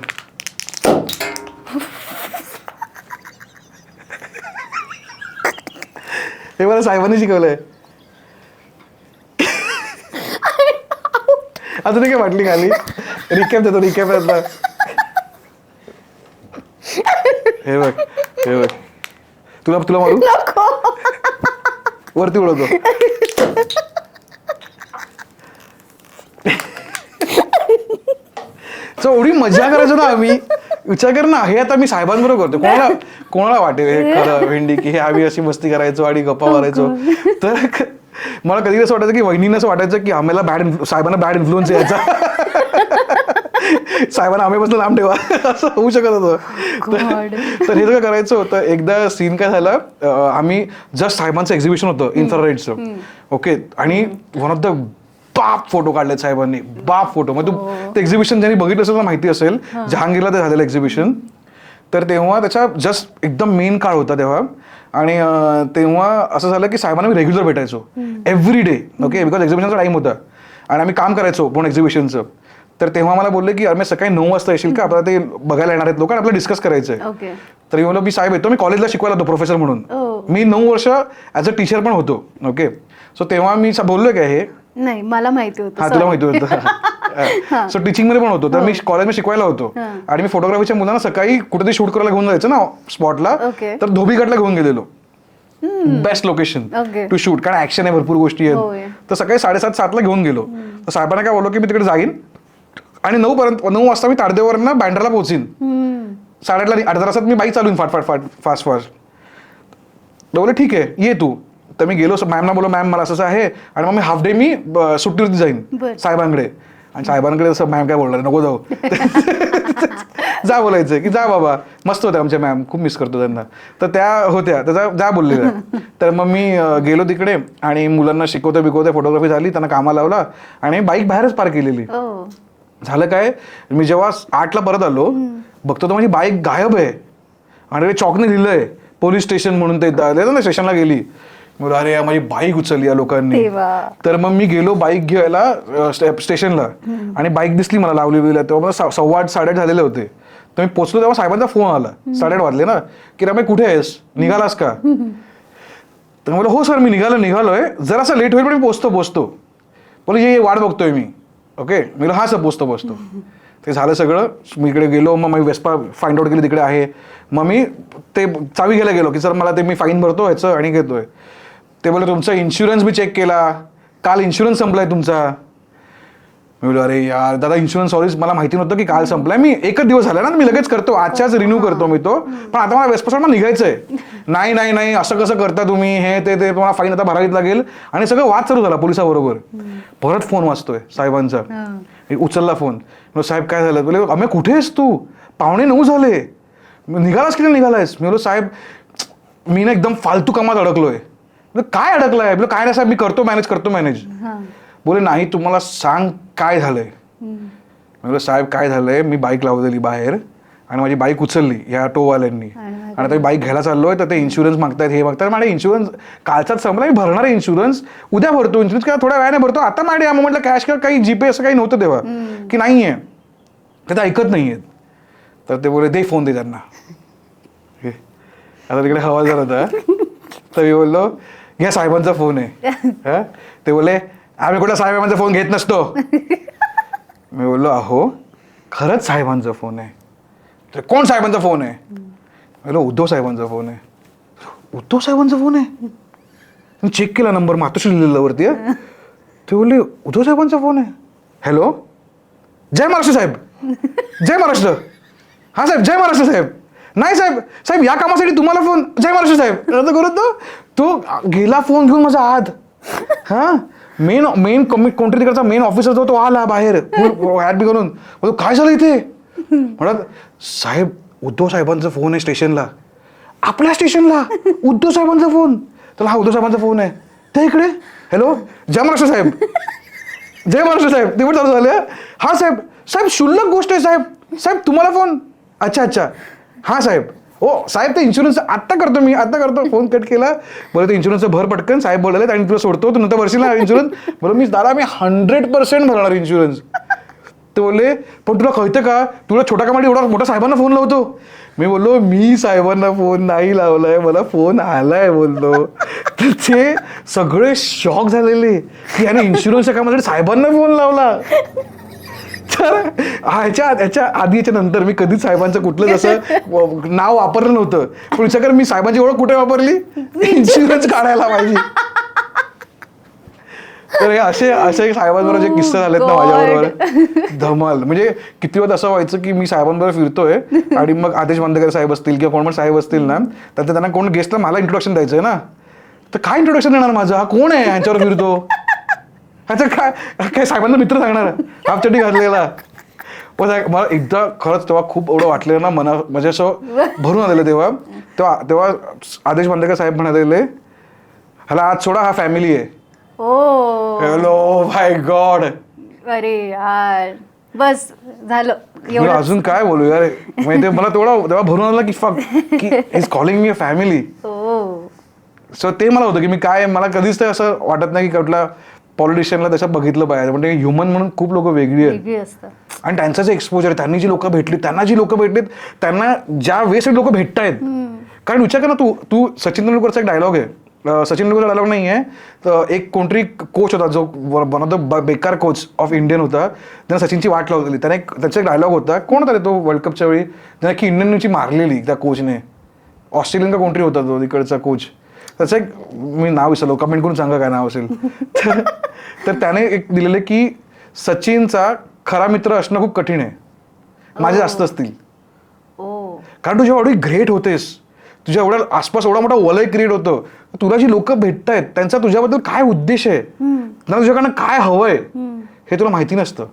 हे मला साहेबांनी शिकवलंय. अजून काय वाटली खाली रिकॅप देतो, रिकॅप देतो. हे बघ, हे बघ, तुला मारू, वरती उडवतो. एवढी मजा करायचो ना आम्ही. विचार कर ना, हे आता मी साहेबांबरोबर करतो, कोणाला वाटेल हे खरं भेंडी की हे आम्ही अशी मस्ती करायचो आणि गप्पा मारायचो. तर मला कधी असं वाटायचं की वहिनीनं असं वाटायचं की आम्हाला साहेबांना बॅड इन्फ्लुएन्स यायचा. साहेबांना आम्ही बसलं लांब ठेवा असं होऊ शकत होतं. तर हे सगळं करायचं होतं. एकदा सीन काय झाला, आम्ही जस्ट साहेबांचं एक्झिबिशन होतं इन्फ्रारेडचं, ओके, आणि वन ऑफ द बाप फोटो काढले साहेबांनी, बाप फोटो. मग ते एक्झिबिशन ज्यांनी बघितलं असेल तर माहिती असेल, जहांगीरला ते झालेलं एक्झिबिशन. तर तेव्हा त्याचा जस्ट एकदम मेन काळ होता तेव्हा, आणि तेव्हा असं झालं की साहेबांना मी रेग्युलर भेटायचो एव्हरी डे, ओके, बिकॉज एक्झिबिशनचा टाईम होता आणि आम्ही काम करायचो पण एक्झिबिशनचं. तर तेव्हा मला बोलले की अरे सकाळी 9 वाजता येशील का, आपल्याला ते बघायला येणार आहेत लोक आणि आपल्याला डिस्कस करायचं आहे. तर मी मी साहेब येतो, मी कॉलेजला शिकवायला होतो प्रोफेसर म्हणून, मी 9 वर्ष ॲज अ टीचर पण होतो, ओके. सो तेव्हा मी बोललोय काय हे, नाही मला माहिती होतं. हा तुला माहिती होतं. सो टीचिंग मध्ये पण होतो, तर मी कॉलेजमध्ये शिकवायला होतो आणि मी फोटोग्राफीच्या मुलांना सकाळी कुठेतरी शूट करायला घेऊन जायचं ना स्पॉटला, तर धोबीघाटला घेऊन गेलेलो. बेस्ट लोकेशन टू शूट, कारण ऍक्शन आहे, भरपूर गोष्टी आहेत. तर सकाळी 7:30-7 ला घेऊन गेलो. तर साहेबांना काय बोललो की मी तिकडे जाईन आणि 9 वाजता मी ताडदेवरनं बँड्राला पोहोचीन, 8:30ला अर्ध्या तासात मी बाईक चालून फास्ट. बोलले ठीक आहे ये तू. तर मी गेलो, मॅमना बोललो मॅम मला असं आहे, आणि मग मी हाफ डे मी सुट्टीवरती जाईन साहेबांकडे. आणि साहेबांकडे असं मॅम काय बोलणार नको जाऊ जा बोलायचं की जा बाबा, मस्त होत्या आमच्या मॅम, खूप मिस करतो त्यांना. तर त्या होत्या, तर जा बोललेल्या. तर मग मी गेलो तिकडे आणि मुलांना शिकवते फोटोग्राफी झाली, त्यांना कामाला लावला आणि बाईक बाहेरच पार्क केलेली. झालं काय, मी जेव्हा 8ला परत आलो बघतो तर माझी बाईक गायब आहे आणि चॉकने लिहिलंय पोलीस स्टेशन म्हणून, ते ना स्टेशनला गेली. अरे माझी बाईक उचलली या लोकांनी. तर मग मी गेलो बाईक घ्यायला स्टेशनला आणि बाईक दिसली मला लावलेली. तेव्हा 8:15 8:30 झालेले होते. तर मी पोचलो तेव्हा साहेबांचा फोन आला, 8:30 वाजले ना, की रमे कुठे आहेस, निघालास का. तर मला हो सर मी निघालोय, जरासा लेट होईल पण मी पोचतो. बोले ये वाट बघतोय मी, ओके. मी हा सर पोचतो. ते झालं सगळं. मी इकडे गेलो, मग मी वेस्पा फाइंड आउट केली तिकडे आहे. मग मी ते चावी घ्यायला गेलो की सर मला ते मी फाईन भरतो ह्याचं आणि घेतोय. ते बोलले तुमचा इन्शुरन्स मी चेक केला, काल इन्शुरन्स संपलाय तुमचा. मी बोललो अरे यार दादा इन्शुरन्स सॉरी, मला माहिती नव्हतं की काल संपलाय. मी एकच दिवस झाला ना, मी लगेच करतो, आजच्याच रिन्यू करतो मी तो, पण आता मला वेस्पासाठी निघायचंय. नाही असं कसं करता तुम्ही, हे ते तुम्हाला फाईन आता भरावीच लागेल. आणि सगळं वाद चालू झाला पोलिसाबरोबर. परत फोन वाजतोय साहेबांचा, उचलला फोन. साहेब काय झालं, बोले अमे कुठे आहेस तू, 8:45 झाले, निघालास की नाही निघालायस. मी बोलो साहेब मी ना एकदम फालतू कामात अडकलोय. काय अडकलाय, बोले काय नाही साहेब मी करतो मॅनेज. बोले नाही तुम्हाला सांग काय झालंय. बोले साहेब काय झालंय, मी बाईक लावलेली बाहेर आणि माझी बाईक उचलली या टोवाल्यांनी आणि आता मी बाईक घ्यायला चाललोय, तर ते इन्शुरन्स मागतायत, हे मागतात. माझे इन्शुरन्स कालचाच संपला, मी भरणार आहे इन्शुरन्स, उद्या भरतो इन्शुरन्स, किंवा थोड्या वेळाने भरतो. आता माझ्या मोमेंटला कॅश किंवा काही जीपे असं काही नव्हतं तेव्हा की नाहीये, तर ते ऐकत नाहीयेत. तर ते बोले दे फोन दे त्यांना. आता तिकडे हवा झाला होता. तर मी बोललो घ्या साहेबांचा फोन आहे. ते बोले आम्ही कुठला साहेबांचा फोन घेत नसतो. मी बोललो अहो खरंच साहेबांचा फोन आहे. तर कोण साहेबांचा फोन आहे. बोललो उद्धव साहेबांचा फोन आहे. उद्धव साहेबांचा फोन आहे. मी चेक केला नंबर, मातोश्री लिहिलेला वरती. ते बोलले उद्धव साहेबांचा फोन आहे. हॅलो जय महाराष्ट्र साहेब, जय महाराष्ट्र. हा साहेब जय महाराष्ट्र साहेब. नाही साहेब या कामासाठी तुम्हाला फोन, जय महाराष्ट्र साहेब. करत तो गेला फोन घेऊन माझा आत. हा मेन कोणतरी तिकडचा मेन ऑफिसर जो तो आला बाहेर हॅट बी करून. काय झालं इथे. म्हणत साहेब उद्धव साहेबांचा फोन आहे स्टेशनला. आपल्या स्टेशनला उद्धव साहेबांचा फोन. तर हा उद्धव साहेबांचा फोन आहे. ते इकडे हॅलो जय महाराष्ट्र साहेब, जय महाराष्ट्र साहेब. ते पण चालू झालं. हा साहेब क्षुल्लक गोष्ट आहे साहेब तुम्हाला फोन. अच्छा हा साहेब. हो साहेब ते इन्शुरन्स आत्ता करतो. फोन कट केला. बरं ते इन्शुरन्सचं भर पटकन. साहेब बोलले आणि तुला सोडतो, तू नंतर भरशील ना इन्शुरन्स. बरं मी 100% भरणार इन्शुरन्स. ते बोलले पण तुला कळतं का, तुला छोटा कामासाठी एवढा मोठा साहेबांना फोन लावतो. मी बोललो मी साहेबांना फोन नाही लावलाय, मला फोन आलाय बोललो. तर ते सगळे शॉक झालेले की याने इन्शुरन्सच्या कामासाठी साहेबांना फोन लावला. तर ह्याच्या आधी याच्या नंतर मी कधीच साहेबांचं कुठलंच असं नाव वापरलं नव्हतं. पण विचार कर मी साहेबांची ओळख कुठे वापरली, इन्शुरन्स काढायला पाहिजे. तर हे असे साहेबांबरोबर जे किस्से झालेत ना माझ्याबरोबर धमाल. म्हणजे किती वेळ असं व्हायचं की मी साहेबांबरोबर फिरतोय आणि मग आदेश बांदेकर साहेब असतील किंवा कोण पण साहेब असतील ना, तर त्यांना कोण गेस्टला मला इंट्रोडक्शन द्यायचंय ना. तर काय इंट्रोडक्शन देणार माझं, हा कोण आहे यांच्यावर फिरतो, ह्याचं काय साहेबांना मित्र सांगणार हाफ चड्डी घातलेला. पण मला एकदा खरंच तेव्हा खूप एवढं वाटलेलं ना मना म्हणजे असं भरून आलेलं तेव्हा तेव्हा तेव्हा आदेश बांदेकर साहेब म्हणालेले ह्याला आज सोडा, हा फॅमिली आहे. ओ हॅलो माय गॉड. अरे यार बस झालं मी एवढं. अजून काय बोलू यार, म्हणजे ते मला तेव्हा भरून आलं की फक की is calling me a family. Oh so ते मला होतं की मी काय, मला कधीच ते असं वाटत नाही की कुठल्या पॉलिटिशियनला त्याच्यात बघितलं पाहिजे. म्हणजे ह्युमन म्हणून खूप लोक वेगळी आहेत वेगळी असतं. आणि त्यांचं जे एक्सपोजर, त्यांनी जी लोक भेटली, त्यांना जी लोक भेटलीत, त्यांना ज्या वेळेस लोक भेटतायत. कारण विचार कर ना, तू सचिन तेंडुलकरचा एक डायलॉग आहे, सचिन तेंडुलकर डायलॉग नाही आहे, तर एक कोणतरी कोच होता जो वन ऑफ द बेकार कोच ऑफ इंडियन होता, त्याने सचिनची वाट लावलेली. त्याने त्याचा एक डायलॉग होता, कोण होता रे तो वर्ल्ड कपच्या वेळी, त्याने की इंडियनची मारलेली त्या कोचने, ऑस्ट्रेलियन का कोणतरी होता तो तिकडचा कोच. त्याचं एक मी नाव विसरलो, कमेंट करून सांगा काय नाव असेल. तर त्याने एक दिलेलं की सचिनचा खरा मित्र असणं खूप कठीण आहे, माझे जास्त असतील. ओ कारण तू जेव्हा एवढी ग्रेट होतेस, तुझ्या एवढ्या आसपास एवढा मोठा वलय क्रिएट होतं, तुला जी लोक भेटतायत त्यांचा तुझ्याबद्दल काय उद्देश आहे, त्यांना तुझ्याकडनं काय हवंय हे तुला माहिती नसतं.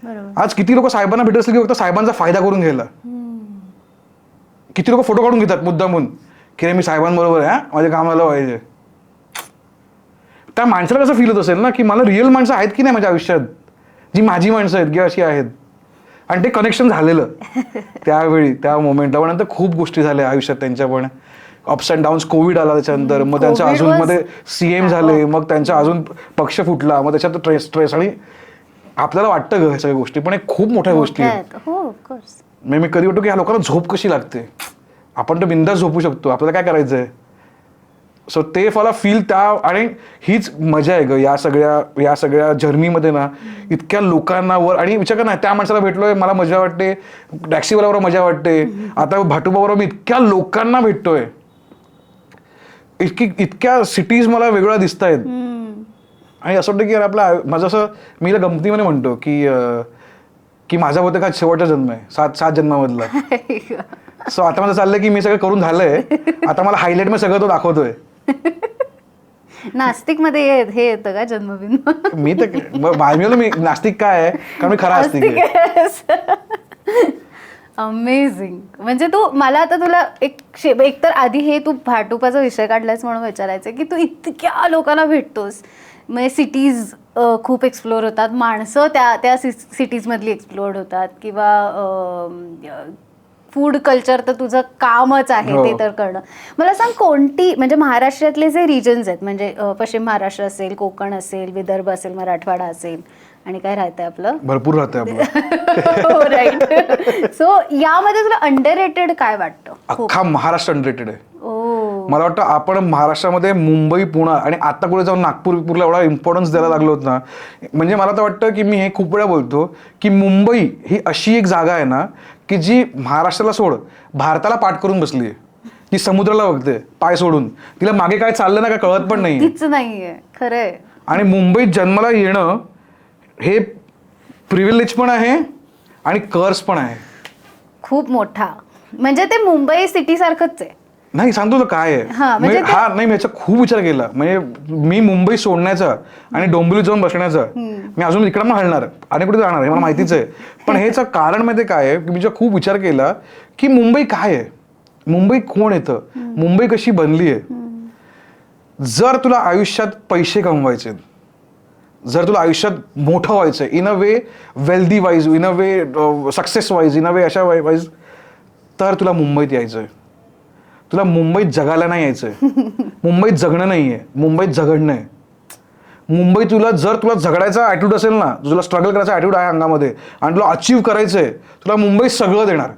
बरोबर. आज किती लोक साहेबांना भेटत असतील की फक्त साहेबांचा फायदा करून घ्यायला. किती लोक फोटो काढून घेतात मुद्दामून की रे मी साहेबांबरोबर आहे, माझ्या कामाला पाहिजे. त्या माणसाला कसं फील होत असेल ना की मला रिअल माणसं आहेत की नाही माझ्या आयुष्यात, जी माझी माणसं आहेत किंवा अशी आहेत. आणि ते कनेक्शन झालेलं त्यावेळी त्या मोमेंटला. पण नंतर खूप गोष्टी झाल्या आयुष्यात त्यांच्या, पण अप्स अँड डाऊन्स. कोविड आला त्याच्यानंतर, मग त्यांच्या COVID अजून was- मध्ये सीएम झाले, मग त्यांचा अजून पक्ष फुटला, मग त्याच्यात स्ट्रेस. आणि आपल्याला वाटतं ग ह्या सगळ्या गोष्टी, पण एक खूप मोठ्या गोष्टी आहेत. मोठ्या आहेत. हो ऑफकोर्स. मी कधी वाटतो की ह्या लोकांना झोप कशी लागते, आपण तर बिंदास झोपू शकतो, आपल्याला काय करायचंय. सो ते मला फील त्या, आणि हीच मजा आहे ग या सगळ्या जर्नीमध्ये ना, इतक्या लोकांना वर. आणि विचार कर ना, त्या माणसाला भेटलोय मला मजा वाटते, टॅक्सीवाल्यावर मजा वाटते, आता भाटूबाबरोबर मी इतक्या लोकांना भेटतोय, इतक्या सिटीज मला वेगळ्या दिसत आहेत. आणि असं वाटतं की यार आपला माझं असं, मी इला गमतीमध्ये म्हणतो की माझा बहुतेक हा शेवटचा जन्म आहे 7 जन्मामधला. सो आता माझं चाललंय की मी सगळं करून झालंय, आता मला हायलाइट मध्ये सगळं तो दाखवतोय. नास्तिक मध्ये हे येतं का जन्मबिंदू? मी तर मी नास्तिक काय आहे, कारण मी खरा आस्तिक आहे. अमेझिंग. म्हणजे तू मला आता तुला एक तर आधी हे तू भाटुपाचा विषय काढलायस म्हणून विचारायचं की तू इतक्या लोकांना भेटतोस, म्हणजे सिटीज खूप एक्सप्लोअर होतात, माणसं त्या सिटीजमधली एक्सप्लोअर होतात, किंवा फूड कल्चर तर तुझं कामच आहे ते तर करणं. मला सांग, कोणती म्हणजे महाराष्ट्रातले जे रिजन्स आहेत, म्हणजे पश्चिम महाराष्ट्र असेल, कोकण असेल, विदर्भ असेल, मराठवाडा असेल, आणि काय राहतंय आपलं, भरपूर राहतंय आपलं. राईट. सो यामध्ये तुला अंडररेटेड काय वाटतं? अख्खा महाराष्ट्र अंडररेटेड आहे. ओ मला वाटतं आपण महाराष्ट्रामध्ये मुंबई, पुणे आणि आता कुठे जाऊन नागपूरला एवढा इम्पॉर्टन्स द्यायला लागलो होत ना. म्हणजे मला तर वाटतं की मी हे खूप वेळा बोलतो की मुंबई ही अशी एक जागा आहे ना की जी महाराष्ट्राला सोड, भारताला पाठ करून बसली आहे. ती समुद्राला बघते पाय सोडून, तिला मागे काय चाललं ना काय कळत पण नाही. तीच नाहीये खरंय. आणि मुंबईत जन्माला येणं हे प्रिव्हिलेज पण आहे आणि कर्स पण आहे. खूप मोठा, म्हणजे ते मुंबई सिटी सारखंच आहे. नाही सांगतो तो काय हा, आहे. म्हणजे हा नाही, मी याचा खूप विचार केला. म्हणजे मी मुंबई सोडण्याचा आणि डोंबिवलीत जाऊन बसण्याचा, मी अजून इकडं मग हलणार आणि कुठे जाणार हे मला माहितीच आहे. पण ह्याचं कारण माहिती काय आहे की मी जेव्हा खूप विचार केला की मुंबई काय आहे, मुंबई कोण येतं, मुंबई कशी बनली आहे. जर तुला आयुष्यात पैसे कमवायचे, जर तुला आयुष्यात मोठं व्हायचं in a way, wealthy wise, in a way success wise, in a way अशा वाईज, तर तुला मुंबईत यायचं आहे. तुला मुंबईत जगायला नाही यायचंय. मुंबईत जगणं नाहीये, मुंबईत झगडणं आहे. मुंबई जर तुला झगडायचा ॲटिट्यूड असेल ना, तुला स्ट्रगल करायचा ॲटिट्यूड आहे अंगामध्ये आणि तुला अचीव्ह करायचंय, तुला मुंबईत सगळं देणार.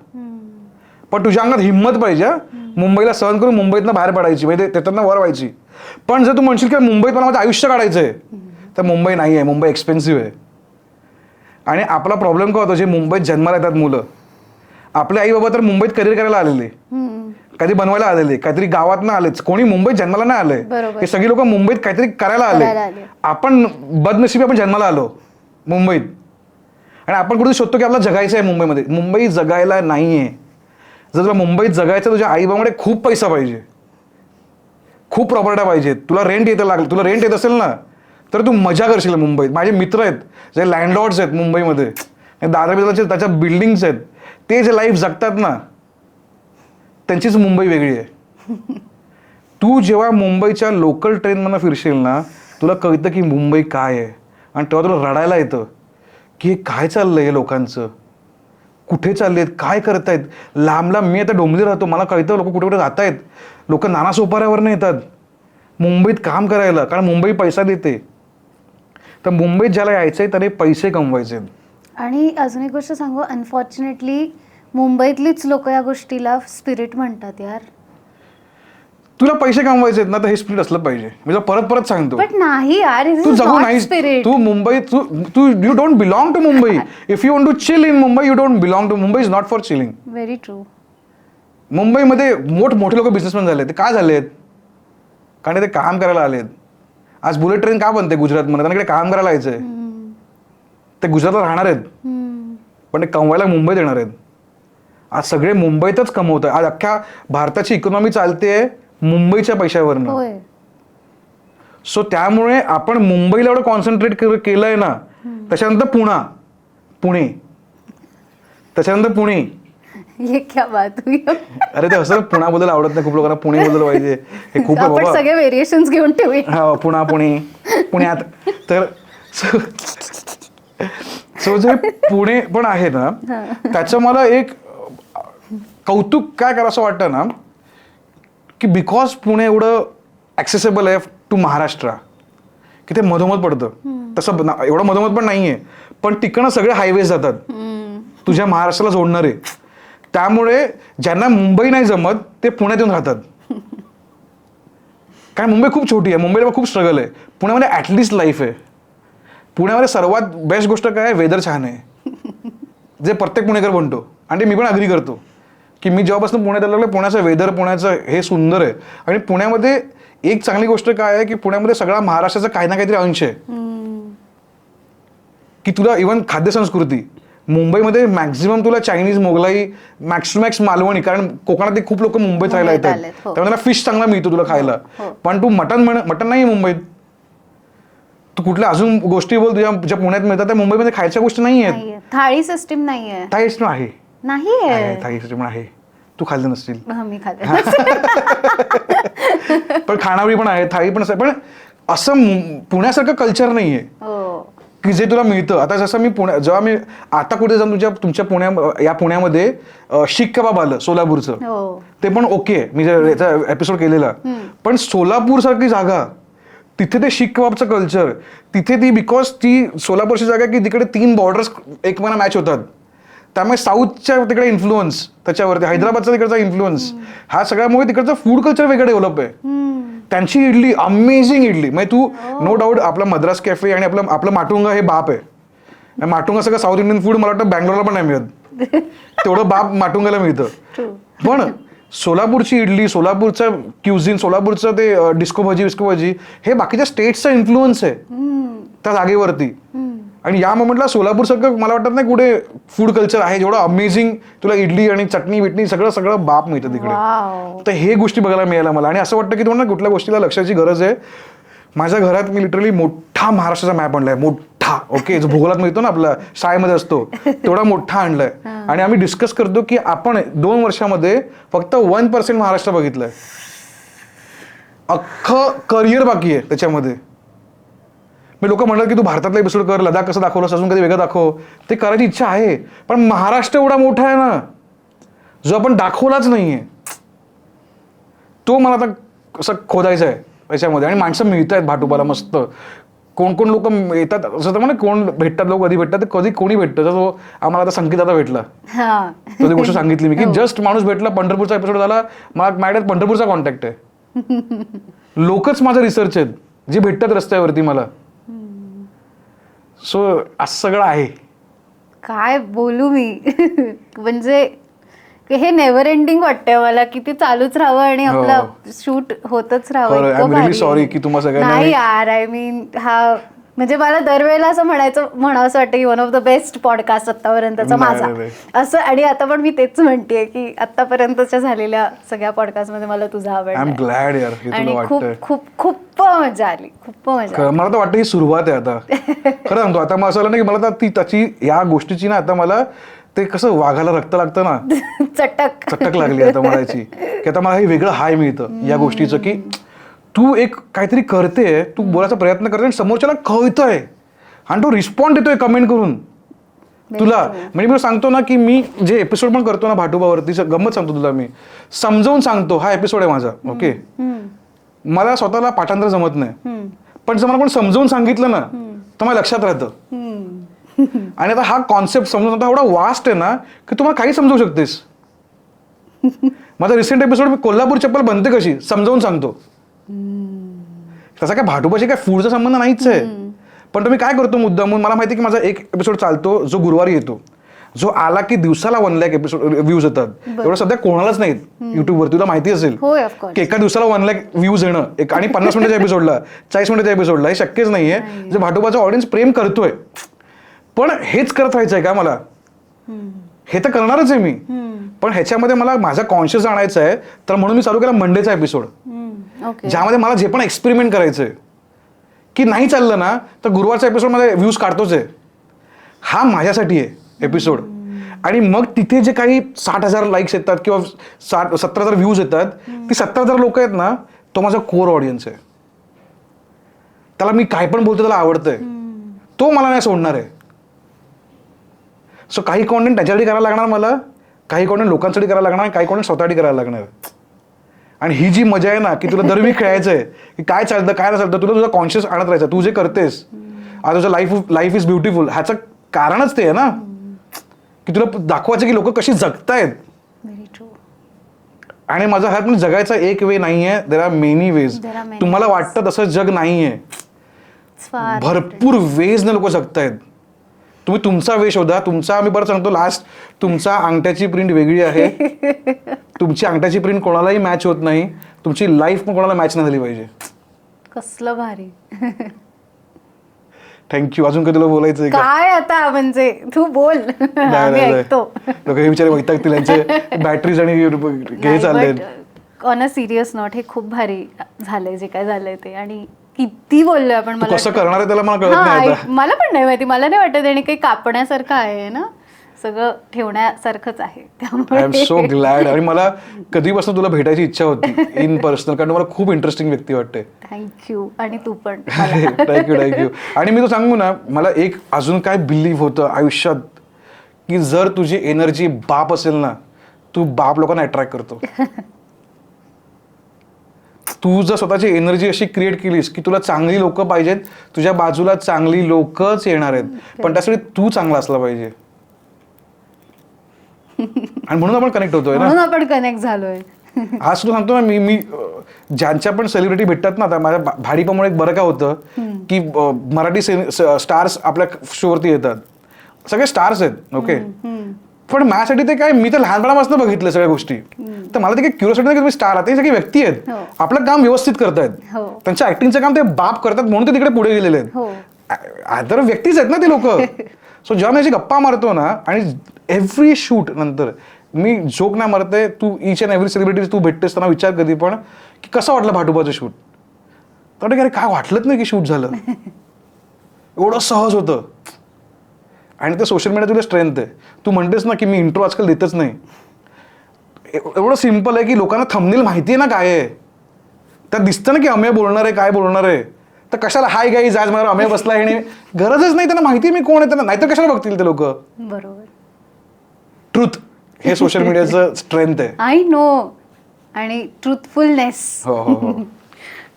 पण तुझ्या अंगात हिंमत पाहिजे मुंबईला सहन करून मुंबईतनं बाहेर पडायची, म्हणजे त्याच्यातनं वर व्हायची. पण जर तू म्हणशील की मुंबईत मला माझं आयुष्य काढायचंय, तर मुंबई नाही आहे, मुंबई एक्सपेन्सिव्ह आहे. आणि आपला प्रॉब्लेम काय होतो, जे मुंबईत जन्माला येतात मुलं, आपले आई बाबा तर मुंबईत करिअर करायला आलेले, कधी बनवायला आलेले, काहीतरी गावात आलेच, कोणी मुंबईत जन्माला नाही आलंय. हे सगळी लोक मुंबईत काहीतरी करायला आले. आपण बदनशिबी, आपण जन्माला आलो मुंबईत आणि आपण कुठे शोधतो की आपल्याला जगायचं आहे मुंबईमध्ये. मुंबई जगायला नाहीये. जर तुला मुंबईत जगायचं, तुझ्या आई बाबाकडे खूप पैसा पाहिजे, खूप प्रॉपर्ट्या पाहिजेत, तुला रेंट येत असेल ना, तर तू मजा करशील मुंबईत. माझे मित्र आहेत जे लँडलॉर्ड्स आहेत मुंबईमध्ये, दादर बिदरचे त्याच्या बिल्डिंग्स आहेत, ते जे लाईफ जगतात ना, त्यांचीच मुंबई वेगळी आहे. तू जेव्हा मुंबईच्या लोकल ट्रेनमधनं फिरशील ना, तुला कळतं की मुंबई काय आहे. आणि तेव्हा तुला रडायला येतं की हे काय चाललंय लोकांचं, कुठे चाललेत, काय करतायत. लांब लांब, मी आता डोंबिवली राहतो, मला कळतं लोक कुठे कुठे जात आहेत. लोक नानासोपाऱ्यावरनं येतात मुंबईत काम करायला, कारण मुंबई पैसा देते. तर मुंबईत ज्याला यायचं आहे त्याने पैसे कमवायचे. आणि अजून एक गोष्ट सांगू, अनफॉर्च्युनेटली मुंबईतलीच लोक या गोष्टीला स्पिरिट म्हणतात यार. तुला पैसे कमवायचे आहेत ना, तर हे स्पिरिट असलं पाहिजे. मी तुला परत परत सांगतो. बट नाही यार, तू जगू नाहीस. तू मुंबई, तू you don't belong to Mumbai. If you want to chill in Mumbai, you don't belong to Mumbai. Is not for chilling. Very true. मुंबईमध्ये मोठे लोक बिझनेसमॅन झाले, ते काय झालेत? कारण ते काम करायला आलेत. आज बुलेट ट्रेन का बनते गुजरातमध्ये? त्यांना इकडे काम करायला यायचंय. ते गुजरातला राहणार आहेत, पण ते कमवायला मुंबईत येणार आहेत. आज सगळे मुंबईतच कमवत आहे. आज अख्ख्या भारताची इकॉनॉमी चालते मुंबईच्या पैशावरनं. सो त्यामुळे आपण मुंबईला एवढं कॉन्सन्ट्रेट केलंय ना. त्याच्यानंतर पुणे, त्याच्यानंतर पुणे. ये क्या बात हुई. अरे ते असं पुण्याबद्दल आवडत नाही खूप लोकांना, पुणेबद्दल पाहिजे. हे खूप आहे आपण बाबा. सगळे व्हेरिएशन्स घेऊन ठेवूया. हा, पुण्यात. तर सो जे पुणे पण आहे ना, त्याचं मला एक कौतुक काय करावं वाटतं ना, की बिकॉज पुणे एवढं ॲक्सेसेबल आहे टू महाराष्ट्र, की ते मधोमध पडतं. तसं एवढं मधोमध पण नाहीये, पण तिकडनं सगळे हायवेज जातात तुझ्या महाराष्ट्राला जोडणारे. त्यामुळे ज्यांना मुंबई नाही जमत ते पुण्यात येऊन राहतात. कारण मुंबई खूप छोटी आहे, मुंबईला खूप स्ट्रगल आहे. पुण्यामध्ये ॲटलिस्ट लाईफ आहे. पुण्यामध्ये सर्वात बेस्ट गोष्ट काय आहे, वेदर छान आहे, जे प्रत्येक पुणेकर म्हणतो. आणि ते मी पण अग्री करतो की मी जेव्हापासून पुण्यात आलं, पुण्याचं वेदर, पुण्याचं हे सुंदर आहे. आणि पुण्यामध्ये एक चांगली गोष्ट काय आहे की पुण्यामध्ये सगळा महाराष्ट्राचा काही ना काहीतरी अंश आहे. की तुला इव्हन खाद्यसंस्कृती, मुंबईमध्ये मॅक्झिमम तुला चायनीज, मोगलाई, मॅक्स मालवणी, कारण कोकणात खूप लोक मुंबईत राहायला येतात, त्यामुळे त्यांना फिश चांगला मिळतो तुला खायला. पण तू मटण नाही मुंबईत. तू कुठल्या अजून गोष्टी बोल तुझ्या ज्या पुण्यात मिळतात त्या मुंबईमध्ये खायच्या गोष्टी नाही आहेत. थाळी सिस्टीम नाहीये. थाळी सिस्टीम आहे. नाही, थाळी सिस्टीम आहे. तू खाल्लं नसतील. मी खाल्ले. पण खाणावळी पण आहे, थाळी पण असं. पण असं पुण्यासारखं कल्चर नाहीये की जे तुला मिळतं. आता जसं मी जेव्हा मी आता कुठे जाऊन तुमच्या पुण्यामध्ये शीख कबाब आलं सोलापूरचं, ते पण ओके, मी याचा एपिसोड केलेला. पण सोलापूर सारखी जागा, तिथे ते शीख कबाबचं कल्चर, तिथे ती बिकॉज ती सोलापूरची जागा की तिकडे 3 बॉर्डर्स एकमेकांना मॅच होतात, त्यामुळे साऊथच्या तिकडे इन्फ्लुअन्स, त्याच्यावरती हैदराबादचा तिकडचा इन्फ्लुअन्स, हा सगळ्यामुळे तिकडचं फूड कल्चर वेगळं डेव्हलप आहे. त्यांची इडली अमेझिंग इडली. म्हणजे तू नो डाऊट आपला मद्रास कॅफे आणि आपलं माटुंगा हे बाप आहे. माटुंगा सगळं साऊथ इंडियन फूड मला वाटतं बँगलोरला पण नाही मिळत, तेवढं बाप माटुंगाला मिळतं. पण सोलापूरची इडली, सोलापूरचं क्युझिन, सोलापूरचं ते डिस्को भाजी हे बाकीच्या स्टेट्सचा इन्फ्लुअन्स आहे त्या जागेवरती. आणि या मोमेंटला सोलापूरसारखं मला वाटत नाही कुठे फूड कल्चर आहे जेवढं अमेझिंग. तुला इडली आणि चटणी बिटणी सगळं बाप मिळतं तिकडे. तर हे गोष्टी बघायला मिळाल्या मला. आणि असं वाटतं की तुम्हाला कुठल्या गोष्टीला लक्षाची गरज आहे. माझ्या घरात मी लिटरली मोठा महाराष्ट्राचा मॅप आणलाय, मोठा, ओके, जो भूगोलात मिळतो ना आपला शाळेमध्ये असतो तेवढा मोठा आणलाय. आणि आम्ही डिस्कस करतो की आपण 2 वर्षामध्ये फक्त 1% महाराष्ट्र बघितलंय. अख्खं करिअर बाकी आहे त्याच्यामध्ये. मी लोक म्हणतात की तू भारतातला एपिसोड कर, लडाख कसं दाखवलं, अजून कधी वेगळं दाखव. ते करायची इच्छा आहे, पण महाराष्ट्र एवढा मोठा आहे ना जो आपण दाखवलाच नाहीये, तो मला आता असं खोदायचा आहे याच्यामध्ये. आणि माणसं मिळत आहेत भाटुपाला मस्त. कोण लोक येतात असं तर म्हणा, कोण भेटतात लोक, कधी भेटतात, कधी कोणी भेटतं. तो आम्हाला आता संकेत आता भेटला, तो ती गोष्ट सांगितली मी की जस्ट माणूस भेटला, पंढरपूरचा एपिसोड झाला, माझ्याकडे पंढरपूरचा कॉन्टॅक्ट आहे. लोकच माझं रिसर्च आहेत जे भेटतात रस्त्यावरती मला. सो असं सगळं आहे. काय बोलू मी. म्हणजे हे नेव्हर एंडिंग वाटतंय मला की ते चालूच राहावं आणि आपलं शूट होतच राहावं. सॉरी की तुम्हाला नाही यार, आय मीन हा म्हणजे मला दरवेळेला असं म्हणावंसं वाटतं की one of the best podcast आतापर्यंतचा माझा असं. आणि आता पण मी तेच म्हणतेय की आतापर्यंतच्या झालेल्या सगळ्या पॉडकास्ट मध्ये मला तुझा आवडला आणि खूप खूप खूप मजा आली, खूप मजा. मला तर वाटतं ही सुरुवात आहे आता. खरं सांगतो, आता मला असं वाटलं की मला ती त्याची या गोष्टीची ना आता मला ते कसं वाघाला रक्त लागतं ना, चटक लागली आता म्हणायची की आता मला हे वेगळं हाय मिळतं या गोष्टीचं की तू एक काहीतरी करते, तू बोलायचा प्रयत्न करते आणि समोरच्याला कळतंय आणि तो रिस्पॉन्ड देतोय कमेंट करून तुला. म्हणजे मी सांगतो ना की मी जे एपिसोड पण करतो ना भाटुबावरती, गंमत सांगतो तुला, मी समजावून सांगतो हा एपिसोड आहे माझा, ओके. मला स्वतःला पाठांतर जमत नाही, पण जर मला कोण समजावून सांगितलं ना तर मला लक्षात राहतं. आणि आता हा कॉन्सेप्ट समजून आता एवढा वास्ट आहे ना की तुम्हाला काही समजवू शकतेस. माझा रिसेंट एपिसोड मी कोल्हापूर चप्पल बनते कशी समजावून सांगतो. तसा काय भाटुबाशी काय फूडचा संबंध नाहीच आहे, पण तुम्ही काय करतो मुद्दामून. मला माहिती की माझा एक एपिसोड चालतो जो गुरुवारी येतो, जो आला की दिवसाला 1 लाख एपिसोड व्ह्यूज येतात. एवढं सध्या कोणालाच नाहीत युट्यूबवर, तुला माहिती असेल की एका दिवसाला 1 लाख व्ह्यूज येणं एक आणि 50 मिनिटाच्या एपिसोडला 40 मिनिटाच्या एपिसोडला हे शक्यच नाहीये. जे भाटुबाचा ऑडियन्स प्रेम करतोय, पण हेच करत राहायचंय का मला? हे तर करणारच आहे मी, पण ह्याच्यामध्ये मला माझा कॉन्शियस आणायचा आहे. तर म्हणून मी चालू केला मंडेचा एपिसोड, ज्यामध्ये मला जे पण एक्सपेरिमेंट करायचंय की नाही चाललं ना तर गुरुवारचा एपिसोड मध्ये व्ह्यूज काढतोच आहे. हा माझ्यासाठी आहे एपिसोड. आणि मग तिथे जे काही 60,000 लाईक्स येतात किंवा 70,000 व्ह्यूज येतात, ती 70,000 लोक आहेत ना, तो माझा कोर ऑडियन्स आहे. त्याला मी काय पण बोलतो त्याला आवडतंय, तो मला नाही सोडणार आहे. सो काही कॉन्टेंट त्याच्यासाठी करायला लागणार मला, काही कॉन्टेंट लोकांसाठी करायला लागणार, काही कॉन्टेंट स्वतःसाठी करायला लागणार. आणि ही जी मजा आहे ना की तुला दरवेळी खेळायचंय की काय चालतं काय नाही चालतं, तुला तुझा कॉन्शियस आणत राहायचं. तू जे करतेस आज तुझं लाईफ इज ब्युटिफुल, ह्याचं कारणच ते आहे ना की तुला दाखवायचं की लोक कशी जगतायत. आणि माझा हा पण जगायचा एक वे नाहीये, देर आर मेनी वेज. तुम्हाला वाटतं तसं जग नाहीये, भरपूर वेज ने लोक जगतायत. तुम्ही तुमचा वे शोधा. तुमचा, मी परत सांगतो लास्ट, तुमचा अंगठ्याची प्रिंट वेगळी आहे. तुमची अंगठ्याची प्रिंट कोणालाही मॅच होत नाही, तुमची लाईफ पण कोणाला मॅच नाही झाली पाहिजे. कसलं भारी. थँक्यू. अजून कधी तुला बोलायचंय काय आता? म्हणजे तू बोल, लोक हे विचार वैतागतील, यांचे बॅटरीज आणि हे चाललंय. ऑन अ सिरियस नोट, हे खूप भारी झालंय जे काय झालंय ते. आणि किती बोललोय आपण. मला कसं करणार आहे त्याला मला कळत नाही आता. मला पण नाही माहिती. मला नाही वाटत आणि काही कापण्यासारखं आहे ना, सगळं ठेवण्यासारखंच आहे. I am so glad. आणि मला कधीपासून तुला भेटायची इच्छा होती इन पर्सनल, कारण मला खूप इंटरेस्टिंग व्यक्ती वाटते. थँक्यू. आणि तू पण. थँक्यू. आणि मी तो सांगू ना, मला एक अजून काय बिलीव्ह होतं आयुष्यात की जर तुझी एनर्जी बाप असेल ना, तू बाप लोकांना अट्रॅक्ट करतो. तू जर स्वतःची एनर्जी अशी क्रिएट केलीस की तुला चांगली लोक पाहिजेत, तुझ्या बाजूला चांगली लोकच येणार आहेत, पण त्यासाठी तू चांगला असला पाहिजे. आणि म्हणून आपण कनेक्ट होतोय ना, म्हणून आपण कनेक्ट झालोय. आज तुला सांगतो ना, मी ज्यांच्या पण सेलिब्रिटी भेटतात ना, आता माझ्या भाडीपामुळे एक बरं काय होतं की मराठी स्टार्स आपल्या शोवरती येतात, सगळे स्टार्स आहेत, ओके. पण माझ्यासाठी ते काय, मी तर लहानपणापासून बघितलं सगळ्या गोष्टी, तर मला ते काही क्युरिओसिटी नाही की तुम्ही स्टार आहात. ते सगळी व्यक्ती आहेत, आपलं काम व्यवस्थित करतायत, त्यांच्या ऍक्टिंगचं काम ते बाप करतात म्हणून ते तिकडे पुढे गेलेले आहेत. तर व्यक्तीच आहेत ना ते लोक. सो जेव्हा मी अशी गप्पा मारतो ना, आणि एव्हरी शूट नंतर मी जोक नाही मारते, तू ईच अँड एव्हरी सेलिब्रिटी तू भेटतेस त्यांना विचार कधी पण की कसं वाटलं भाटुबाचं शूट. तर अरे काय वाटलंच नाही की शूट झालं, एवढं सहज होतं. आणि ते सोशल मीडिया तुला स्ट्रेंथ आहे. तू म्हणतेस ना की मी इंट्रो आजकाल देतच नाही, एवढं सिम्पल आहे की लोकांना थंबनेल माहिती आहे ना काय आहे, त्यात दिसतं ना की अमेय बोलणार आहे, काय बोलणार आहे. तर कशाला हाय गाईज आज मला अमेय बसला आहे, गरजच नाही, त्यांना माहिती आहे मी कोण आहे, त्यांना नाहीतर कशाला बघतील ते लोक. बरोबर. ट्रुथ हे सोशल मीडियाचं स्ट्रेंथ आहे. I know. आणि ट्रुथफुलनेस. हो.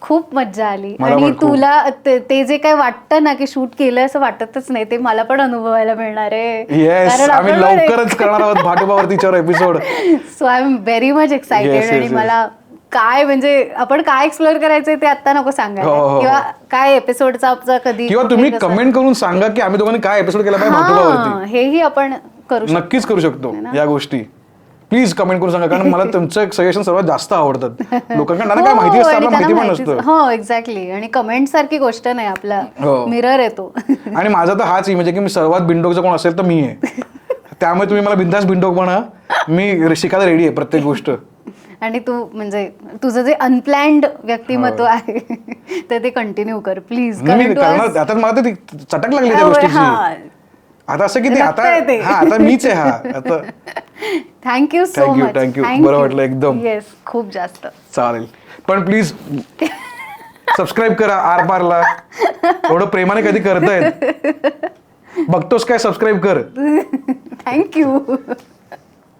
खूप मज्जा आली. आणि तुला ते जे काय वाटतं ना की शूट केलं असं वाटतच नाही, ते मला पण अनुभवायला मिळणार आहे. येस, आम्ही लवकरच करणार आहोत भाटुबावरतीच्या episode. So I am very much excited. आणि मला काय म्हणजे आपण काय एक्सप्लोर करायचंय ते आता नको सांगायला, किंवा काय एपिसोडचा आमचा कधी, किंवा तुम्ही कमेंट करून सांगा की आम्ही दोघांनी काय एपिसोड केला पाहिजे भाटुबावरती. हेही आपण करू शकतो, नक्कीच करू शकतो या गोष्टी. प्लीज कमेंट करून सांगा, कारण मला तुमचं सजेशन सर्वात जास्त आवडतात. लोकांना काय माहिती असतं, आपल्याला माहिती पण नसतं. हो एक्झॅक्टली. आणि कमेंट सारखी गोष्ट नाही, आपला हो. मिरर येतो. आणि माझा तर हाच इमेज आहे की मी सर्वात बिंडोकचा कोण असेल तर मी आहे. त्यामुळे तुम्ही मला बिंदास बिंडोक म्हणा, मी शिकायला रेडी आहे प्रत्येक गोष्ट. आणि तू म्हणजे तुझं जे अनप्लॅन्ड व्यक्तिमत्व आहे तर ते कंटिन्यू कर प्लीज. मी करणार. आता मला तर ती चटक लागली त्या गोष्टीची. आता असं की ते आता आता मीच आहे. हा आता थँक्यू सो मच. थँक्यू. बरं वाटलं एकदम. येस, खूप जास्त. चालेल. पण प्लीज सबस्क्राईब करा आरपारला. एवढं प्रेमाने कधी करतायत. बघतोस काय, सबस्क्राईब कर. थँक्यू.